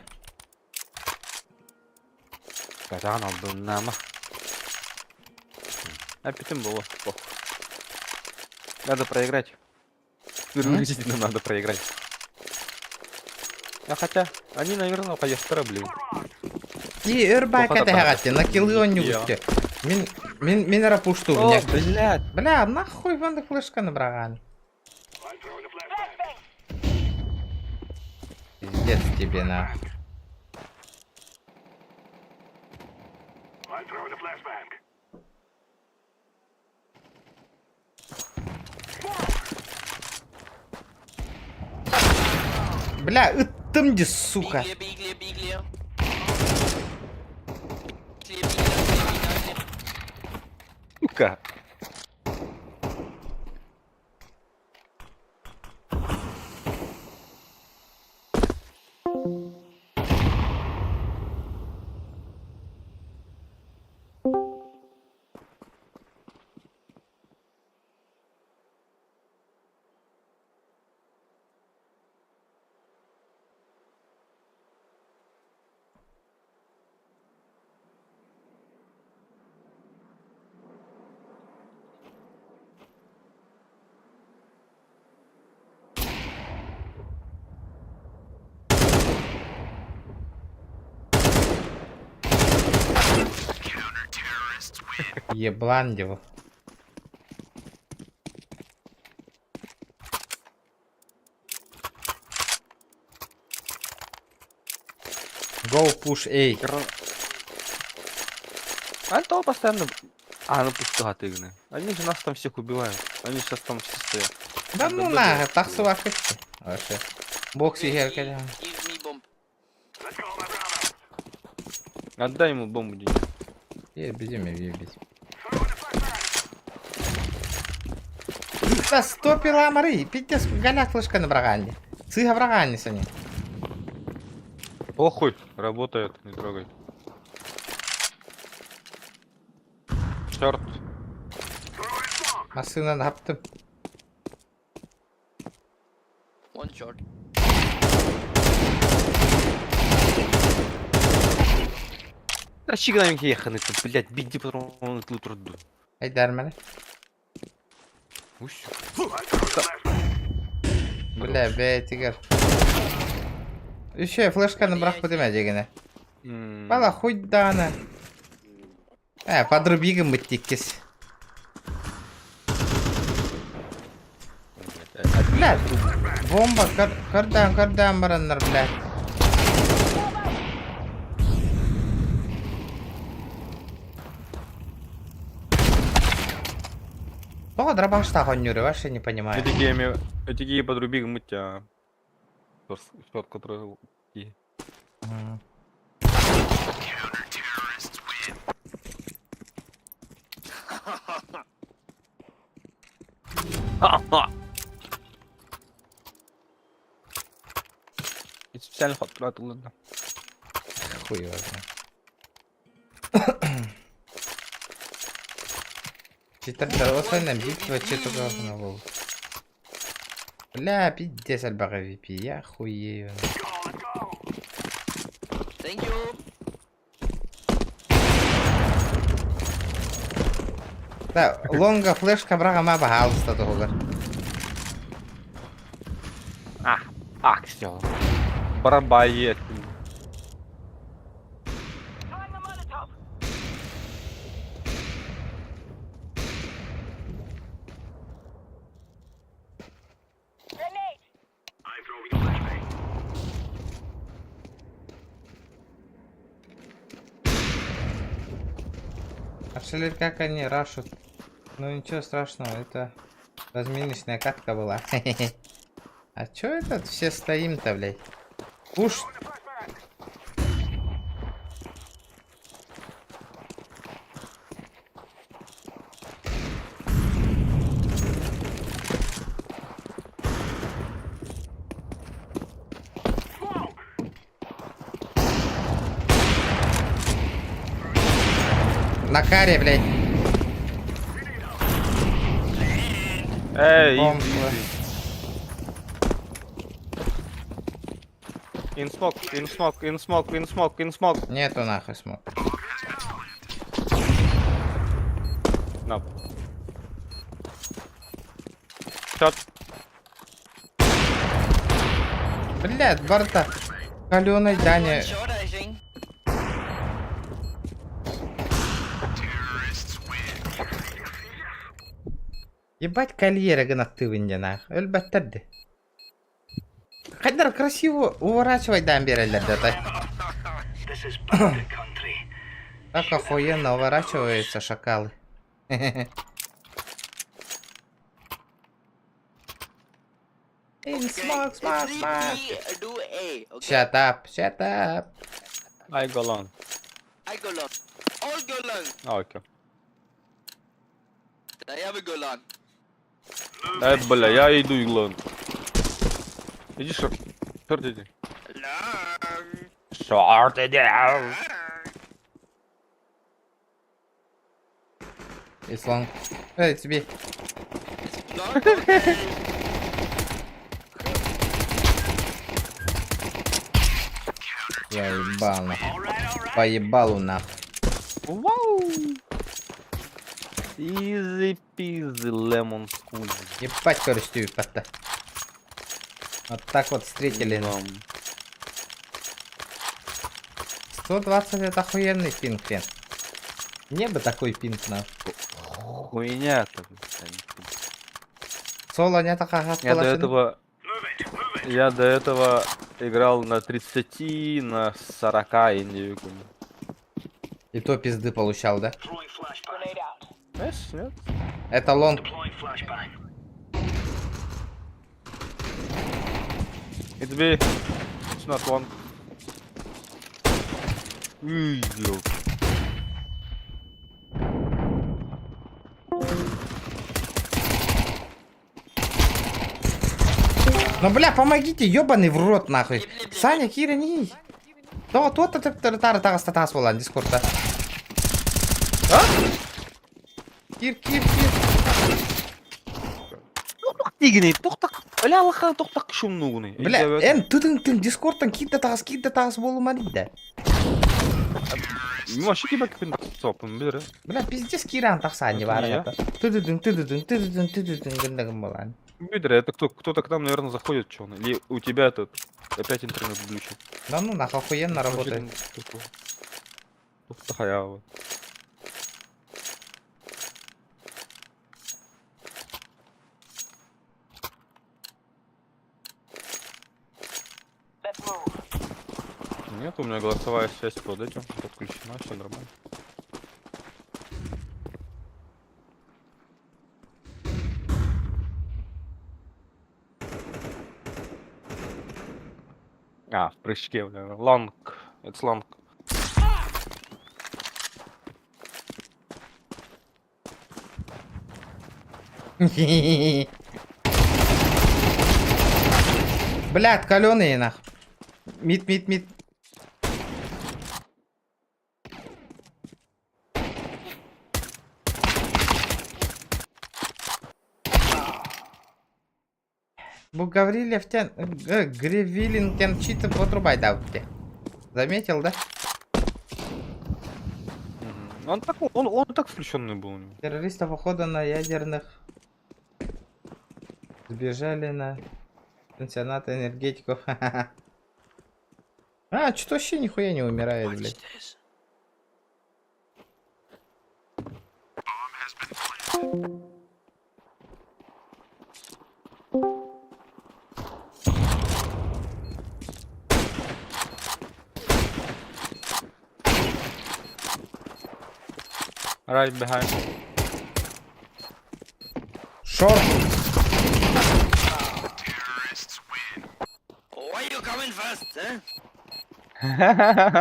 Кazan aldın nama. Аппетим было. Похуй. Надо проиграть. Действительно надо проиграть. А хотя, они, наверное, поехали, блин. И эрбай Плохо ката так. хагатти, на киллы он не Я. гутте. Мин рапушту О, мне. блядь. Бля, нахуй вон флешка набраган. Пиздец тебе на. Бля, ыттым де, сука. Бигли. Сука. Еблан его. Go push A. А то постоянно... А, ну пустого тыгны. Они же нас там всех убивают. Они сейчас там все стоят. Да ну на, так сувахыпты. Вообще. Бокс и херка. Give me bomb. Отдай ему бомбу, Денис. Ебись. Да стопила Мари, пиздец, голяк флешка на браганде. Цыга браганде сани. Похуй, работает, не трогай. Черт. Масына наптым. One shot. Расчигнаем еханы, ты, блядь, беги потом он труду. Айдар мене. Усь. Бля, тигр. Еще флешка на браху деме дегене. Бала хуй дана. Подрубигом быть тиккес. Блядь, бомба, кардан бараннар, блядь. О, дробаш-то гонюры, вообще не понимаю. Эти геи подруби мытья. Тот, который... Мгм. И специально ход тратил, ладно. Хуй его знает. Читер осайна битва читер говно. Бля, пиздец альбага випи, я хуею. Thank you. Да, лонга флешка брага маба халста тогда. Все. Барабает. Аршелер, как они рашут. Ну ничего страшного, это разминочная катка была. А чё это все стоим-то, блядь? Пуш. На каре, блядь. Эй, Бомба. in smoke, in smoke, in smoke, in smoke, in smoke. Нету нахуй смог. На. Shot. Блядь, борта. Каленый Даня. Short, I think. Ебать кольера гынактывынде нах. Өлбәттерди. Кайдар красиво уворачивай дамберелер да. Так охуенно уворачиваются шакалы. Смок, смок, смок. Do A. Okay. Shut up, shut up. I go long. I go long. All go long. А, окей. Я бы go long. Бля, я иду иглон. Иди шорт. Шорт иди. Long. Шорт иди. Ислам. Эй, тебе. Long. Okay. Я ебал нахуй. Поебалу нахуй. Вау. Easy peasy lemon squeezy. Ебать, короче, ебать-то. Вот так вот встретили. 120 это охуенный пинг, Фен. Мне бы такой пинг на. Хуйня-то. Соло не такая Я до этого играл на 30, на 40 и не помню. И то пизды получал, да? Нет? Это лонг. It's B. It's not one. Ёп. Ну бля, помогите, ёбаный в рот нахуй. Саня, Кира, не. То тара статас болан дискорда. А? Кир. Тигни, тоқтақ. Бля, Аллахтан тоқтақ шумну гуны. Бля, тын дискордтан кидде тагас болу ма дейді. Вообще кебек пен топым бері. Бля, пиздец Киран такса не бары. Тыдыдын гындагын болан. Бедра, это кто-то к нам, наверное, заходит, что он. Или у тебя этот опять интернет глючит. Да ну нахуй охуенно работает. Хаява. Нет, у меня голосовая связь под этим подключена, все нормально. А, в прыжке, бля. Long. It's long. Блядь, каленые нах. Мид. Гаврилевтян, Гривилинтян чита потрубай давте. Заметил, да? Он так включенный был. у него. Террористов ухода на ядерных сбежали на пансионат энергетиков. А, что вообще нихуя не умирает, блядь. Right behind. Шорт. Why you coming first, eh?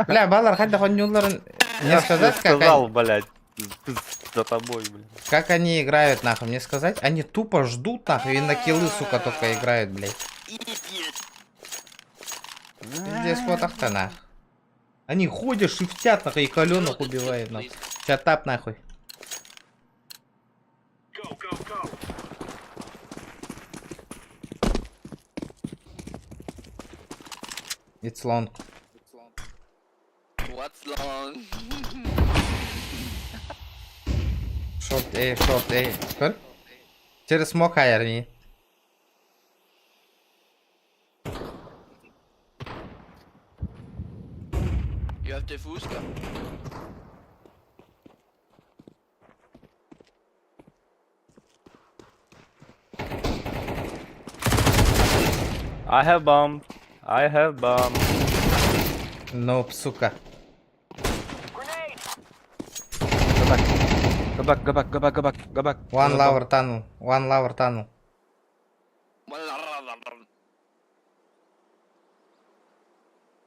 Бля, балар, хоть хуйнюларын мне сказать, как сказал, блядь, за тобой, блядь. как они играют, нахуй, мне сказать? Они тупо ждут, нахуй, и на киллы, сука, только играют, блядь. Idiot. Здесь вот так-то, нахуй. Они ходят, шифтят, нахуй, и каленых убивают, нахуй. Чатап нахуй. It's long. What's long? Short A, short A. Kör. Через смок ayarlayın. You have diffuser. I have bomb. I have bomb. Nope, сука. Go back. One lower tunnel. One lower tunnel.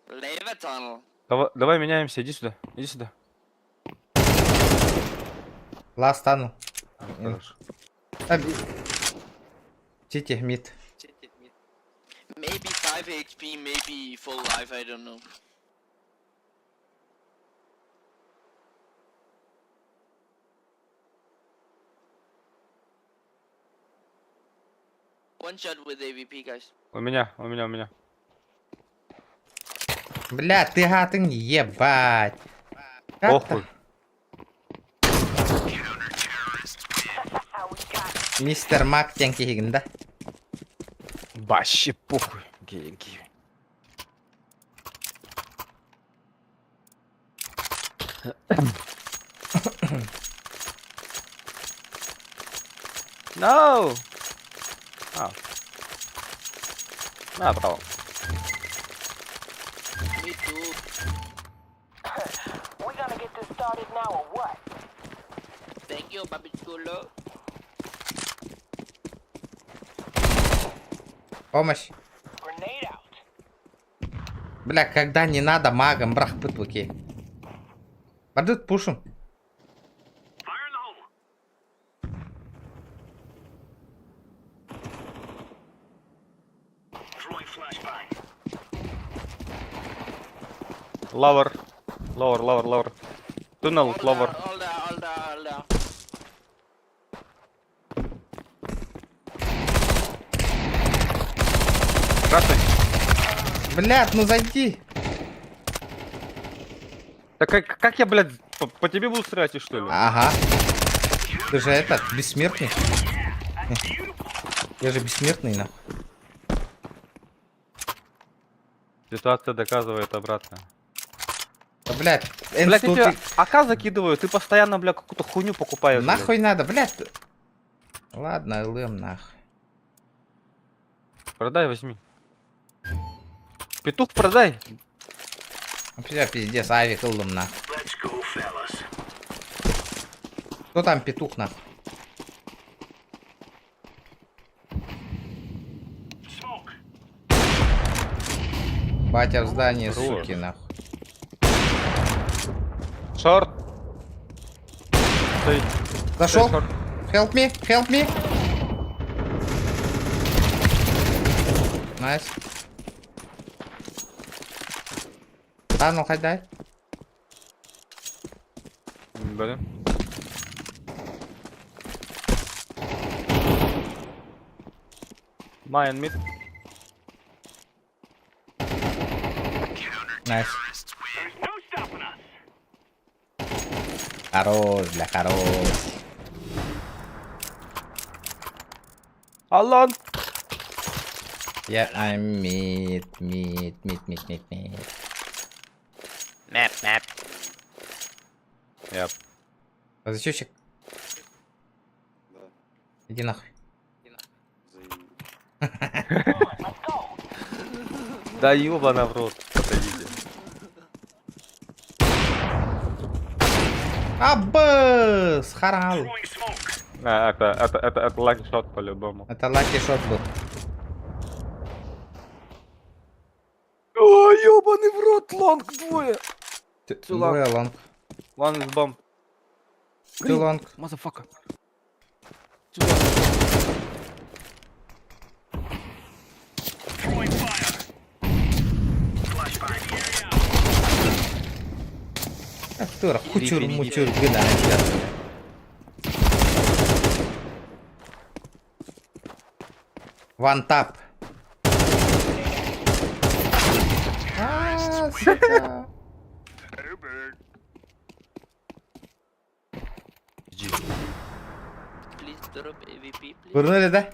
Lava tunnel. Давай меняемся, иди сюда. Иди сюда. Last tunnel. Хорошо. Тити, mid. Maybe 5 HP, maybe full life, I don't know. One shot with AVP, guys. У меня. Бля, ты гатың, ебать. Похуй. Мистер Мак тең кегінді. Вообще похуй. Гей. No. Oh. No problem. Me too. We gonna get this started now or what? Thank you, Babi Chulo. Помощь. Grenade out. Бля, когда не надо магом, брах пытвуки. Пойдут пушим. Lower. Tunnel, lower. Hold on. Красный. Блядь, ну зайди. Так как я, блядь, по тебе буду стрелять, и что ли? Ага. Ты же этот, бессмертный. Я же бессмертный, нахуй. Ситуация доказывает обратно. Да, блядь, Блядь, я тебе институты... АК закидываю, ты постоянно, бля, какую-то хуйню покупаешь. блядь. Нахуй надо, блядь. Ладно, ЛМ нахуй. Продай, возьми. Петух продай. Вообще пиздец, авик ЛМ нахуй. Кто там петух нахуй? Батя в здании, Хорош. суки, нахуй. Шорт. Стой. Зашел? Шорт. Help me. Найс. А, ну хоть дай. Блин. Майн мид. Найс. Хорош, бля, хорош. Алан. Я, мид. Map. Yep. Зачущик. Иди нахуй. Да ёбана в рот. Подойдите. Аббас! Харал. Это лаки шот по-любому. Это лаки шот был. О, ёбаный в рот, лонг двое. Двое лонг. One is bomb. Ты лонг. Motherfucker. Тур, хучур-мучур, гына сейчас. One tap. Сука. Please drop AVP, please. Курнули, да?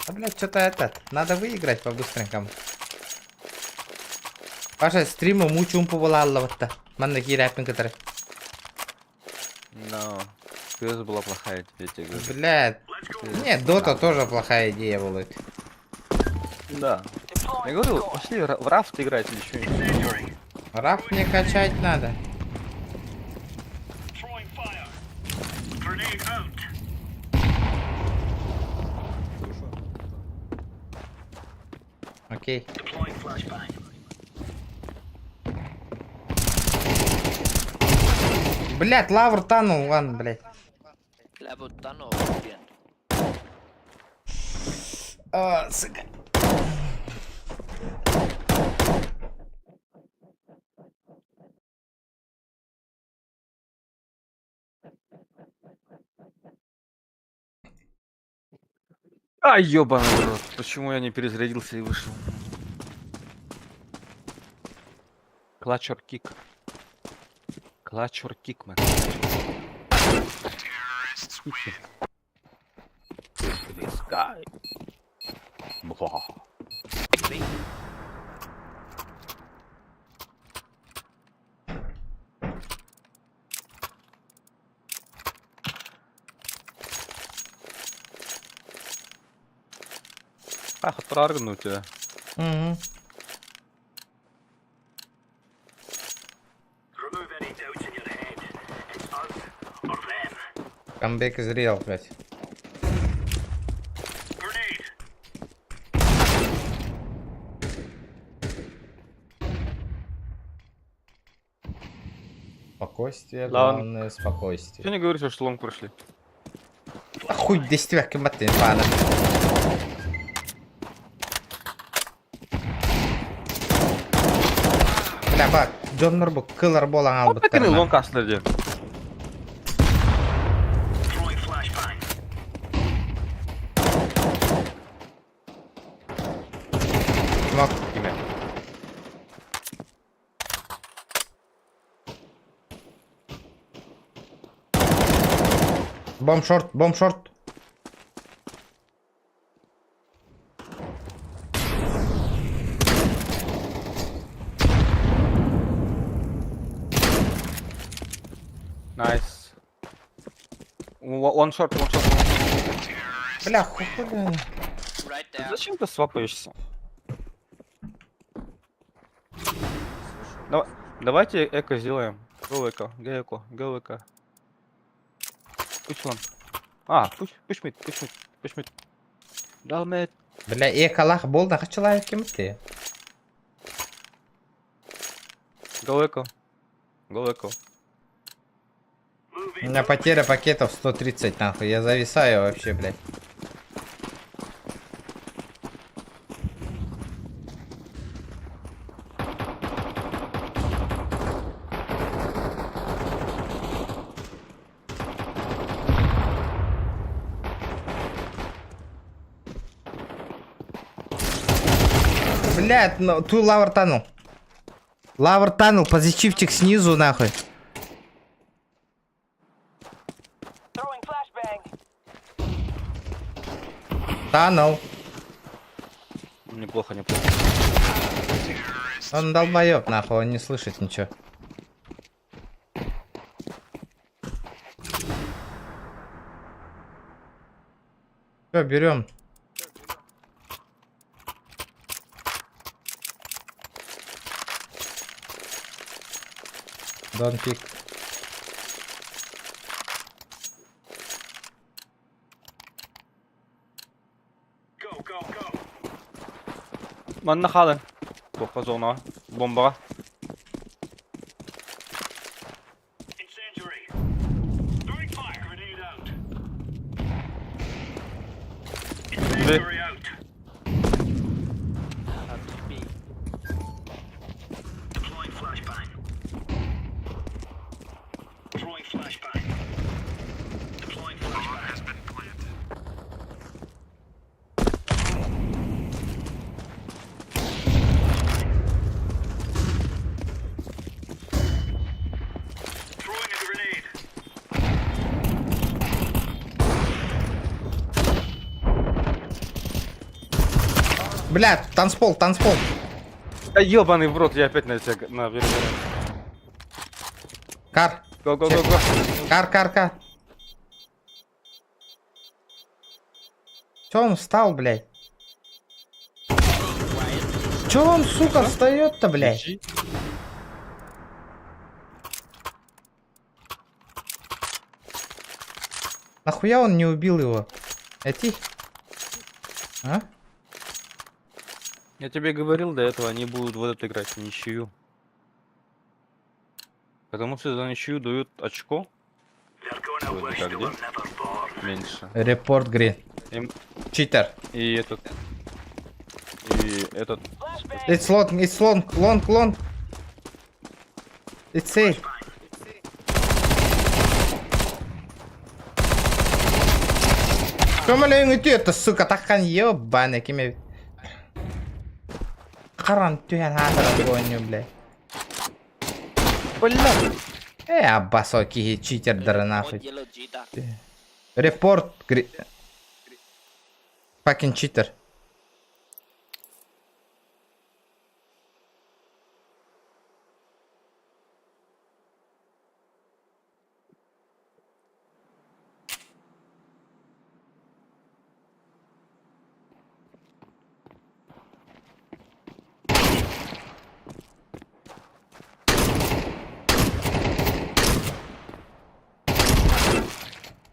А, блядь, что-то этот. Надо выиграть по-быстренькому. Паша, стриму мучумпу валалла-то. Манна хиряпин, который. Но. CS:GO была плохая, я тебе говорю. Блядь. Нет, Дота тоже плохая идея была. Да. Я говорю, пошли в рафт играть или что-нибудь. Раф мне качать надо. Окей. Блядь, лавр танул, ладно, блядь. La botano, bien. А, сука. А, ёбаный рот. Почему я не перезарядился и вышел? Клатчер кик. Клатчер кик, мэн. This guy. Бла. Ах, отправлено у тебя. Угу. Камбэк из реал, блядь. Спокойствие, Ладно. главное спокойствие. Ты не говоришь, что лом прошли. Хуй действия кематы, пана. Бля, бак, Джон Нурбук, киллер болан Вот албыт. так и лон каслерде. Смок. Имя. Бомб шорт, бомб шорт. Найс. One shot. Бля, хуй, бля. Right there. Зачем ты свапаешься? Давайте эко сделаем. Go эко, go эко. Push lamp. А, push mid. Далмет. Бля, экалах бол да хачалай кемты. Go эко. У меня потеря пакетов 130, нахуй. Я зависаю вообще, блядь. Блядь, ну, ту лавр танул. Лавр танул, позитивчик снизу, нахуй. Танул. Неплохо. Он долбоёб, нахуй, он не слышит ничего. Все, берем. Don't pick. Манна хален. Тоққа зона. Бомбаға. Блядь, танцпол, танцпол. Да ёбаный в рот, я опять на тебя наверх. Кар. Го. Кар. Чё он встал, блядь? Чё он, сука, встает-то, блядь? Нахуя он не убил его? Эти? А? Я тебе говорил до этого, они будут вот это играть в ничью. Потому что за ничью дают очко. Вроде как, где? Меньше. Репорт грин. Им- Читер. И этот. It's long. It's safe. Көмілең өтеді, сука, таққан ебаный кеме. Қаран түйен хатырын ойны, блядь. Аббасо ки читердары нахуй. Yellow cheetah. Репорт грин. Fucking cheater.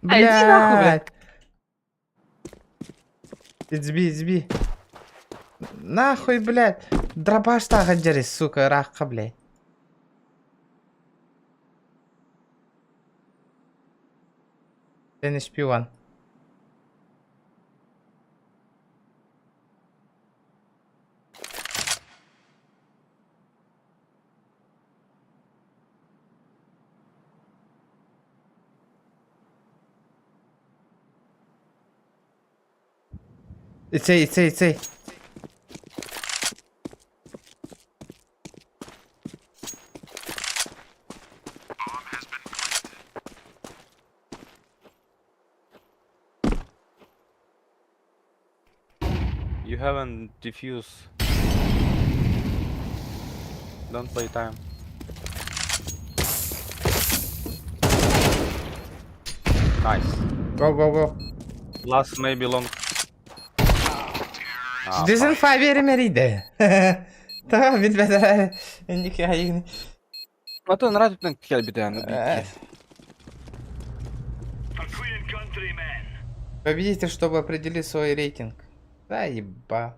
Блядь. Изби. Нахуй, блядь. Дробаш тағы жері, сука, раққа, блядь. Сен шпион. Ицей. You haven't defused. Don't play time. Nice. Go. Last maybe long. Дезинфа беремерийді. Та, бітбәді. Ендеке айыгыны. Атын радиотан кел бит аны. Победитель, чтобы определить свой рейтинг. Да, еба.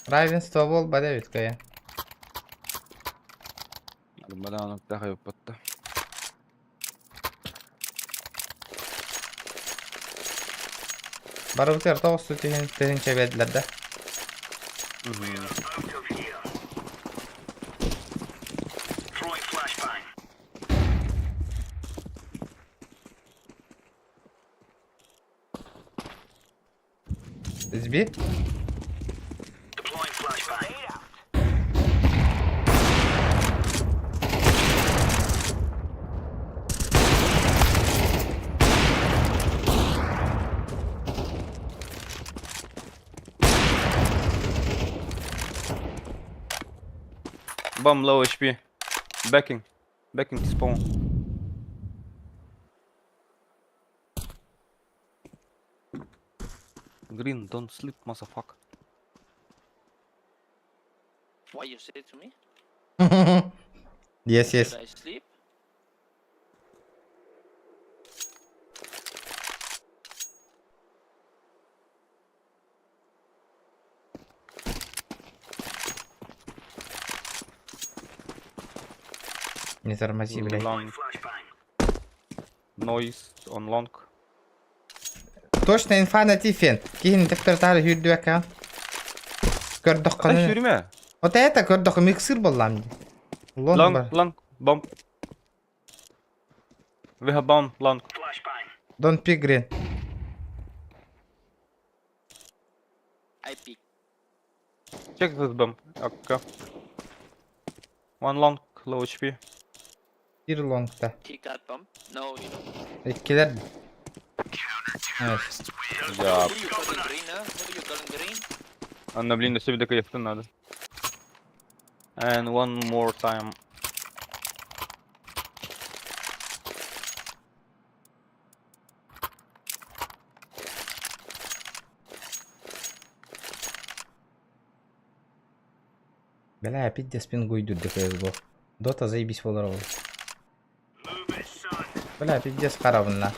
Равенство бол, бадавиткая. Бадан тагы патта. Барылтыр тоғыз түтеген тегенше бәділер да.Ізбе? Bomb low HP. Backing to spawn. Green, don't sleep, motherfucker. Why you say it to me? Yes. Should I sleep? Не тормози, блядь. Long. Noise on long. Точно инфа на тифен. Кейін дефтертары хүрді бәкән. Көрдіқ Ай, қаны. сүйрме. Вот это көрдіқ миксер болам. Long. Bomb. We have bomb long. Don't pick green. I pick. Check this bomb. Okay. One long, low HP. Bir longta. He got bomb. No, you know. Ekkiler. Найс. Я. What are you calling green, huh? What are you calling green? Анна, блин, на себе до кайфа надо. And one more time. Бля, пиздец пингу идут до CSGO. Дота заебись волорова. Бля, пиздец харабын на.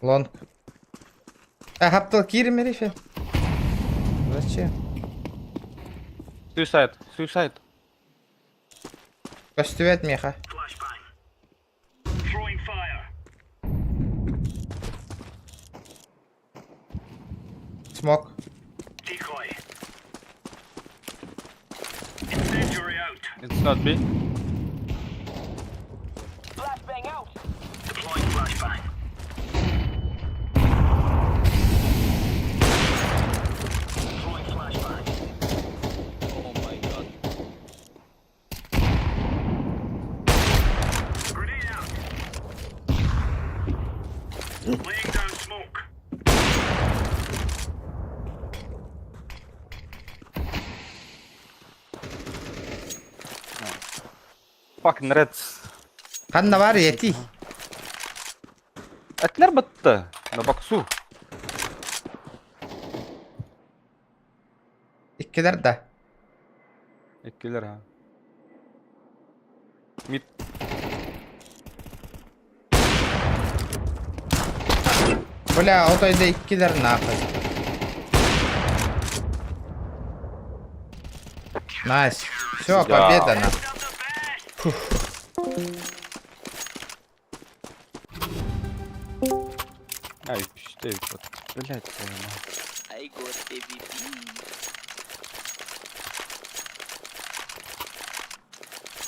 Лонг. Хаптал кирим рифе. Зачем? Suicide, suicide. Костювет меха. Смок. It's not B. Oh my god. Fucking Reds. Kanna var yeti. Etler battı. Da bak su. İkkiler de. Ekkiler ha. Mid. Бля, отойди ikkiler нахуй. Найс. Все, победа на. Ай, что это? Блять, I got MVP.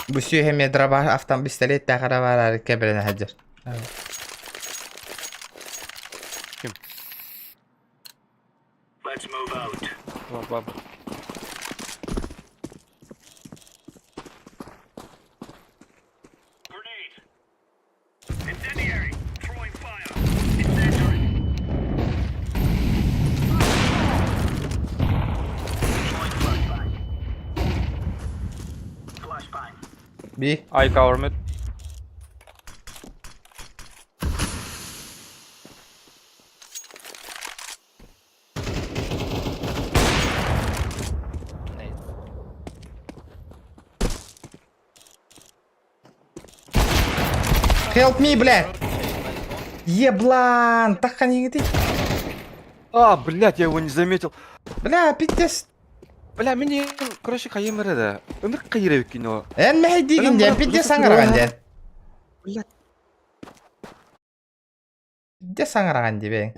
Bu hem draba aftan pistolet takara var kebrene hacer. Baba. Bir. I cover mid. Help me, блядь. Еблан, так они ты. А, блять, я его не заметил. Бля, пиздец. Бля, мне, короче, хаемер да. Өмір қайыры кино. En mehe digin diye pиздец аңыраған diye. Блять. Pиздец аңыраған diye.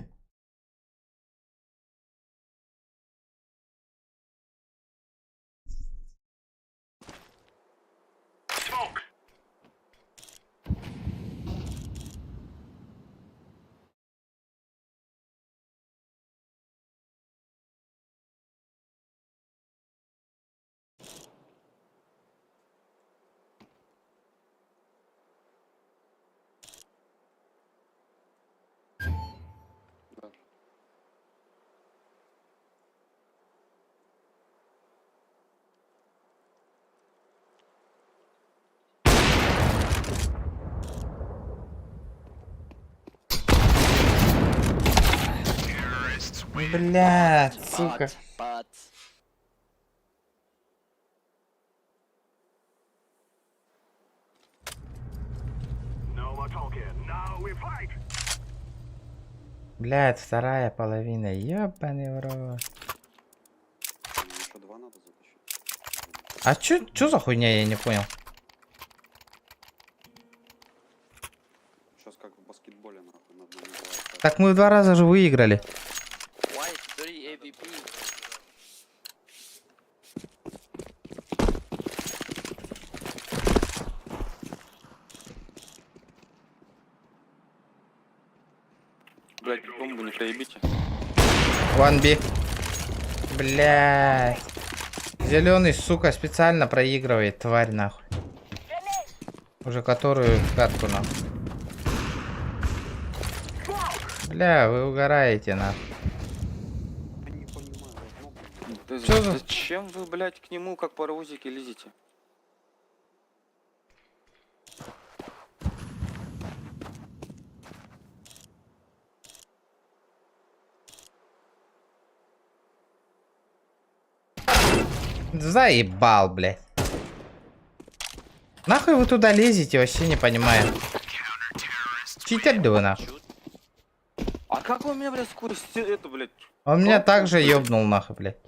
Блядь, сука. But Блядь, вторая половина. Ёбаный в рот. А чё за хуйня, я не понял. Сейчас как в баскетболе нахуй надо называть. Так мы 2 раза же выиграли. why is 3 AVP? Блять, бомбу не проебите. 1B. Блядь. Зеленый, сука, специально проигрывает, тварь нахуй. Уже которую катку нам. Бля, вы угораете на. Не понимаю, ну, Ты Чё за- Зачем вы, блядь, к нему как паровозики лезете? Заебал, блядь. Нахуй вы туда лезете, вообще не понимаю. Читер да вы нахуй. А как вы меня, блядь, скорость это, блядь? Он меня Как? также ёбнул нахуй, блядь.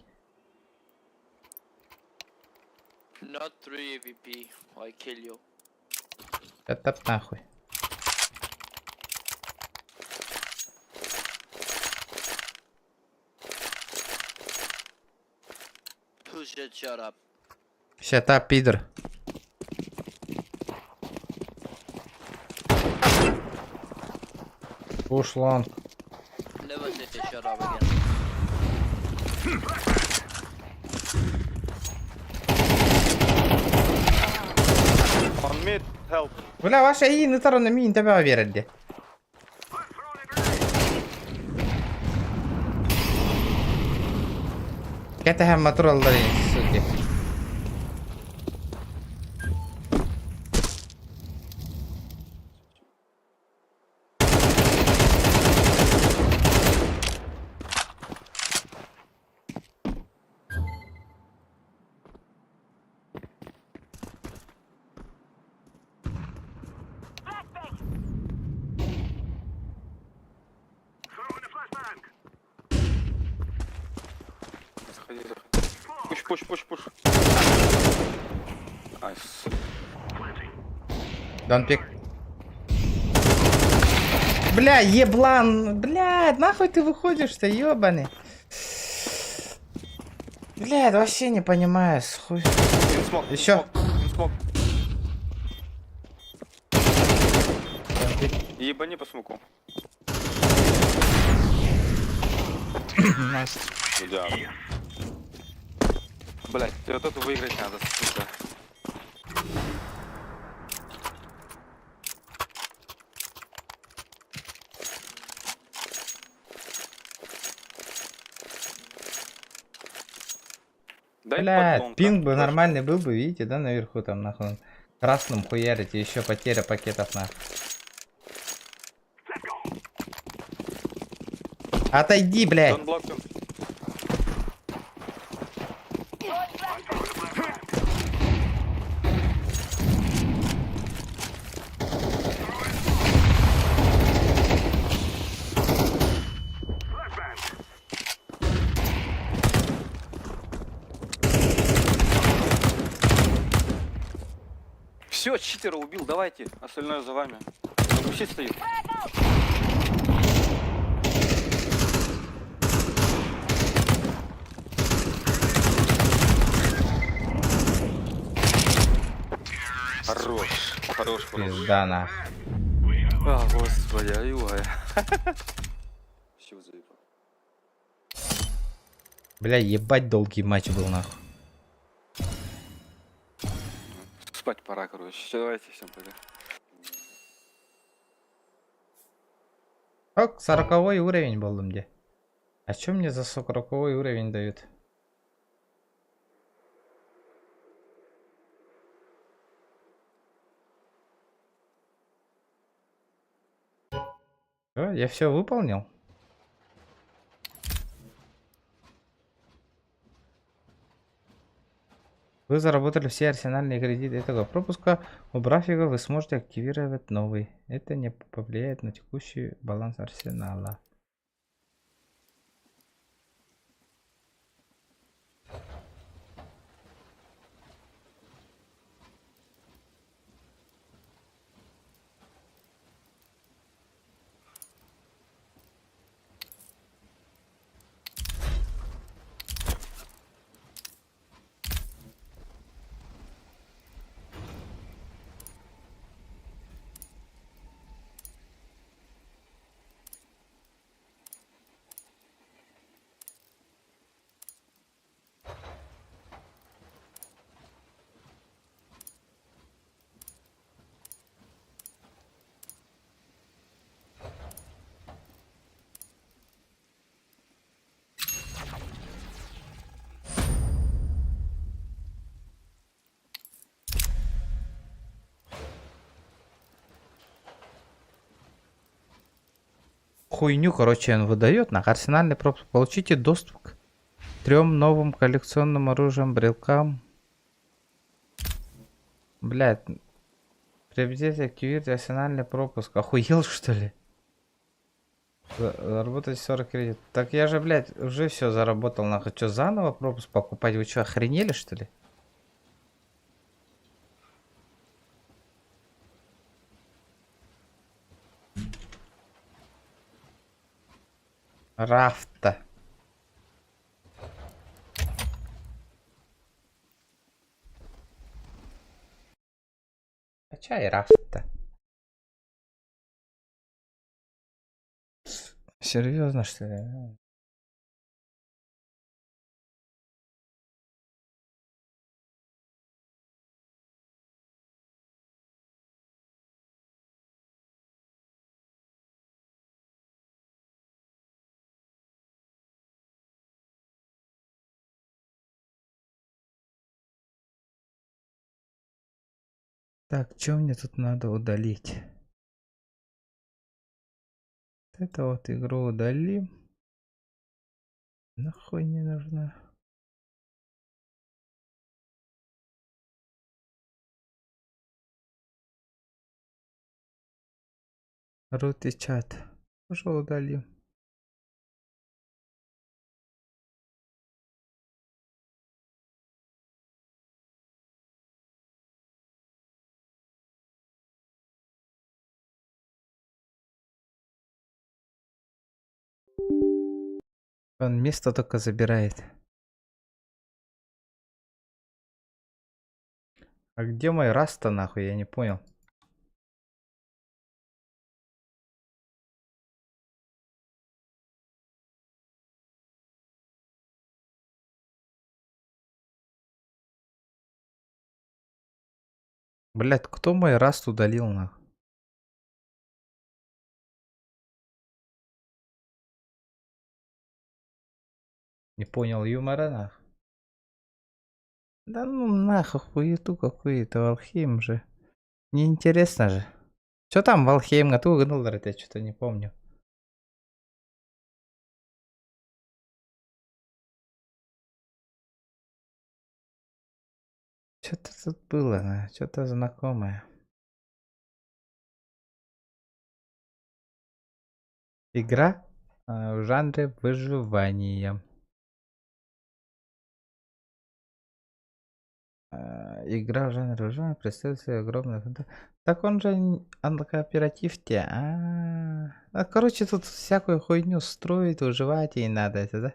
Not 3 AVP, I kill you. Это нахуй. Push it, shut up. Щата, пидор. Push long. Never say shut up again. On mid, help. Bля, вашa iyi nıtarını mi inte bana verildi. Ketähän mä trollarin suki. Заходи, заходи. Push. Найс. Don't pick. Бля, еблан. Бля, нахуй ты выходишь-то, ёбаный. Бля, вообще не понимаю. Хуй. Еще. Ебани по смоку. Идеально. Блять, вот это выиграть надо, сука. Дай Бля, поддон, пинг бы так, нормальный был бы, видите, да, наверху там нахуй. Он красным хуярите, еще потеря пакетов нахуй. Отойди, блядь. Don't block him. Все, читера убил, давайте, остальное за вами. Щит стоит. Хорош. Пизда нахуй. А, господи, ай-ой. все заебал. Бля, ебать долгий матч был нахуй. Спать пора, короче. Все, давайте, всем пока. Ок, 40 уровень был где. А чё мне за 40 уровень дают? Всё, я все выполнил. Вы заработали все арсенальные кредиты этого пропуска. Убрав его, вы сможете активировать новый. Это не повлияет на текущий баланс арсенала. хуйню, короче, он выдает на арсенальный пропуск. Получите доступ к 3 новым коллекционным оружием, брелкам. Блядь. Приобретите, активируйте арсенальный пропуск. Охуел, что ли? Заработать 40 кредитов. Так я же, блядь, уже все заработал. Нахуй что, заново пропуск покупать? Вы что, охренели, что ли? Рафта. Качай рафта. Серьезно, что ли? Так, что мне тут надо удалить? Это вот игру удалим. Нахуй не нужна. Рут и чат. Уже удалим. Он место только забирает. А где мой раста нахуй? Я не понял. Блять, кто мой раст удалил нахуй? Не понял юмора нахуй. Да ну нахуй хуету какую-то, Валхейм же. Неинтересно же. Что там Валхейм готов гнул, я что-то не помню. Что-то тут было, что-то знакомое. Игра в жанре выживания. Игра в жанре выживания представляет себе огромную фантазию. Так он же на кооперативте. Короче, тут всякую хуйню строить, выживать ей надо, это да?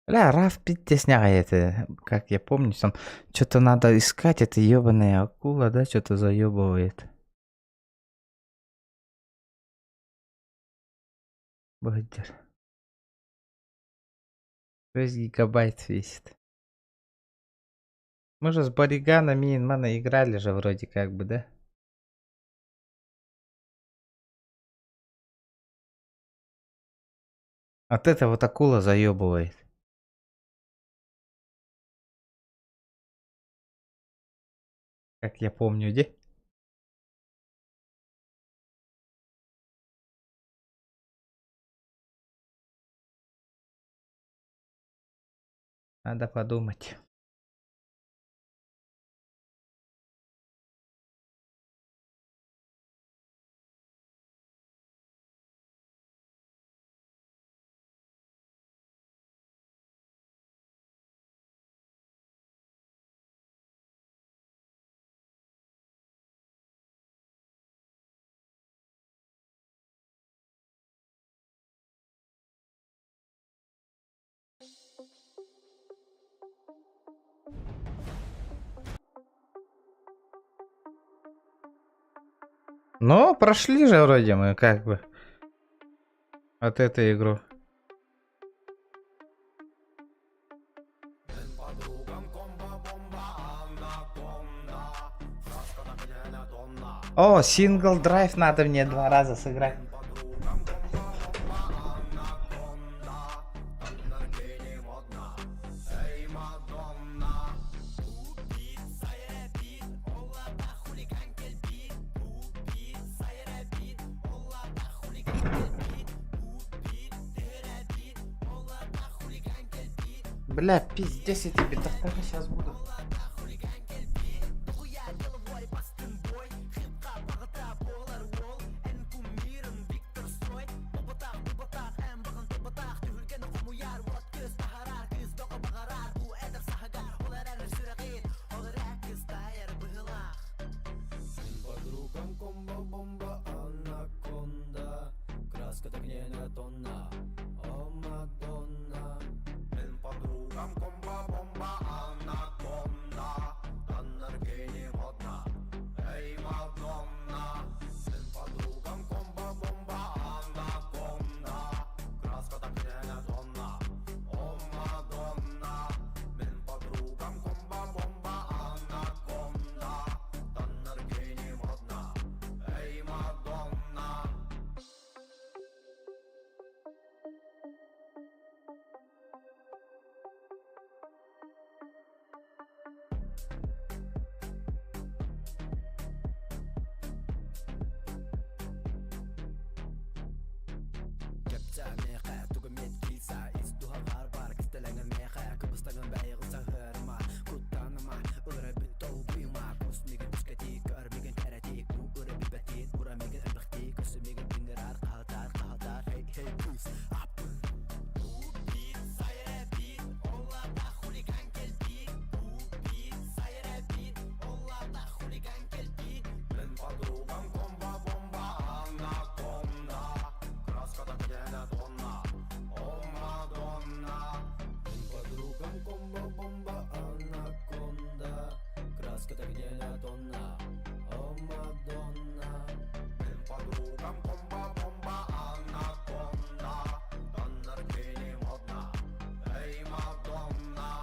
Бля, Раф Питтесняга это, как я помню, там что-то надо искать, это ебаная акула, да, что-то заебывает. Бодер. 6 гигабайт весит. Мы же с Бариганами и Инмана играли же вроде как бы, да? От этого вот акула заебывает. Как я помню, где? Надо подумать. Ну, прошли же вроде мы, как бы. Вот эту игру. О, сингл драйв надо мне 2 раза сыграть. Бля, пиздец, я тебе доктора сейчас буду. Подругам комбо-бомба, анаконда. Краска так не тонна, о Мадонна. Подругам комбо-бомба, анаконда. Анаргини модна, эй, Мадонна. Подругам комбо-бомба, анаконда. Краска так не тонна, о Мадонна. Подругам комбо-бомба, анаконда. Анаргини модна, эй, Мадонна. Кепца меха, тугамет киса, истуха гарбар, кистелеңен меха, кыбыстаган байгылса хырма, куттаныма, ырабит толбыма, космеген бускатик, көрмеген каратик, бу ырабибатит, урамеген ырбахтик, көсімеген пингерар, қалдар, хей, пус, апын. Бубит, сайрабит, оллада хулиган келбит, бубит, сайрабит, оллада хулиган келбит. Мен подругам комбо-бомба, анаконда. Краска так не тонна, о Мадонна. Подругам комбо-бомба, анаконда. Краска так не тонна, о Мадонна. Подругам комбо-бомба, анаконда. Анаргини модна, эй, Мадонна.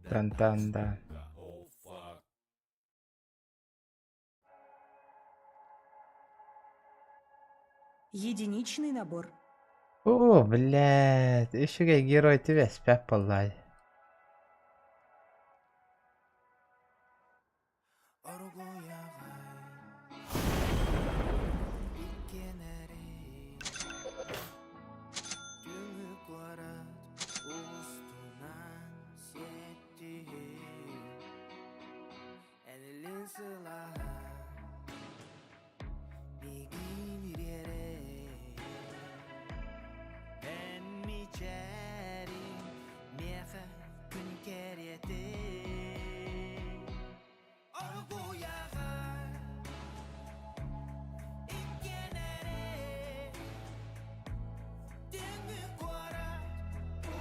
Тан-тан-да. Единичный набор. О, блядь, еще герой тебя спят полай.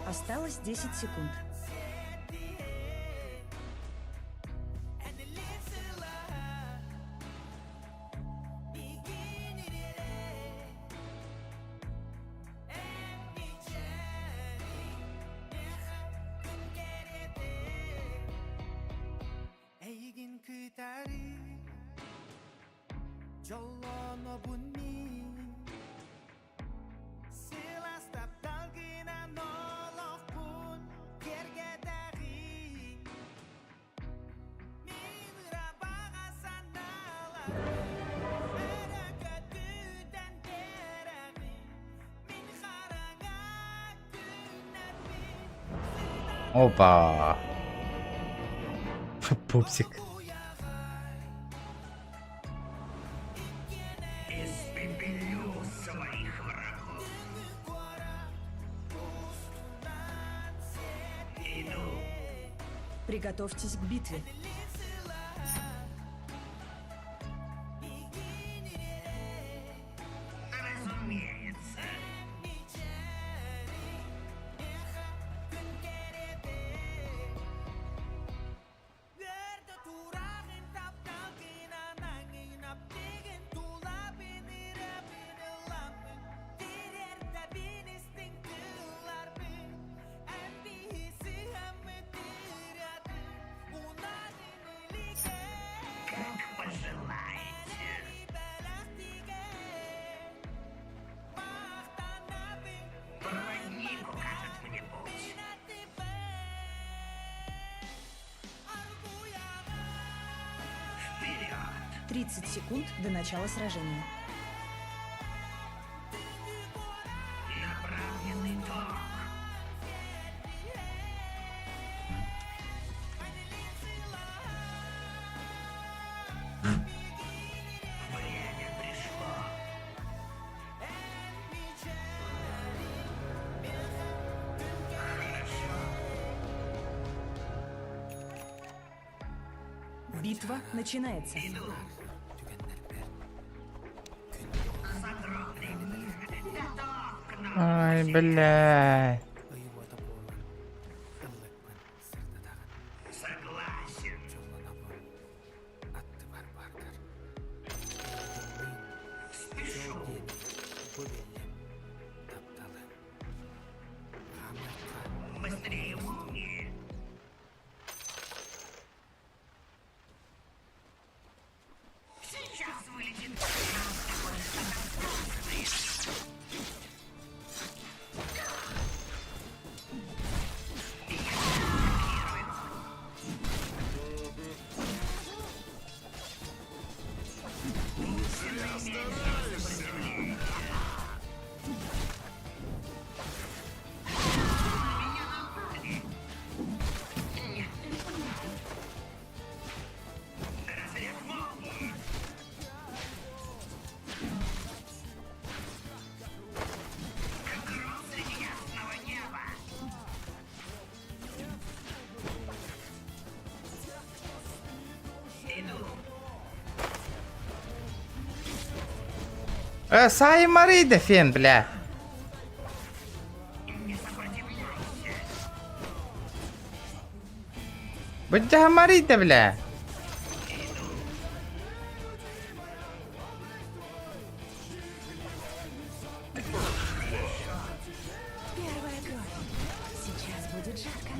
Осталось 10 секунд. Опа. Пупсик. Приготовьтесь к битве. — 30 секунд до начала сражения. Битва начинается. Ай, блядь. Сай Марида фен, бля. Бджа Марида, бля. Первая кровь. Сейчас будет жарко.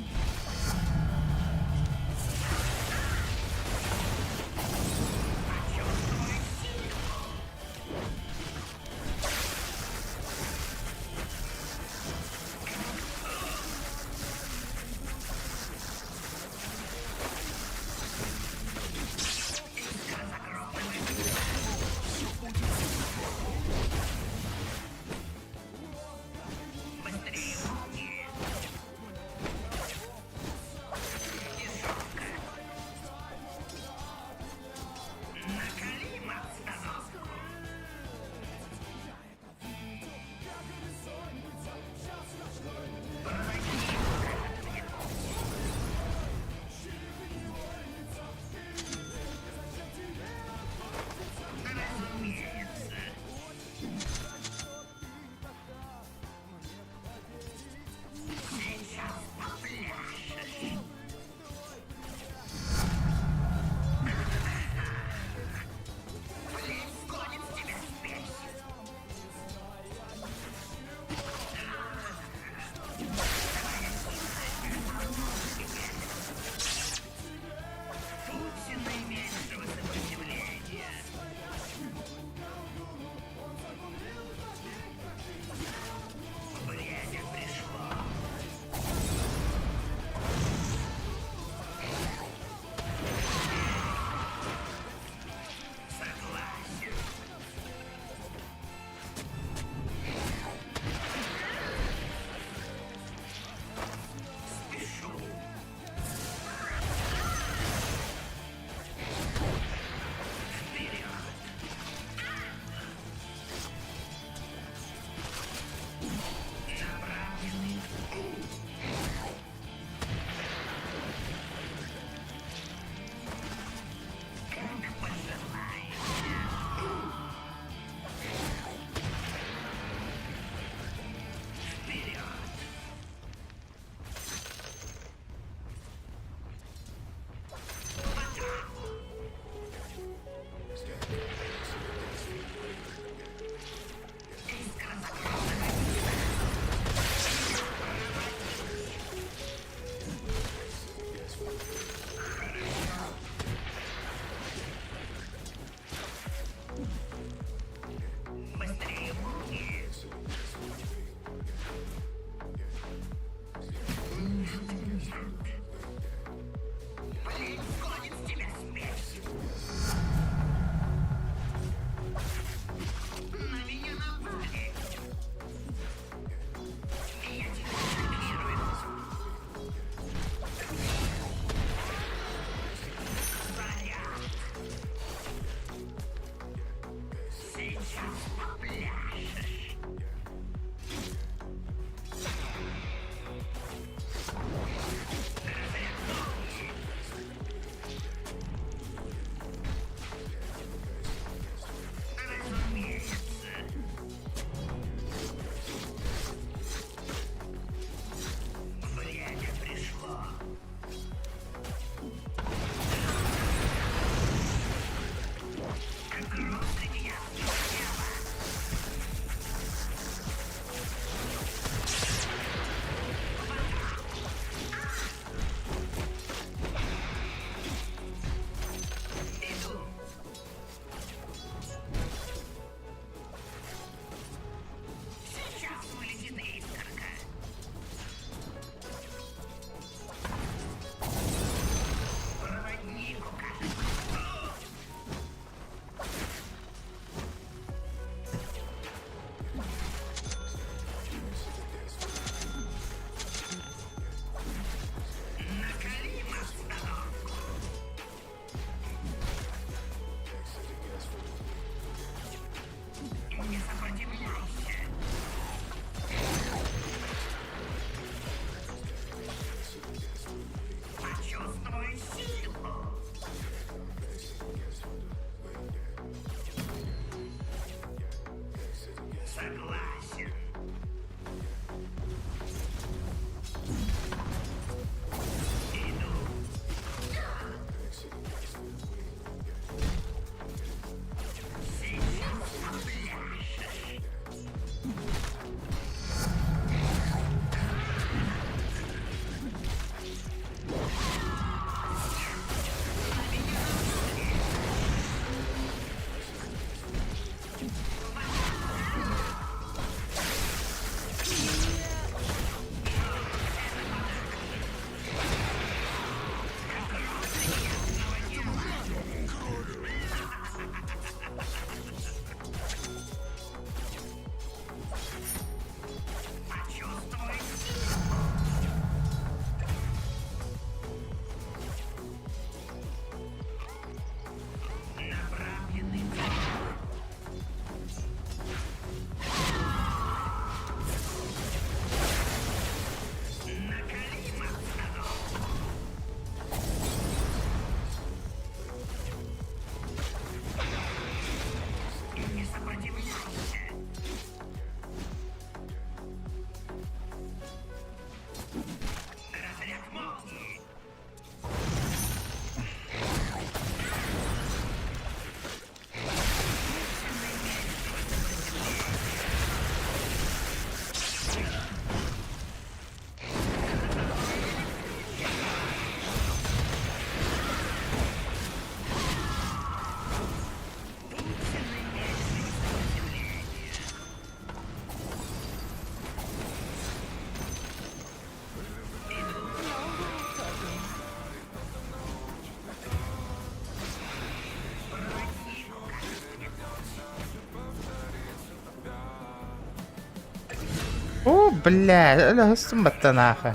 О, бля, гостумба-то нахуй.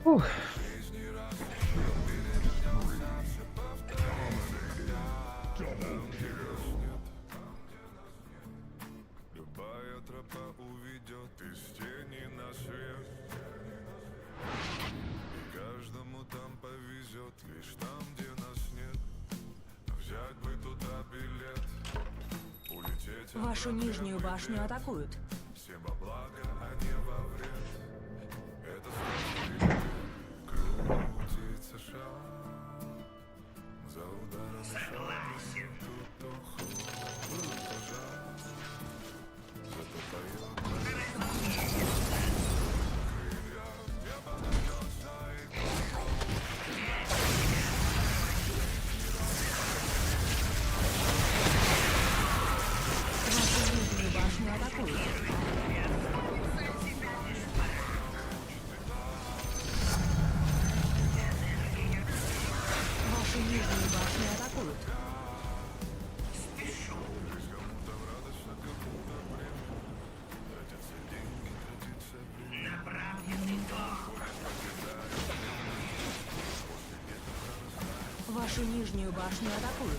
Ух. Любая тропа уведет из тени на свет. И каждому там повезет, лишь там, где нас нет. Взять бы туда билет, улететь. Вашу нижнюю башню атакуют. Всем во благо, а не во вред. Это страшно, крутится шаг. За ударом шаг, тут то холод, то жар. Зато поет. Вашу нижнюю башню атакуют. Вашу нижнюю башню атакуют. Вашу нижнюю башню атакуют.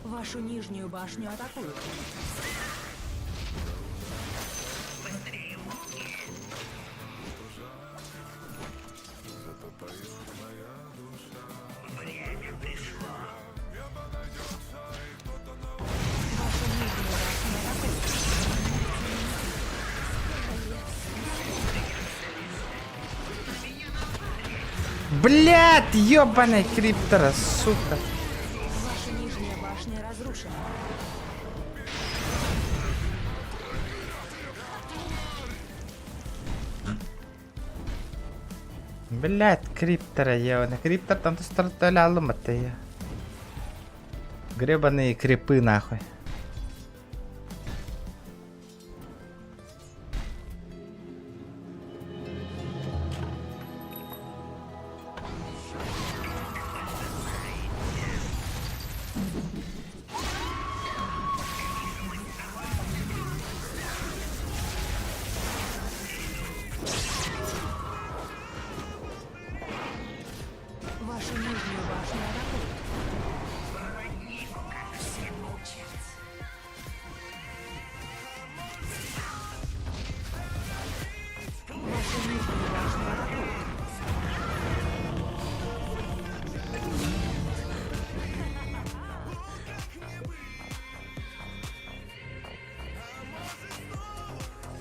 Вашу нижнюю башню атакуют. Вашу нижнюю башню атакуют. Блядь, ёбаный криптора, сука. Ваша нижняя башня разрушена. Блядь, криптора ебаный. Криптор там то стартовали я. Гребаные крипы нахуй. Вашу нижнюю башню атакуют. Вашу нижнюю башню атакуют.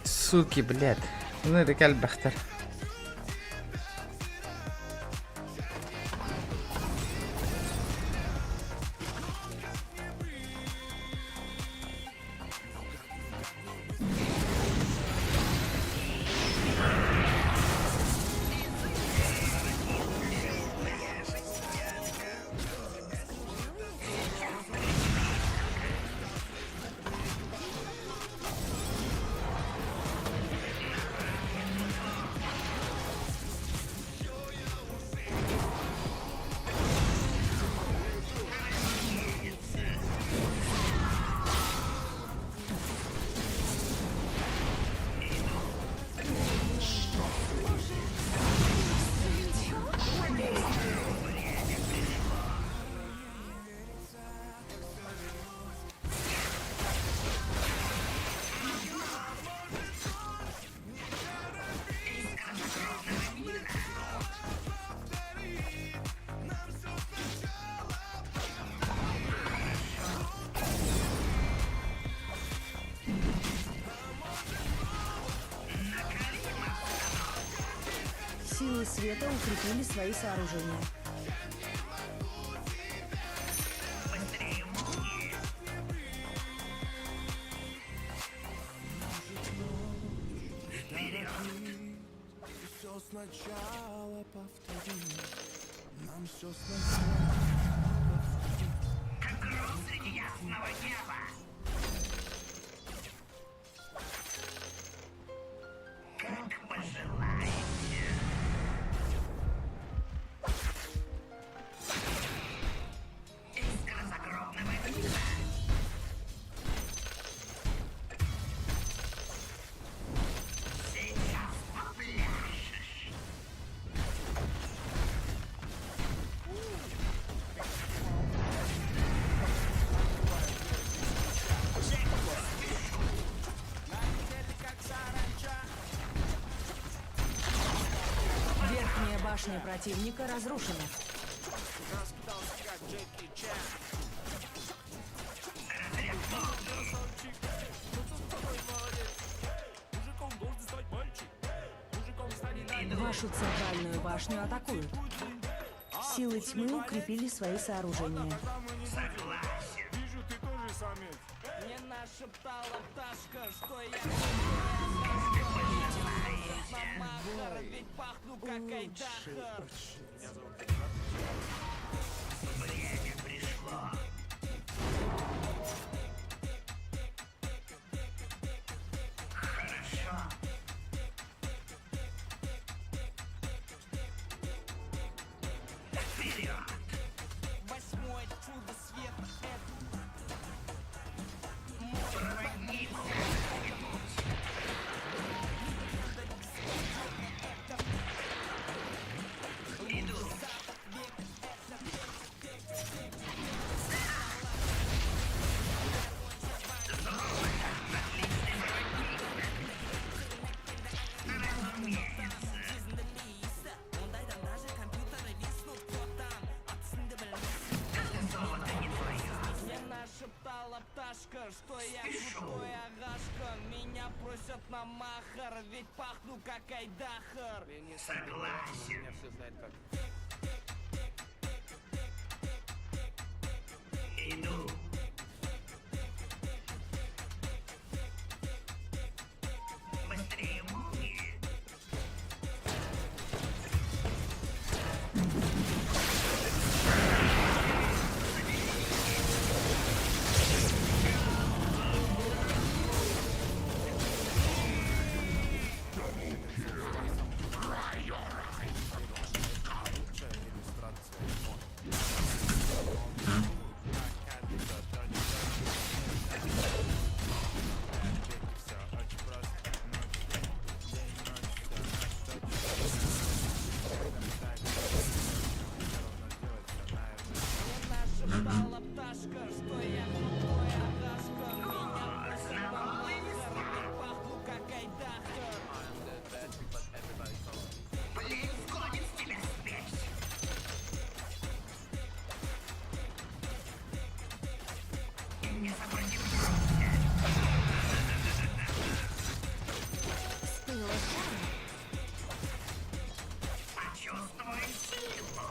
Суки, блядь. Ну это كلب اختر. Силы света укрепили свои сооружения. Все сначала повтори. Нам все сначала. Как гром среди ясного неба. Как пожелаете. Искра загробного мира. Сейчас попляшешь. Верхняя башня противника разрушена. Вашу центральную башню атакуют. Силы тьмы укрепили свои сооружения. Вижу, ты тоже самец. Мне нашептала пташка, что я махар, ведь пахну как айдахар. Время пришло. Хорошо. Вперед! Восьмое чудо света — это Проводник. Иду. мне нашептала пташка, что я крутой агашка. Меня просят на махар, ведь пахну как айдахар. Согласен. Меня все знает как. Иду. Быстрее молнии. Нашептала пташка, что я крутой агашка. Меня просят на махар, ведь пахну как айдахар. Блин, сгонит с тебя спесь. Не сопротивляйся. Почувствуй силу.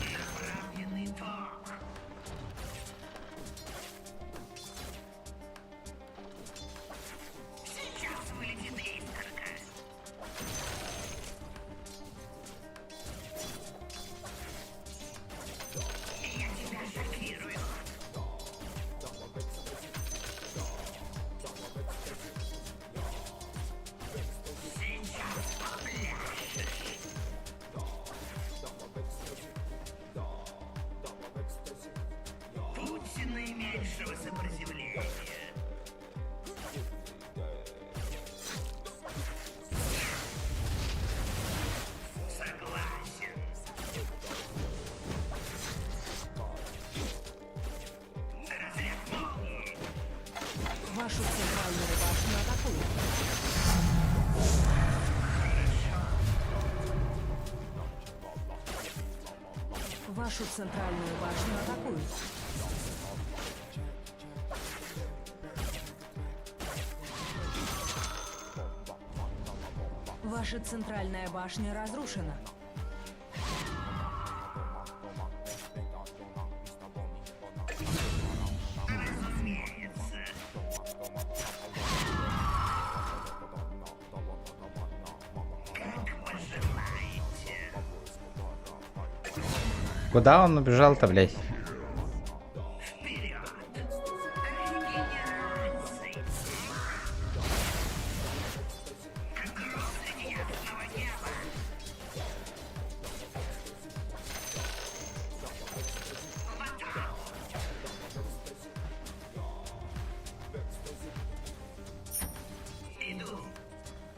Направленный ток. Сейчас вылетит искорка. Я тебя шокирую. Сейчас попляшешь. Путь наименьшего сопротивления. Согласен. Разряд молнии. Вашу центральную башню атакуют. Вашу центральную башню атакуют. Ваша центральная башня разрушена. Куда он убежал-то, блядь?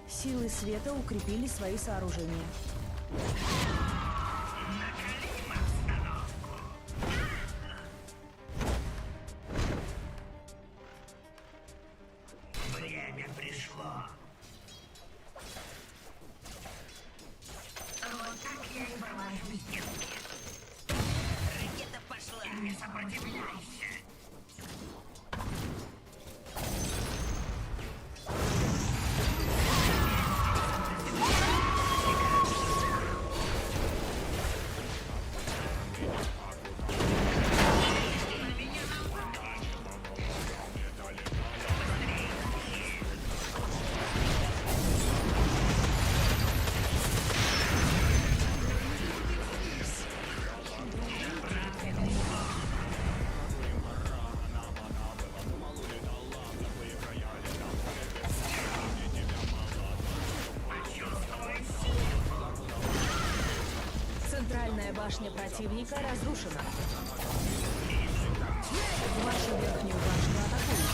Силы света укрепили свои сооружения. Центральная башня противника разрушена. Вашу верхнюю башню атакуют.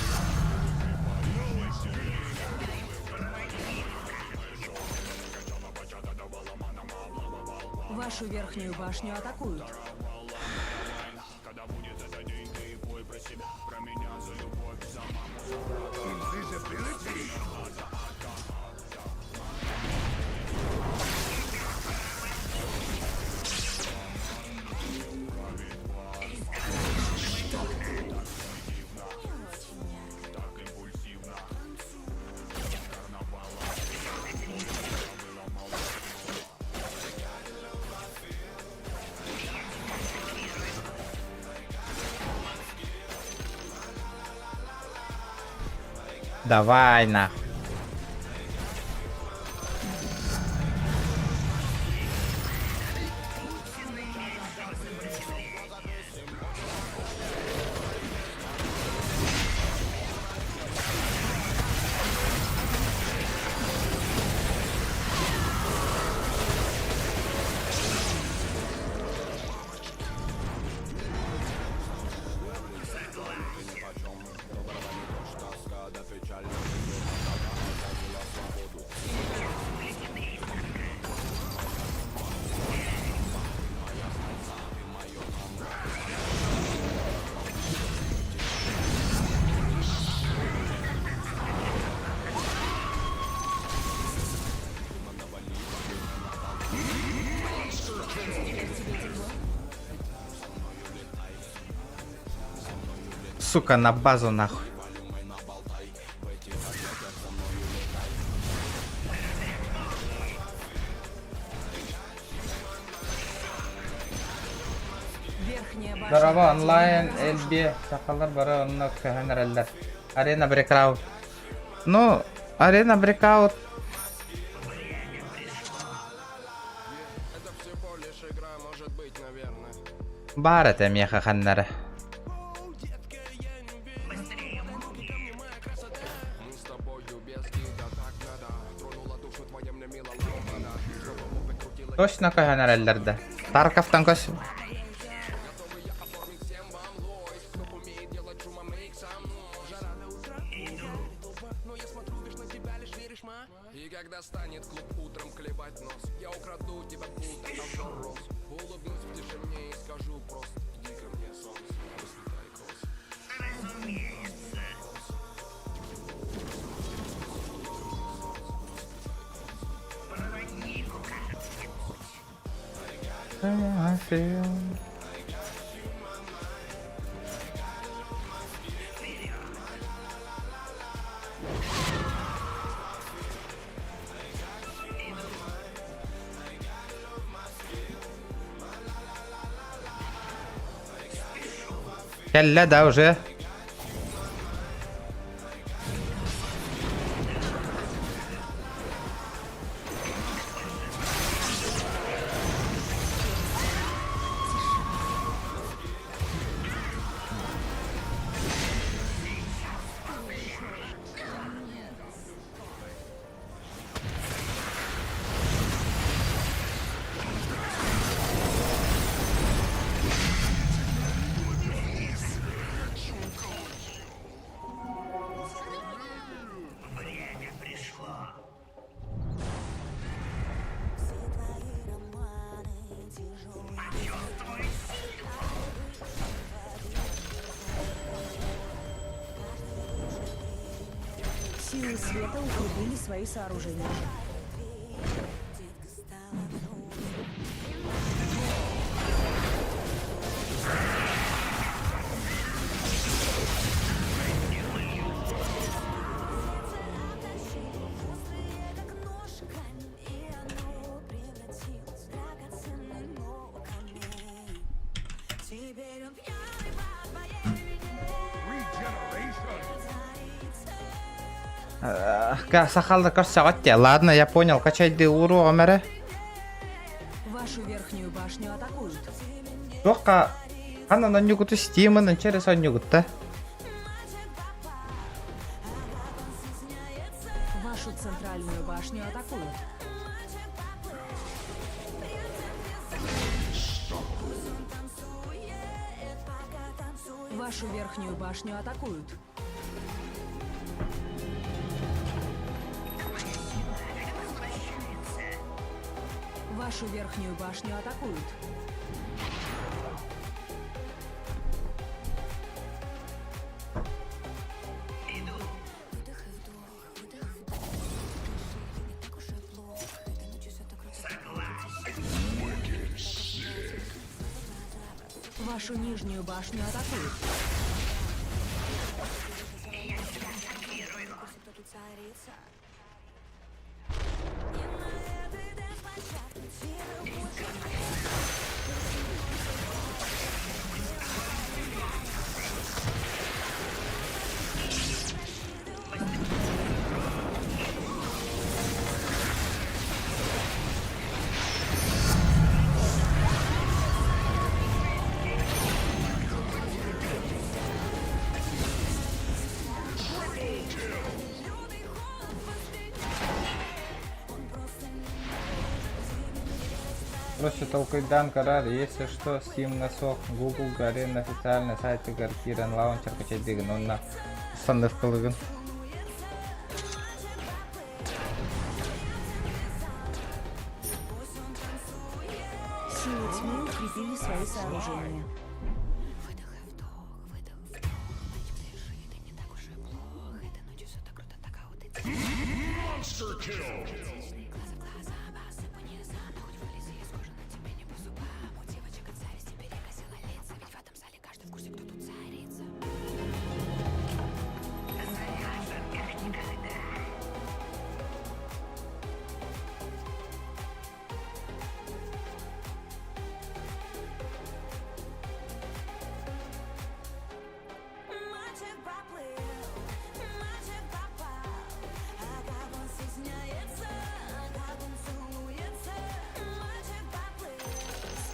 Вашу верхнюю башню атакуют. Давай нахуй. Сука, на базу нахуй. Верхняя башня Здорово, противника онлайн, разрушена. LB, шакалар бары онно көхенереллер. Арена брекаут. Ну, арена брекаут. Бар это меха ханнары. Точно көхенереллерде. Тарковтан көс. И когда станет клуб утром клевать нос, я украду тебя будто обжор роз. Улыбнусь в тишине и скажу просто: иди ко мне, солнце, расцветай кросс. I feel. Келле да уже. Силы света укрепили свои сооружения. Сахалды кашсагатте. Ладно, я понял. Качайды уру омере. Вашу верхнюю башню атакуют. Жоққа қанынан нүгіті стимінің через он нүгітті. Вашу центральную башню атакуют. Вашу верхнюю башню атакуют. Вашу верхнюю башню атакуют. Вашу нижнюю башню атакуют. Просит Алкайдан Карар, если что, Steam насох, Google Гарен официальный сайт Гаркирен лаунчер качать деген, он на стандартт кылыгын. Силы тьмы укрепили свои сооружения.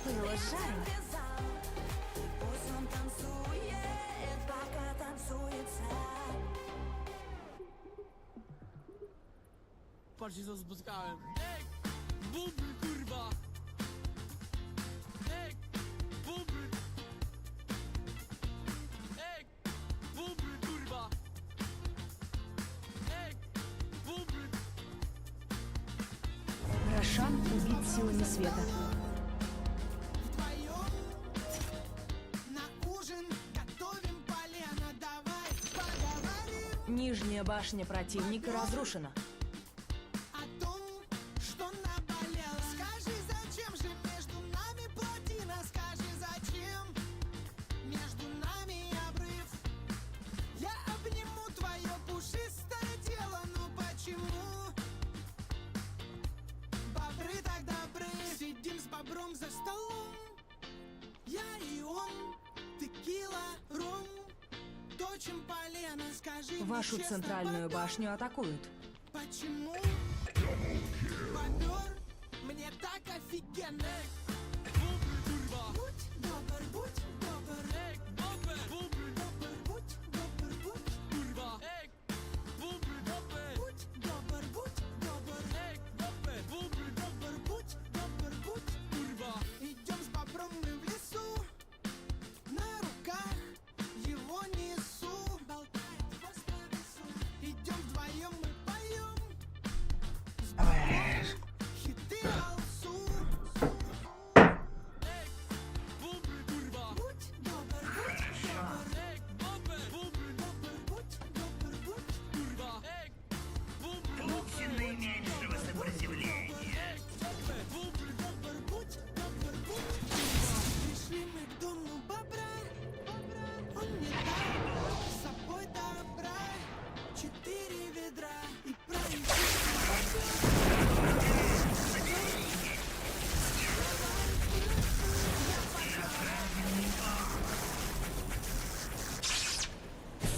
Было жарко. Patrzcie co spotkałem. Ej, bubr kurwa. Ej, bubr. Ej, bubr kurwa. Ej, bubr. Рошан убит силами света. Нижняя башня противника разрушена. Сидим с бобром за столом, я и он. Вашу центральную башню атакуют.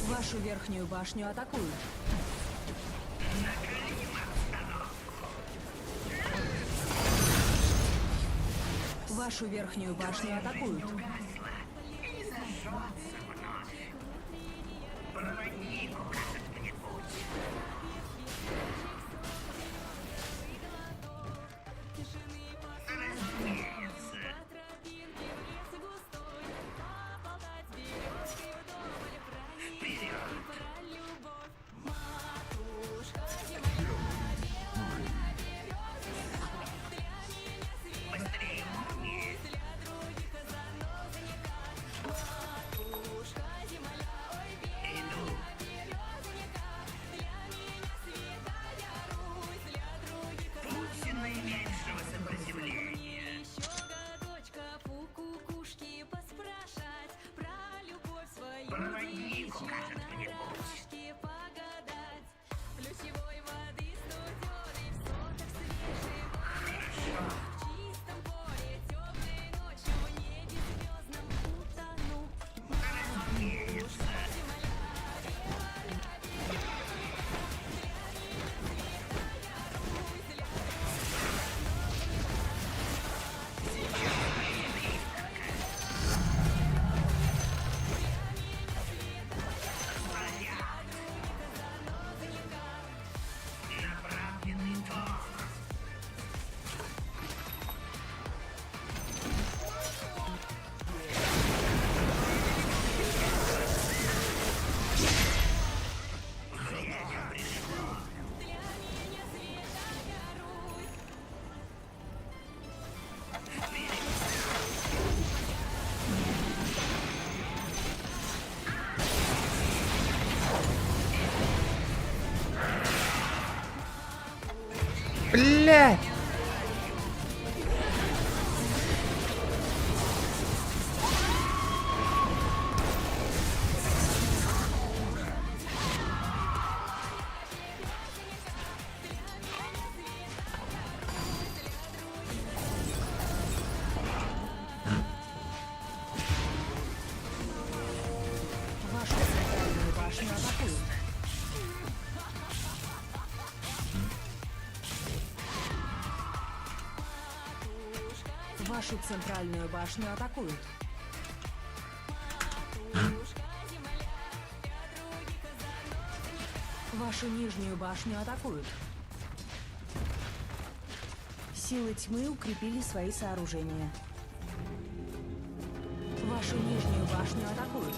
Вашу верхнюю башню атакуют. Вашу верхнюю башню атакуют. Блядь! Вашу центральную башню атакуют. Вашу центральную башню атакуют. Вашу нижнюю башню атакуют. Силы тьмы укрепили свои сооружения. Вашу нижнюю башню атакуют.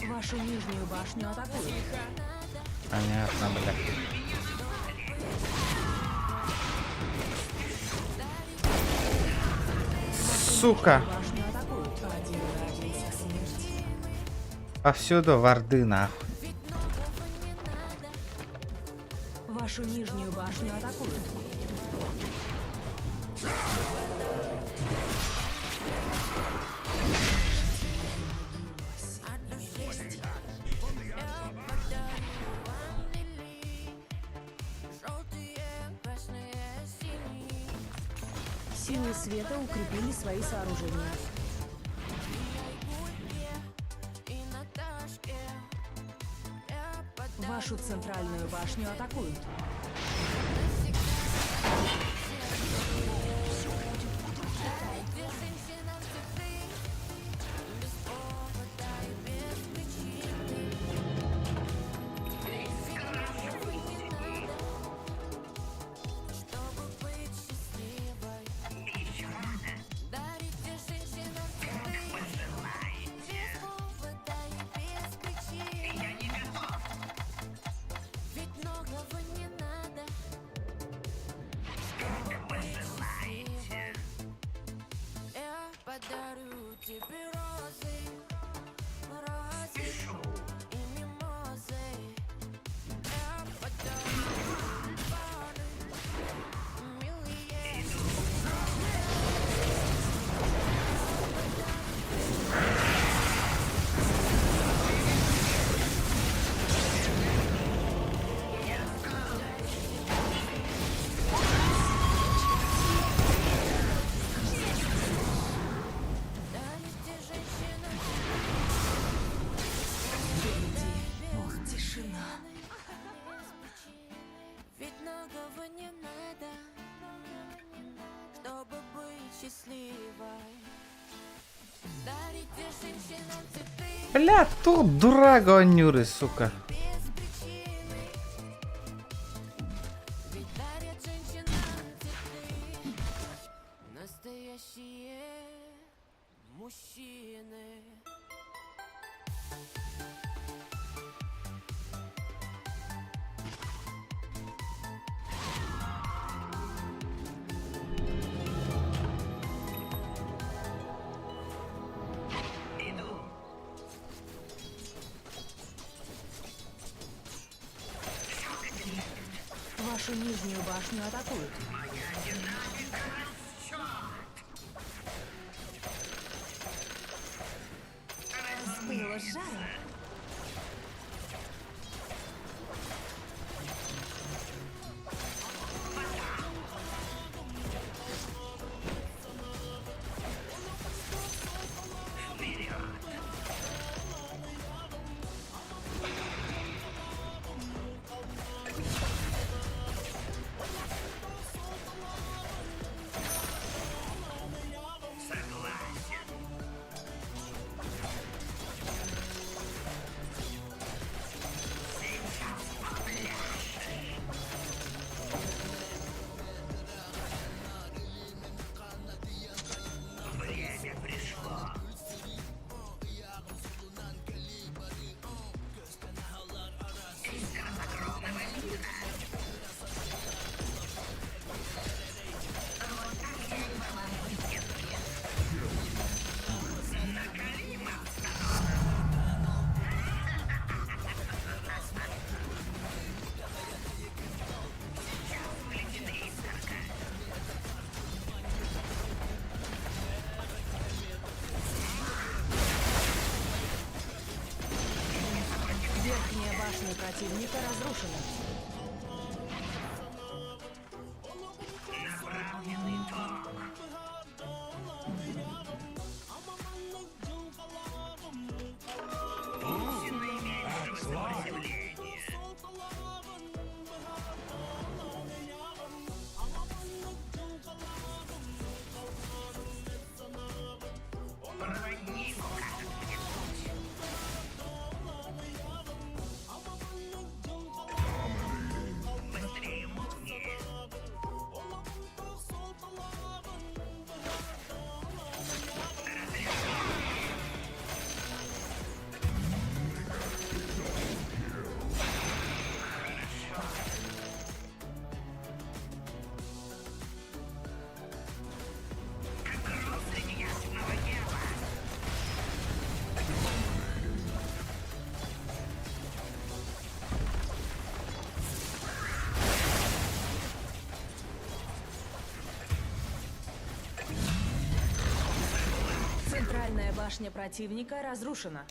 Вашу нижнюю башню атакуют. Понятно, блядь. Сука! Башню атакуют. Один радиус смерти. Повсюду варды, нахуй. Вашу нижнюю башню атакуют. Желтые, красные света укрепили свои сооружения. И Наташке я подарю Вашу центральную башню атакуют. Дарите женщинам цветы без повода и без причины. Ведь многого не надо, чтобы быть счастливой. Дарите женщинам цветы без повода и без причины. Ведь многого не надо, чтобы быть счастливой. Я подарю тебе розы, розы и мимозы. Я подарю пары, милые. Дарите женщинам Ох, тишина. без причины. Ведь многого не надо, чтобы быть счастливой. Дарите женщинам цветы Бля, кто дурак гонюры, сука. без причины. Ведь дарят женщинам цветы настоящие мужчины. Вашу нижнюю башню атакуют. Было жарко. Верхняя башня противника разрушена. Центральная башня противника разрушена.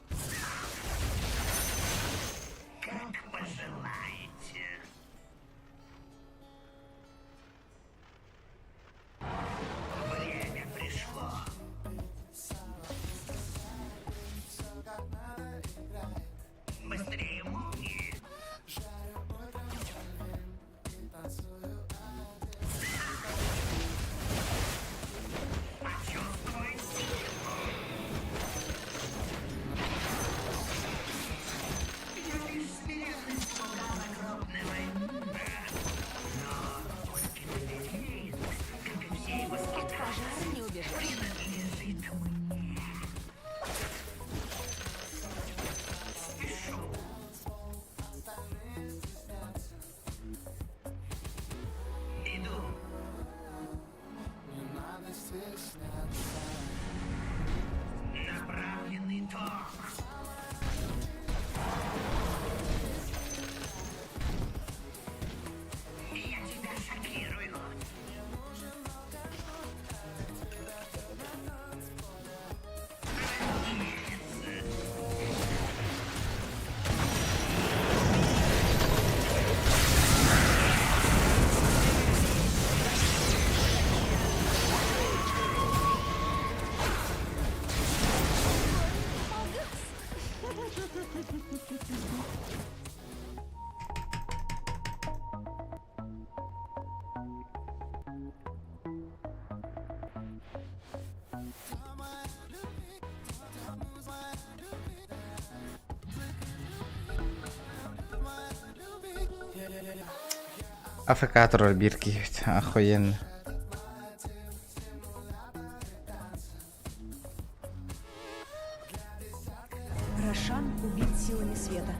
АФК тролль бирки. Охуенно. Рошан убит силами света.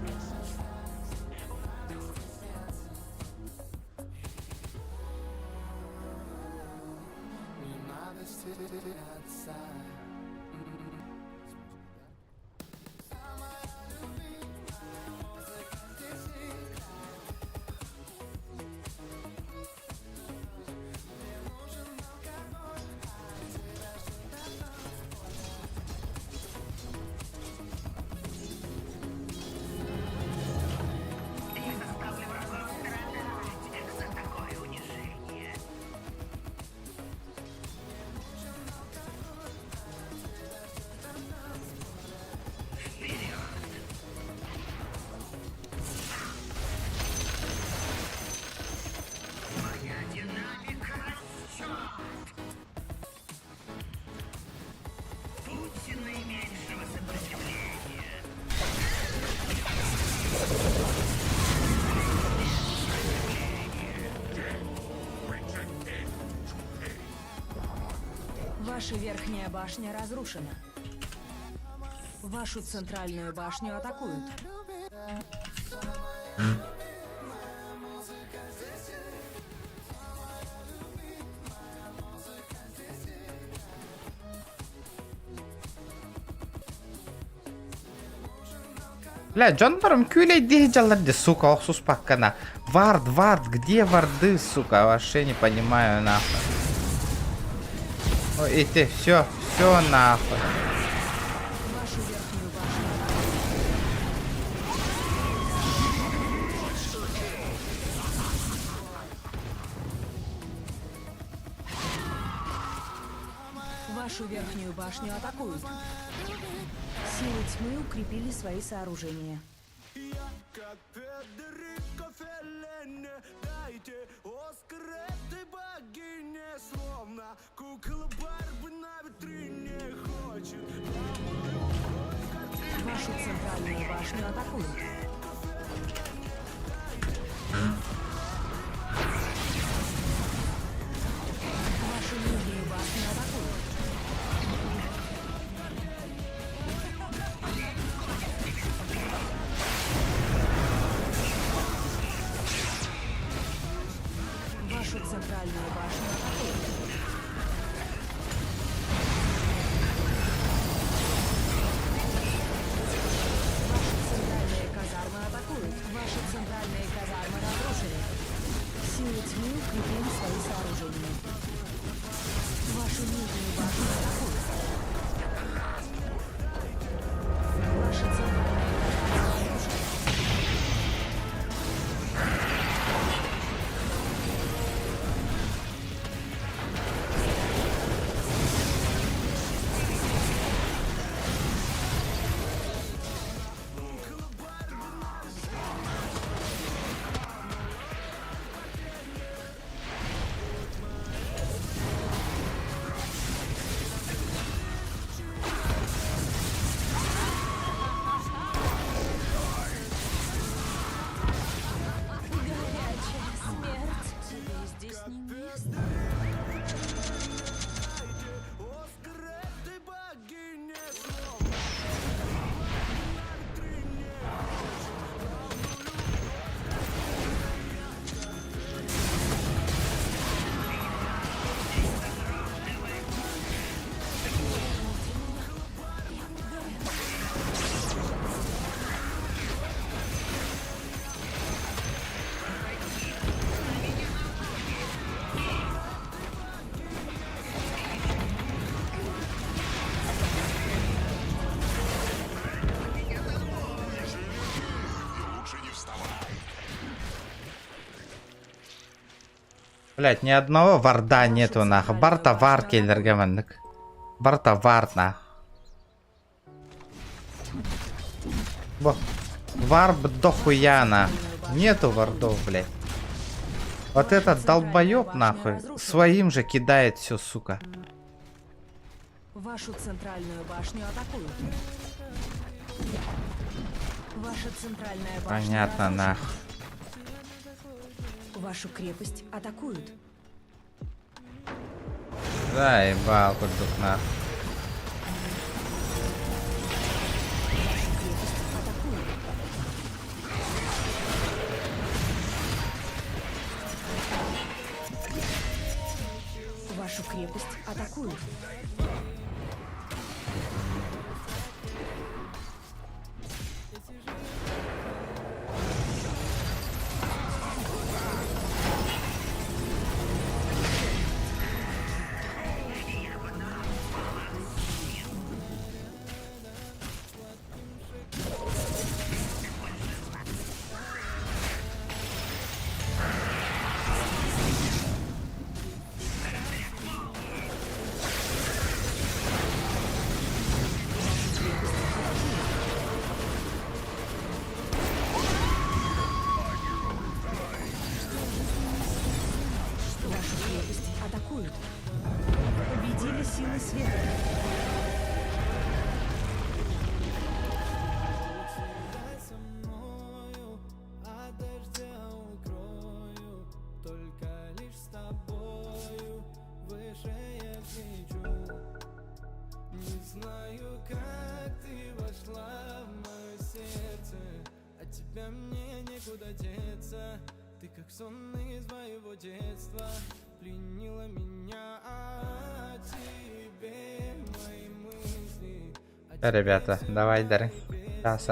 Ваша верхняя башня разрушена. Вашу центральную башню атакуют. Бля, Джонбаром кюлей дежалады, сука, охсус паккана. Вард, где варды, сука, вообще не понимаю, нахуй. Ой, и ты, все нахуй. Вашу верхнюю башню атакуют. Вашу верхнюю башню атакуют. Силы тьмы укрепили свои сооружения. Вашу центральную башню атакуют. Вашу нижнюю башню атакуют. Вашу центральную башню атакуют. Ваши центральные казармы разрушены. Силы тьмы укрепили свои сооружения. Вашу нижнюю башню атакуют. Ваши центральные казармы разрушены. Блять, ни одного варда нету, нахуй. Барта вар келлерге мындык. Барта вар, нахуй. Вар дохуя, нахуй. Нету вардов, блять. Вот этот долбоеб, нахуй, своим же кидает все, сука. Вашу центральную башню атакуют. Ваша центральная башня Понятно, разрушена. нахуй. Вашу крепость атакуют. Заебал хоть тут нахуй. Крепость атакуют. Вашу крепость атакуют. Вашу крепость атакуют. Победили силы света. Ребята, давай, Дары. Сейчас